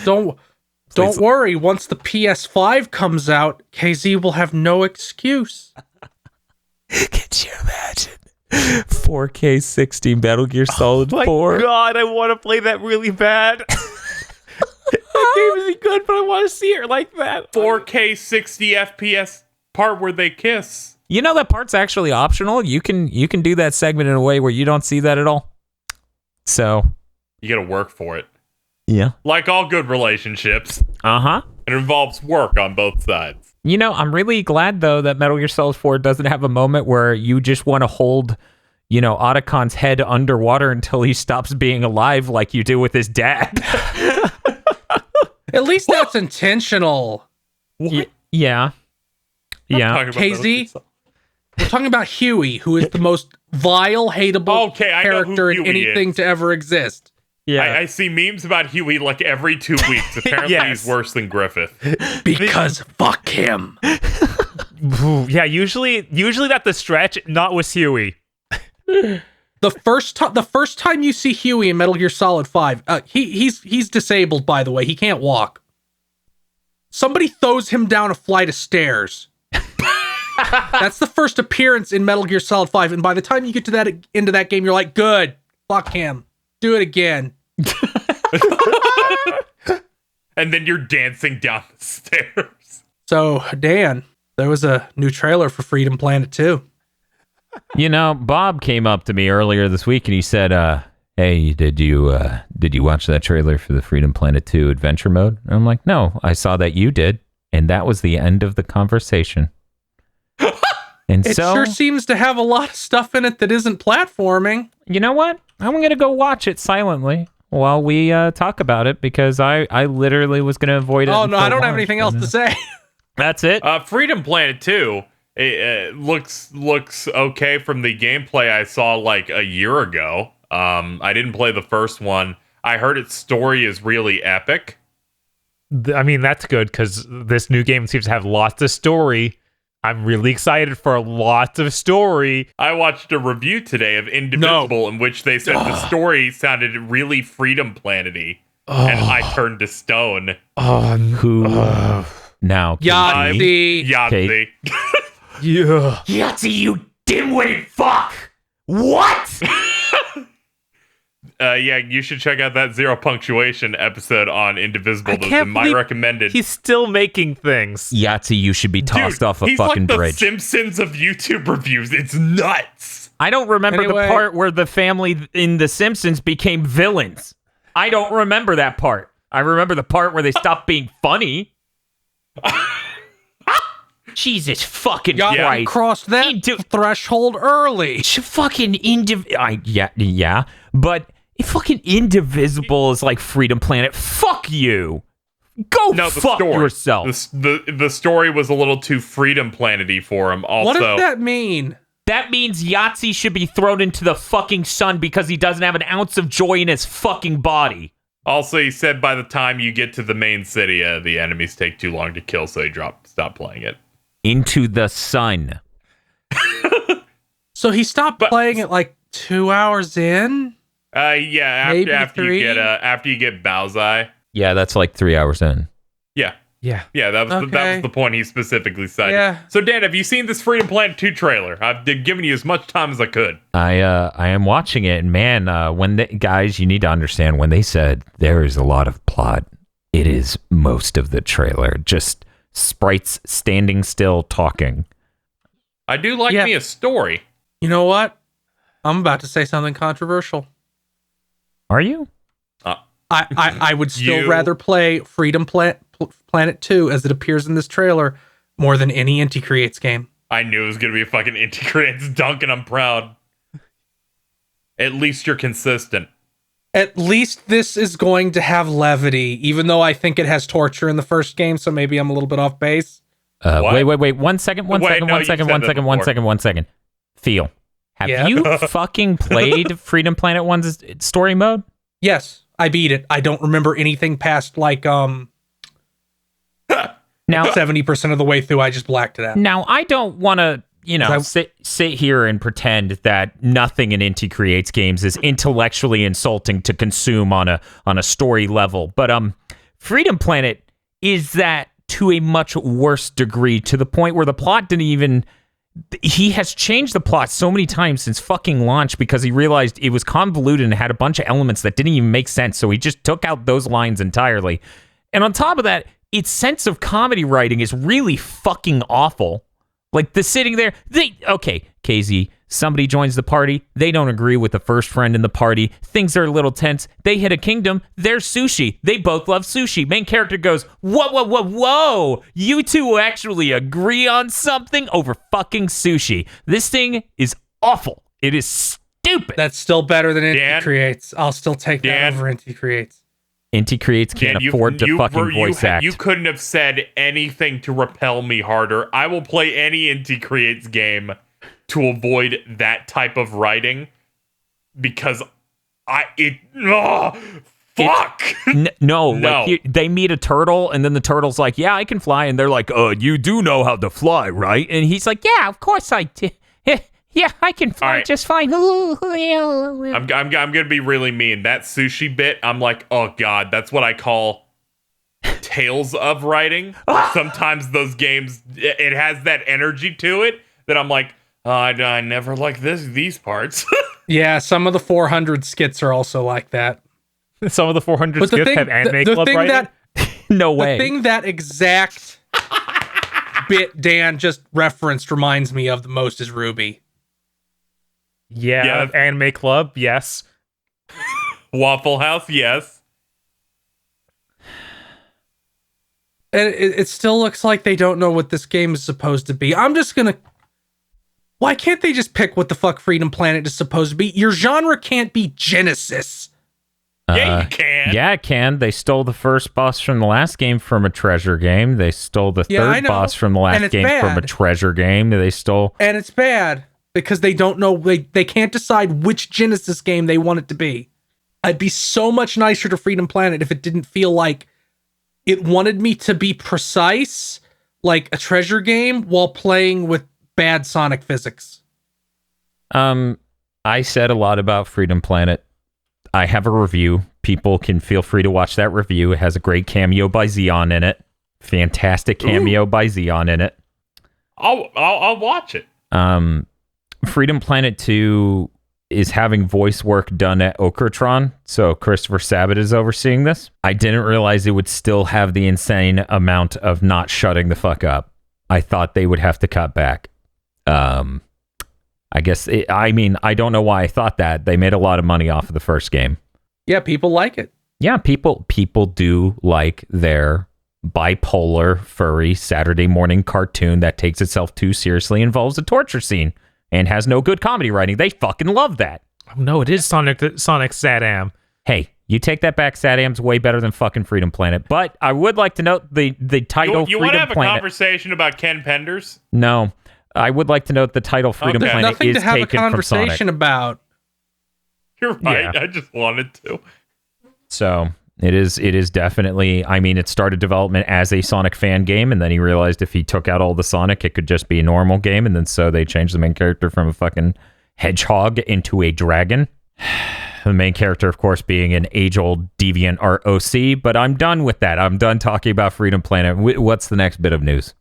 Don't worry. Once the PS5 comes out, KZ will have no excuse. Could you imagine? 4K 60 Metal Gear Solid 4. God, I want to play that really bad. That game isn't good, but I want to see it like that. 4K 60 FPS part where they kiss. You know that part's actually optional. You can do that segment in a way where you don't see that at all. So, You gotta work for it. yeah. Like all good relationships, Uh-huh. it involves work on both sides. You know, I'm really glad, though, that Metal Gear Solid 4 doesn't have a moment where you just want to hold, you know, Otacon's head underwater until he stops being alive like you do with his dad. At least that's intentional. Yeah. Yeah. Talking about KZ? We're talking about Huey, who is the most vile, hateable Okay, I know who character in Huey anything is. to ever exist. Yeah. I see memes about Huey like every 2 weeks. Apparently Yes. he's worse than Griffith. Because fuck him. Yeah, usually that's the stretch, not with Huey. The first time you see Huey in Metal Gear Solid 5, he's disabled, by the way. He can't walk. Somebody throws him down a flight of stairs. That's the first appearance in Metal Gear Solid 5, and by the time you get to that into that game, you're like, good, fuck him. Do it again. And then you're dancing down the stairs. So, Dan, there was a new trailer for Freedom Planet 2. You know, Bob came up to me earlier this week and he said, "Hey, did you watch that trailer for the Freedom Planet 2 Adventure Mode?" And I'm like, "No, I saw that you did." And that was the end of the conversation. And It so, sure seems to have a lot of stuff in it that isn't platforming. you know what? I'm going to go watch it silently while we talk about it because I literally was going to avoid it. Oh, no, until I don't have launch, anything else but, to say. That's it. Freedom Planet 2 it looks okay from the gameplay I saw like a year ago. I didn't play the first one. I heard its story is really epic. I mean, that's good because this new game seems to have lots of story. I'm really excited for lots of story. I watched a review today of Indivisible in which they said the story sounded really Freedom Planet-y. And I turned to stone. Who now? Yahtzee. Yahtzee. Yeah. Yahtzee, you dimwitted fuck! What? Yeah, you should check out that Zero Punctuation episode on Indivisible. I That was can't in my believe recommended. He's still making things. Yahtzee, you should be tossed off a he's fucking like bridge. the Simpsons of YouTube reviews. It's nuts. I don't remember Anyway. the part where the family in The Simpsons became villains. I don't remember that part. I remember the part where they stopped being funny. Jesus fucking Y'all Christ. crossed that threshold early. Fucking yeah. But fucking Indivisible is like Freedom Planet. Fuck you. Go fuck yourself. The story was a little too Freedom Planet-y for him. Also, What does that mean? That means Yahtzee should be thrown into the fucking sun because he doesn't have an ounce of joy in his fucking body. Also, he said by the time you get to the main city, the enemies take too long to kill, so he stop playing it. Into the sun. So he stopped playing it like 2 hours in? Yeah, after you get Bowseye. Yeah, that's like 3 hours in. Yeah, that was the point he specifically cited. Yeah. So, Dan, have you seen this Freedom Planet 2 trailer? I've given you as much time as I could. I am watching it, and man, guys, you need to understand, when they said there is a lot of plot, it is most of the trailer. Just sprites standing still talking. I do like me a story. You know what? I'm about to say something controversial. Are you? I would still rather play Freedom Planet 2 as it appears in this trailer more than any Inti Creates game. I knew it was going to be a fucking Inti Creates dunk, and I'm proud. At least you're consistent. At least this is going to have levity, even though I think it has torture in the first game, so maybe I'm a little bit off base. Wait. 1 second. Feel. Have you fucking played Freedom Planet 1's story mode? Yes, I beat it. I don't remember anything past like now 70% of the way through. I just blacked it out. Now I don't want to, sit here and pretend that nothing in Inti Creates games is intellectually insulting to consume on a story level. But Freedom Planet is that to a much worse degree, to the point where the plot didn't even. He has changed the plot so many times since fucking launch because he realized it was convoluted and had a bunch of elements that didn't even make sense. So he just took out those lines entirely. And on top of that, its sense of comedy writing is really fucking awful. Like the sitting there, KZ, somebody joins the party. They don't agree with the first friend in the party. Things are a little tense. They hit a kingdom. There's sushi. They both love sushi. Main character goes, whoa. You two actually agree on something over fucking sushi. This thing is awful. It is stupid. That's still better than Inti Creates. I'll still take that over Inti Creates. Inti Creates can't afford to fucking voice act. You couldn't have said anything to repel me harder. I will play any Inti Creates game to avoid that type of writing because fuck. They meet a turtle and then the turtle's like, yeah, I can fly. And they're like, you do know how to fly, right? And he's like, yeah, of course I do. Yeah, I can fly just fine. I'm gonna be really mean. That sushi bit, I'm like, oh god, that's what I call tales of writing. Sometimes those games, it has that energy to it that I'm like, I never like these parts. Yeah, some of the 400 skits are also like that. Some of the 400 skits have anime club writing? No way. The thing that exact bit Dan just referenced reminds me of the most is Ruby. Yeah, anime club, yes. Waffle House, yes. And it still looks like they don't know what this game is supposed to be. I'm just gonna... Why can't they just pick what the fuck Freedom Planet is supposed to be? Your genre can't be Genesis. Yeah, you can. Yeah, it can. They stole the first boss from the last game from a treasure game. They stole the third boss from the last game from a treasure game. They stole... And it's bad. Because they don't know, they can't decide which Genesis game they want it to be. I'd be so much nicer to Freedom Planet if it didn't feel like it wanted me to be precise, like a treasure game, while playing with bad Sonic physics. I said a lot about Freedom Planet. I have a review. People can feel free to watch that review. It has a great cameo by Xeon in it. Fantastic cameo by Xeon in it. I'll watch it. Freedom Planet 2 is having voice work done at Okratron, so Christopher Sabat is overseeing this. I didn't realize it would still have the insane amount of not shutting the fuck up. I thought they would have to cut back. I don't know why I thought that. They made a lot of money off of the first game. Yeah, people like it. Yeah, people do like their bipolar, furry, Saturday morning cartoon that takes itself too seriously, involves a torture scene, and has no good comedy writing. They fucking love that. Oh, no, it is Sonic Sadam. Hey, you take that back. Sadam's way better than fucking Freedom Planet. But I would like to note the title You Freedom want to have Planet. a conversation about Ken Penders? No, I would like to note the title Freedom Okay. Planet Nothing is to have a taken from Sonic. conversation about. You're right. Yeah. I just wanted to. So it is definitely. I mean, it started development as a Sonic fan game, and then he realized if he took out all the Sonic, it could just be a normal game, and then so they changed the main character from a fucking hedgehog into a dragon. The main character, of course, being an age-old deviant ROC, but I'm done with that. I'm done talking about Freedom Planet. What's the next bit of news?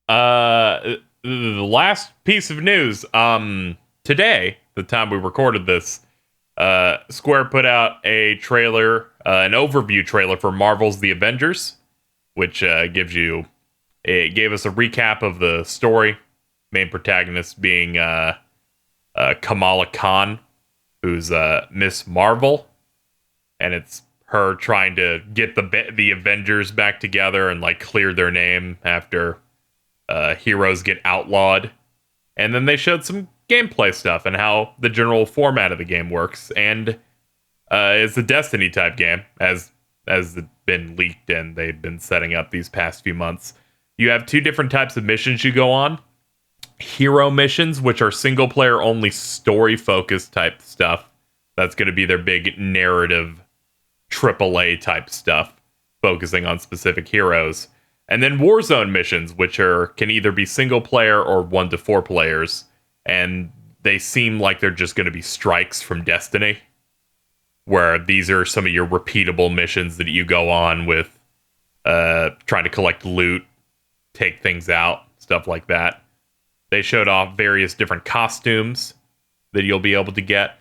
The last piece of news. Today, the time we recorded this, Square put out a trailer, an overview trailer for Marvel's The Avengers, which gave us a recap of the story. Main protagonist being Kamala Khan, who's Miss Marvel, and it's her trying to get the Avengers back together and like clear their name after heroes get outlawed. And then they showed some gameplay stuff and how the general format of the game works. And it's a Destiny type game, as been leaked and they've been setting up these past few months. You have two different types of missions you go on. Hero missions, which are single player only, story focused type stuff. That's going to be their big narrative AAA type stuff, focusing on specific heroes. And then Warzone missions, which can either be single player or 1 to 4 players, and they seem like they're just going to be strikes from Destiny, where these are some of your repeatable missions that you go on with, trying to collect loot, take things out, stuff like that. They showed off various different costumes that you'll be able to get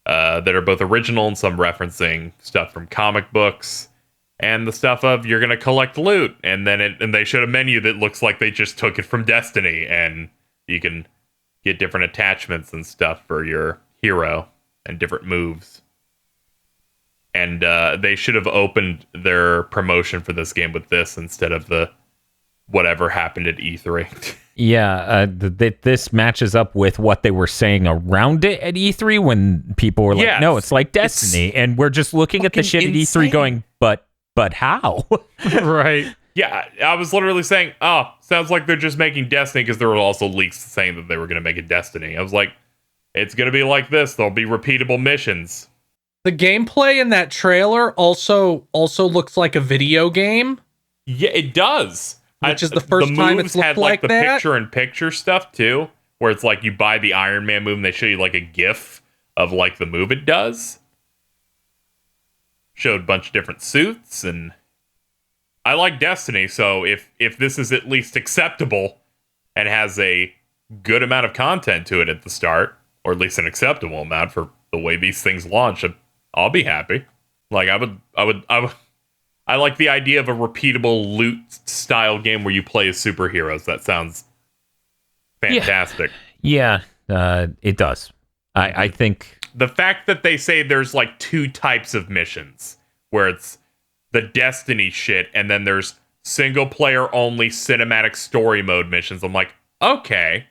that are both original and some referencing stuff from comic books, and the stuff of you're going to collect loot. And then they showed a menu that looks like they just took it from Destiny, and you can get different attachments and stuff for your hero and different moves. And they should have opened their promotion for this game with this instead of the whatever happened at E3. Yeah, this matches up with what they were saying around it at E3 when people were like, Yes. no, it's like Destiny. And we're just looking at the shit fucking at E3 going, but how? Right. Yeah, I was literally saying, oh, sounds like they're just making Destiny, because there were also leaks saying that they were going to make a Destiny. I was like, it's going to be like this. There'll be repeatable missions. The gameplay in that trailer also looks like a video game. Yeah, it does. Which is the first time it's looked had like the that. picture-in-picture stuff too, where it's like you buy the Iron Man move and they show you like a GIF of like the move it does. Showed a bunch of different suits, and I like Destiny, so if this is at least acceptable and has a good amount of content to it at the start, or at least an acceptable amount for the way these things launch, I'll be happy. Like I like the idea of a repeatable loot style game where you play as superheroes. That sounds fantastic. Yeah, it does. I think The fact that they say there's like 2 types of missions, where it's the Destiny shit and then there's single player only cinematic story mode missions. I'm like, okay,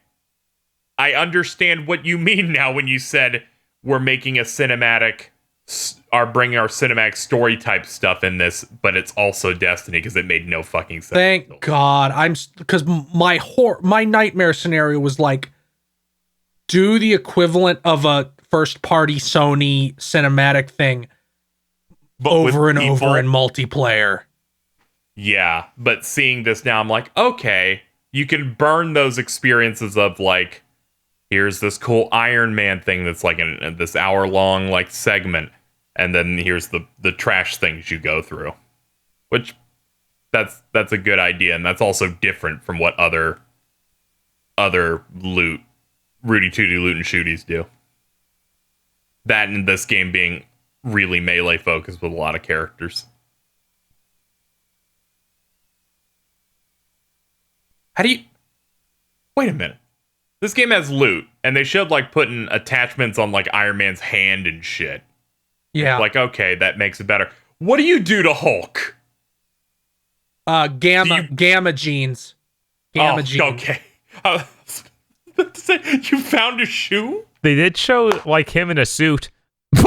I understand what you mean now when you said we're making a cinematic, are bringing our cinematic story type stuff in this, but it's also Destiny, because it made no fucking sense. Thank God. Because my nightmare scenario was like, do the equivalent of a first party Sony cinematic thing But over with and people- over in multiplayer. Yeah, but seeing this now, I'm like, okay, you can burn those experiences of like, here's this cool Iron Man thing that's like this hour-long like segment, and then here's the trash things you go through, which that's a good idea, and that's also different from what other Rudy Tooty loot and shooties do. That and this game being really melee focused with a lot of characters. How do you... Wait a minute. This game has loot, and they showed like putting attachments on like Iron Man's hand and shit. Yeah. Like, okay, that makes it better. What do you do to Hulk? Gamma genes. Gamma genes. Okay. I was about to say, you found a shoe? They did show like him in a suit. It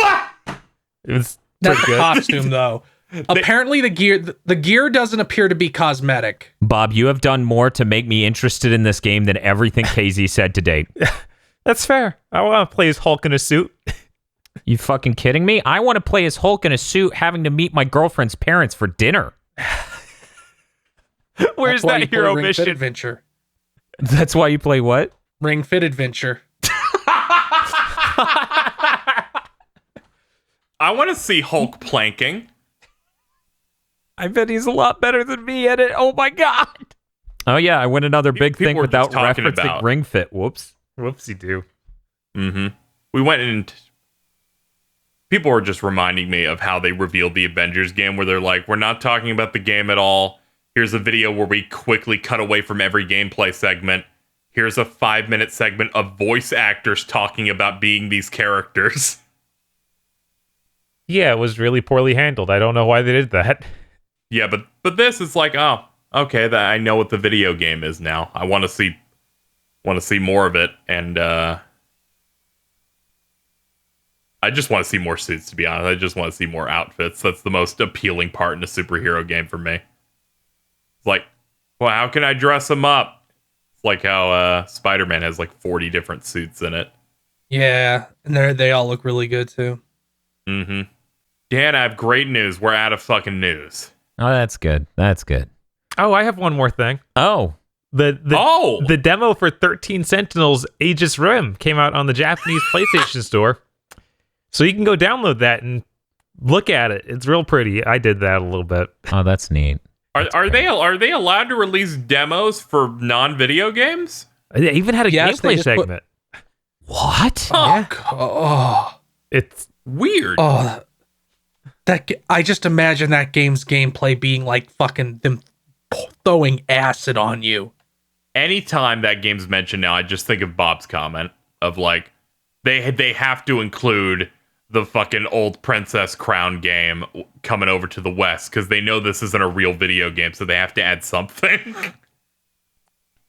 was That's pretty the good. costume, though. Apparently, the gear doesn't appear to be cosmetic. Bob, you have done more to make me interested in this game than everything KZ said to date. That's fair. I want to play as Hulk in a suit. You fucking kidding me? I want to play as Hulk in a suit having to meet my girlfriend's parents for dinner. Where's That's why you that play hero Ring Fit mission? Adventure. That's why you play what? Ring Fit Adventure. I want to see Hulk planking. I bet he's a lot better than me at it. Oh my god. Oh yeah, I win another big People thing were without just talking referencing about- Ring Fit. Whoops. Whoopsie do. Mm-hmm. We went and people were just reminding me of how they revealed the Avengers game, where they're like, we're not talking about the game at all. Here's a video where we quickly cut away from every gameplay segment. Here's a 5-minute segment of voice actors talking about being these characters. Yeah, it was really poorly handled. I don't know why they did that. Yeah, but this is like, oh, okay, that I know what the video game is now. I want to see more of it, and I just want to see more suits, to be honest. I just want to see more outfits. That's the most appealing part in a superhero game for me. It's like, well, how can I dress them up? It's like how Spider-Man has like 40 different suits in it. Yeah, and they all look really good too. Mm-hmm. Dan, I have great news. We're out of fucking news. Oh, that's good. That's good. Oh, I have one more thing. Oh. The demo for 13 Sentinels Aegis Rim came out on the Japanese PlayStation Store. So you can go download that and look at it. It's real pretty. I did that a little bit. Oh, that's neat. Are they allowed to release demos for non-video games? They even had a Yes, they gameplay just put- segment. What? It's Weird. I just imagine that game's gameplay being like fucking them throwing acid on you. Anytime that game's mentioned now, I just think of Bob's comment of like, they have to include the fucking old Princess Crown game coming over to the West because they know this isn't a real video game, so they have to add something.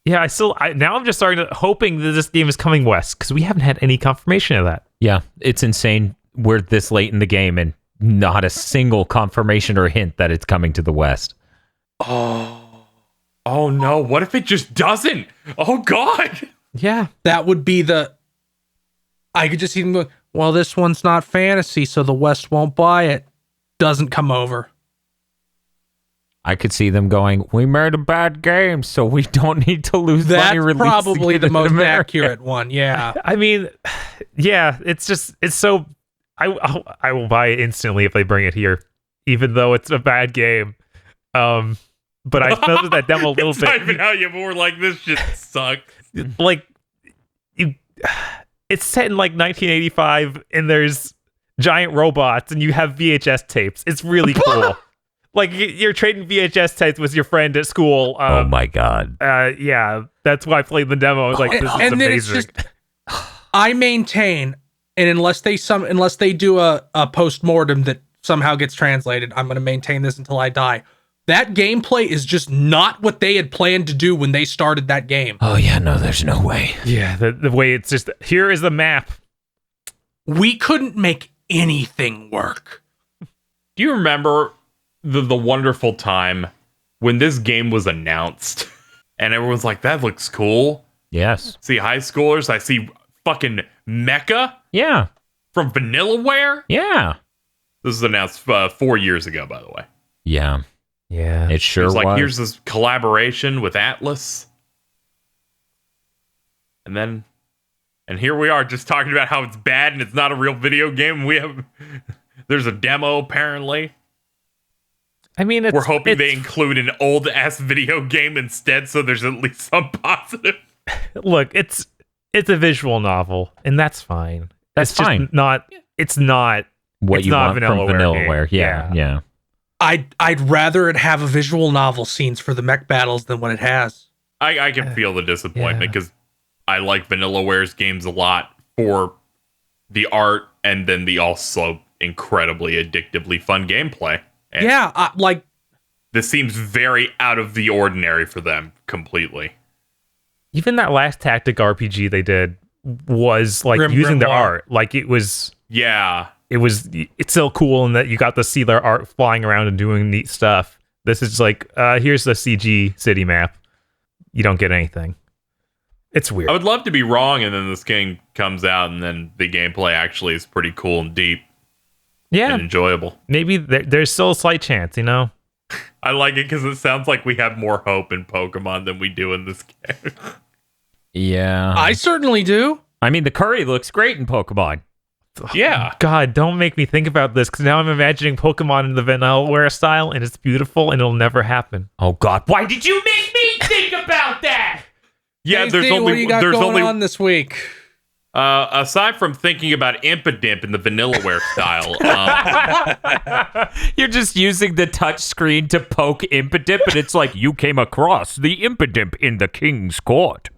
yeah. Now I'm just starting to hoping that this game is coming west because we haven't had any confirmation of that. Yeah, it's insane. We're this late in the game and not a single confirmation or hint that it's coming to the West. Oh no, what if it just doesn't? Oh god. Yeah. That would be I could just see them go, well, this one's not fantasy, so the West won't buy it. Doesn't come over. I could see them going, we made a bad game, so we don't need to lose money That's releasing probably it the in most America. accurate one. Yeah. I mean, yeah, it's so. I will buy it instantly if they bring it here, even though it's a bad game. But I felt that demo a little It's not even bit. how you were like, this shit sucks. Like, it's set in like 1985, and there's giant robots, and you have VHS tapes. It's really cool. Like you're trading VHS tapes with your friend at school. Oh my god. Yeah, that's why I played the demo. I was like, this is And then it's amazing. just, I maintain, and unless they do a post-mortem that somehow gets translated, I'm going to maintain this until I die. That gameplay is just not what they had planned to do when they started that game. Oh yeah, no, there's no way. Yeah, the way it's just, here is the map. We couldn't make anything work. Do you remember the wonderful time when this game was announced and everyone's like, that looks cool? Yes. See high schoolers, I see fucking Mecha Yeah. from Vanillaware. Yeah. This was announced 4 years ago, by the way. Yeah. Yeah. It sure It was like, was. here's this collaboration with Atlas. And here we are just talking about how it's bad and it's not a real video game. There's a demo apparently. I mean, We're hoping they include an old ass video game instead, so there's at least some positive. look, it's a visual novel, and that's fine. That's it's just fine. It's not What it's you not want from Vanillaware Vanillaware. Yeah. Yeah. I'd rather it have a visual novel scenes for the mech battles than what it has. I can feel the disappointment yeah. because I like Vanillaware's games a lot for the art and then the also incredibly addictively fun gameplay. And Yeah, like This seems very out of the ordinary for them completely. Even that last tactic RPG they did was like Grim using their Grimoire. art. Like it's still cool in that you got to see their art flying around and doing neat stuff. This is like, here's the CG city map. You don't get anything. It's weird. I would love to be wrong, and then this game comes out, and then the gameplay actually is pretty cool and deep Yeah, and enjoyable. maybe there's still a slight chance, you know? I like it because it sounds like we have more hope in Pokemon than we do in this game. Yeah. I certainly do. I mean, the curry looks great in Pokemon. Yeah. God, don't make me think about this, because now I'm imagining Pokemon in the Vanillaware style, and it's beautiful, and it'll never happen. Oh, God. Why did you make me think about that? Yeah, Hey, Steve, what do you got going on this week? Aside from thinking about Impidimp in the Vanillaware style, You're just using the touch screen to poke Impidimp, and it's like you came across the Impidimp in the king's court.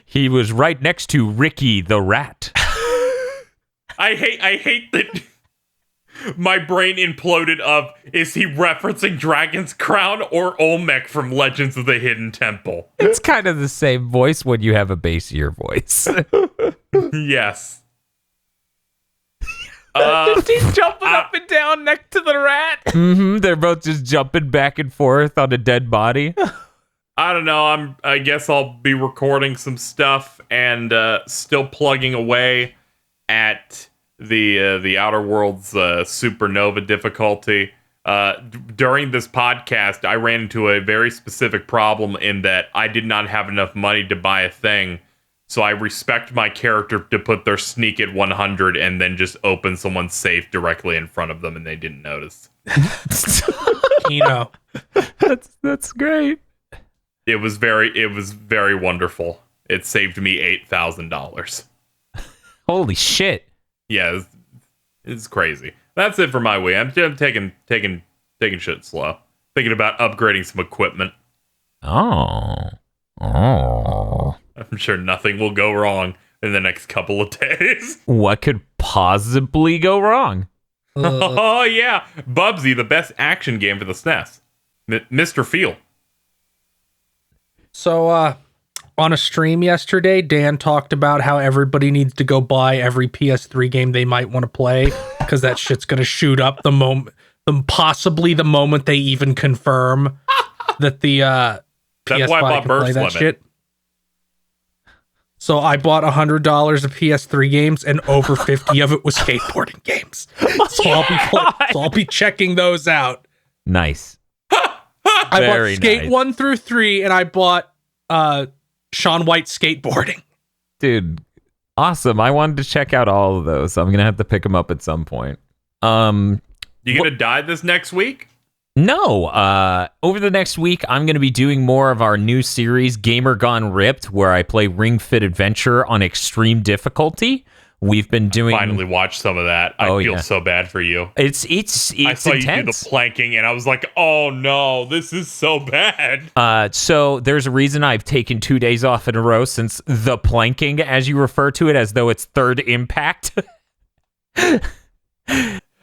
He was right next to Ricky the rat. I hate that my brain imploded of, is he referencing Dragon's Crown or Olmec from Legends of the Hidden Temple? It's kind of the same voice when you have a bassier voice. Yes. He's jumping up and down next to the rat. They're both just jumping back and forth on a dead body. I don't know. I guess I'll be recording some stuff and still plugging away at the Outer Worlds supernova difficulty. During this podcast, I ran into a very specific problem in that I did not have enough money to buy a thing. So I respect my character to put their sneak at 100 and then just open someone's safe directly in front of them, and they didn't notice. That's great. It was very wonderful. It saved me $8,000. Holy shit. Yeah, it's crazy. That's it for my week. I'm taking shit slow. Thinking about upgrading some equipment. Oh. I'm sure nothing will go wrong in the next couple of days. What could possibly go wrong? Oh yeah, Bubsy, the best action game for the SNES. Mr. Feel. So, on a stream yesterday, Dan talked about how everybody needs to go buy every PS3 game they might want to play, because that shit's gonna shoot up possibly the moment they even confirm that the That's PS5 why I bought can play Burst that Limit. shit. So I bought $100 of PS3 games, and over 50 of it was skateboarding games. So I'll be checking those out. Nice. I Very bought Skate nice. 1 through 3, and I bought Shaun White skateboarding. Dude, awesome. I wanted to check out all of those. I'm going to have to pick them up at some point. You gonna die this next week? No, over the next week, I'm going to be doing more of our new series, Gamer Gone Ripped, where I play Ring Fit Adventure on extreme difficulty. We've been doing... Finally watched some of that. I feel so bad for you. It's I saw intense. you do the planking, and I was like, oh no, this is so bad. So there's a reason I've taken 2 days off in a row since the planking, as you refer to it, as though it's third impact.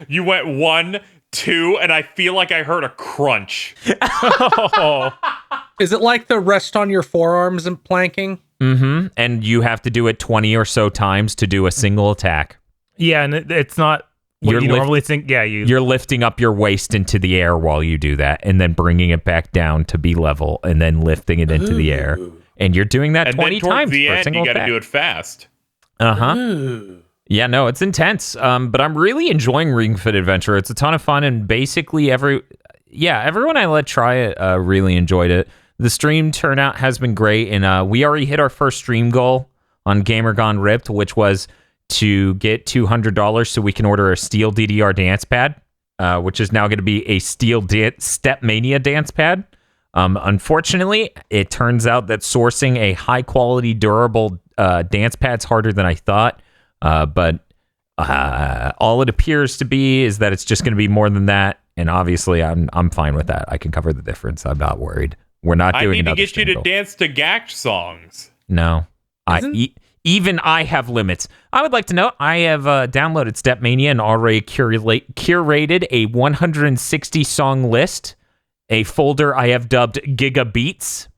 You went 1, 2, and I feel like I heard a crunch. Is it like the rest on your forearms and planking? Mm-hmm. And you have to do it 20 or so times to do a single attack. Yeah, and it's not what you normally think. Yeah, you're lifting up your waist into the air while you do that, and then bringing it back down to be level, and then lifting it into the air. And you're doing that And 20 then towards times the for a end, single you got to attack. do it fast. Uh-huh. Yeah, no, it's intense. But I'm really enjoying Ring Fit Adventure. It's a ton of fun, and basically everyone I let try it really enjoyed it. The stream turnout has been great, and we already hit our first stream goal on Gamer Gone Ripped, which was to get $200 so we can order a Steel DDR dance pad, which is now going to be a Steel Step Mania dance pad. Unfortunately, it turns out that sourcing a high-quality, durable dance pad's harder than I thought. But all it appears to be is that it's just going to be more than that, and obviously I'm fine with that. I can cover the difference. I'm not worried. We're not doing I need to another get you to stream goal. dance to Gact songs. No, Even I have limits. I would like to note I have downloaded Stepmania and already curated a 160 song list, a folder I have dubbed GigaBoots.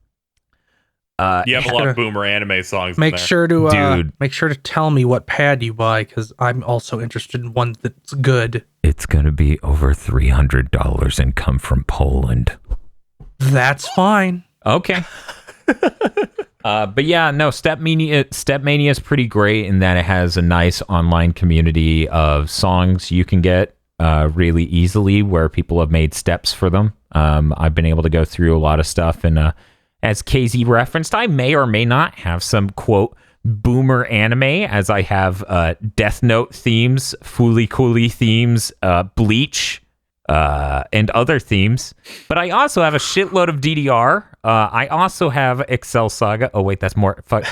You have a lot of boomer anime songs. Make in there. sure to Dude. make sure to tell me what pad you buy, because I'm also interested in one that's good. It's going to be over $300 and come from Poland. That's fine. Okay. But yeah, no, Stepmania is pretty great in that it has a nice online community of songs you can get really easily where people have made steps for them. I've been able to go through a lot of stuff, and as KZ referenced, I may or may not have some, quote, boomer anime, as I have Death Note themes, Fooly Cooly themes, Bleach, and other themes. But I also have a shitload of DDR. I also have Excel Saga. Oh, wait, that's more. Fuck.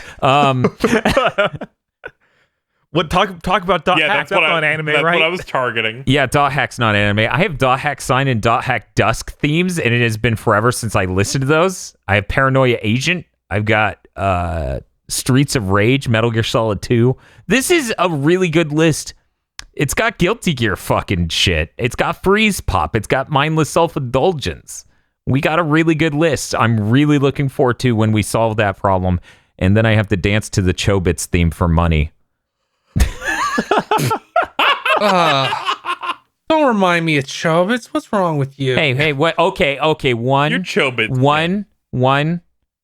What talk about dot hack? That's on anime, that's right? what I was targeting. Yeah, Dot Hack's not anime. I have Dot Hack Sign and Dot Hack Dusk themes, and it has been forever since I listened to those. I have Paranoia Agent. I've got Streets of Rage, Metal Gear Solid 2. This is a really good list. It's got Guilty Gear fucking shit. It's got Freeze Pop. It's got Mindless Self-Indulgence. We got a really good list. I'm really looking forward to when we solve that problem. And then I have to dance to the Chobits theme for money. Don't remind me of Chobits. What's wrong with you? Hey, what? Okay. One. You're Chobits. One.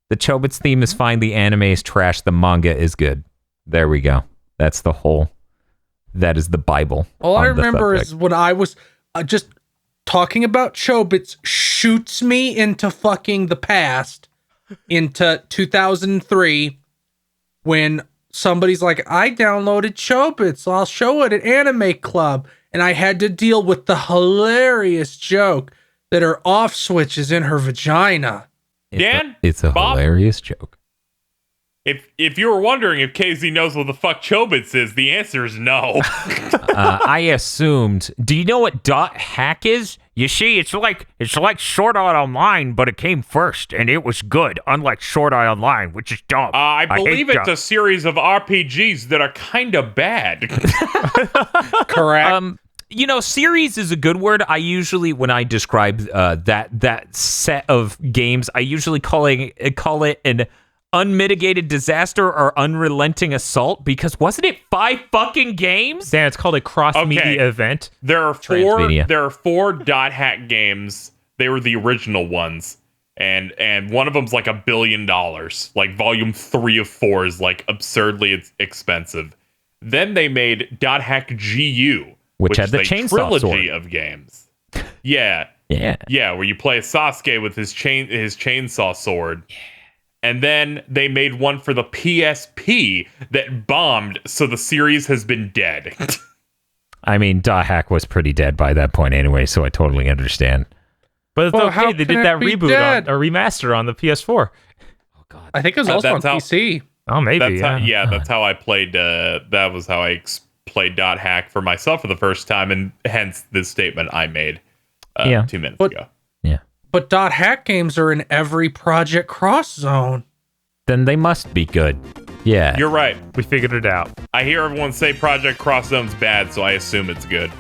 The Chobits theme is fine. The anime is trash. The manga is good. There we go. That's the whole. That is the Bible. All I remember is when I was just talking about Chobits shoots me into fucking the past, into 2003, when somebody's like, I downloaded Chobits, I'll show it at Anime Club. And I had to deal with the hilarious joke that her off switch is in her vagina. It's a Bob? hilarious joke. If you were wondering if KZ knows what the fuck Chobits is, the answer is no. I assumed. Do you know what Dot Hack is? You see, it's like Sword Art Online, but it came first, and it was good. Unlike Sword Art Online, which is dumb. I believe it's a series of RPGs that are kind of bad. Correct. You know, series is a good word. I usually, when I describe that set of games, I usually call it an unmitigated disaster or unrelenting assault, because wasn't it 5 fucking games? Dan, it's called a cross-media event. There are Transmedia. 4 Dot Hack games. They were the original ones. And one of them's like $1 billion. Like volume 3 of 4 is like absurdly expensive. Then they made Dot Hack GU, which had the is a chainsaw trilogy sword of games. Yeah. Yeah. Yeah, where you play Sasuke with his chainsaw sword. Yeah. And then they made one for the PSP that bombed, so the series has been dead. I mean, Dot Hack was pretty dead by that point anyway, so I totally understand. But it's Well, how okay. They can did it that be reboot, dead? a remaster on the PS4. I think it was also on that's how- PC. Oh, maybe. That's how I played. That was how I played Dot Hack for myself for the first time, and hence this statement I made 2 minutes ago. But Dot Hack games are in every Project Cross Zone. Then they must be good. Yeah. You're right. We figured it out. I hear everyone say Project Cross Zone's bad, so I assume it's good.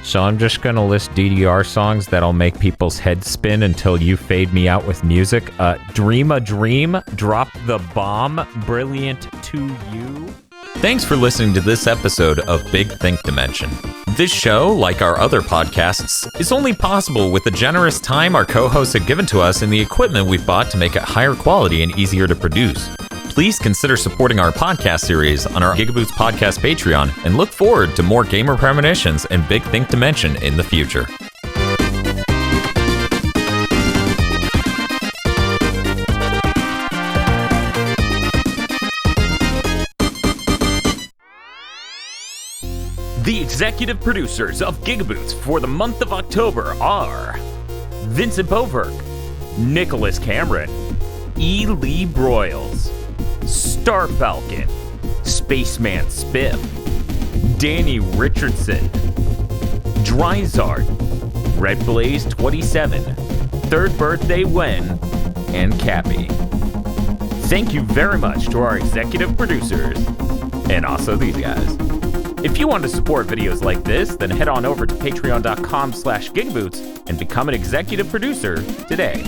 So I'm just going to list DDR songs that'll make people's heads spin until you fade me out with music. Dream a Dream, Drop the Bomb, Brilliant to You. Thanks for listening to this episode of Big Think Dimension. This show, like our other podcasts, is only possible with the generous time our co-hosts have given to us and the equipment we've bought to make it higher quality and easier to produce. Please consider supporting our podcast series on our GigaBoots podcast Patreon, and look forward to more gamer premonitions and Big Think Dimension in the future. The executive producers of GigaBoots for the month of October are Vincent Boberg, Nicholas Cameron, E. Lee Broyles, Star Falcon, Spaceman Spiff, Danny Richardson, Dryzard, Red Blaze 27, Third Birthday Wen, and Cappy. Thank you very much to our executive producers, and also these guys. If you want to support videos like this, then head on over to patreon.com/GigaBoots and become an executive producer today.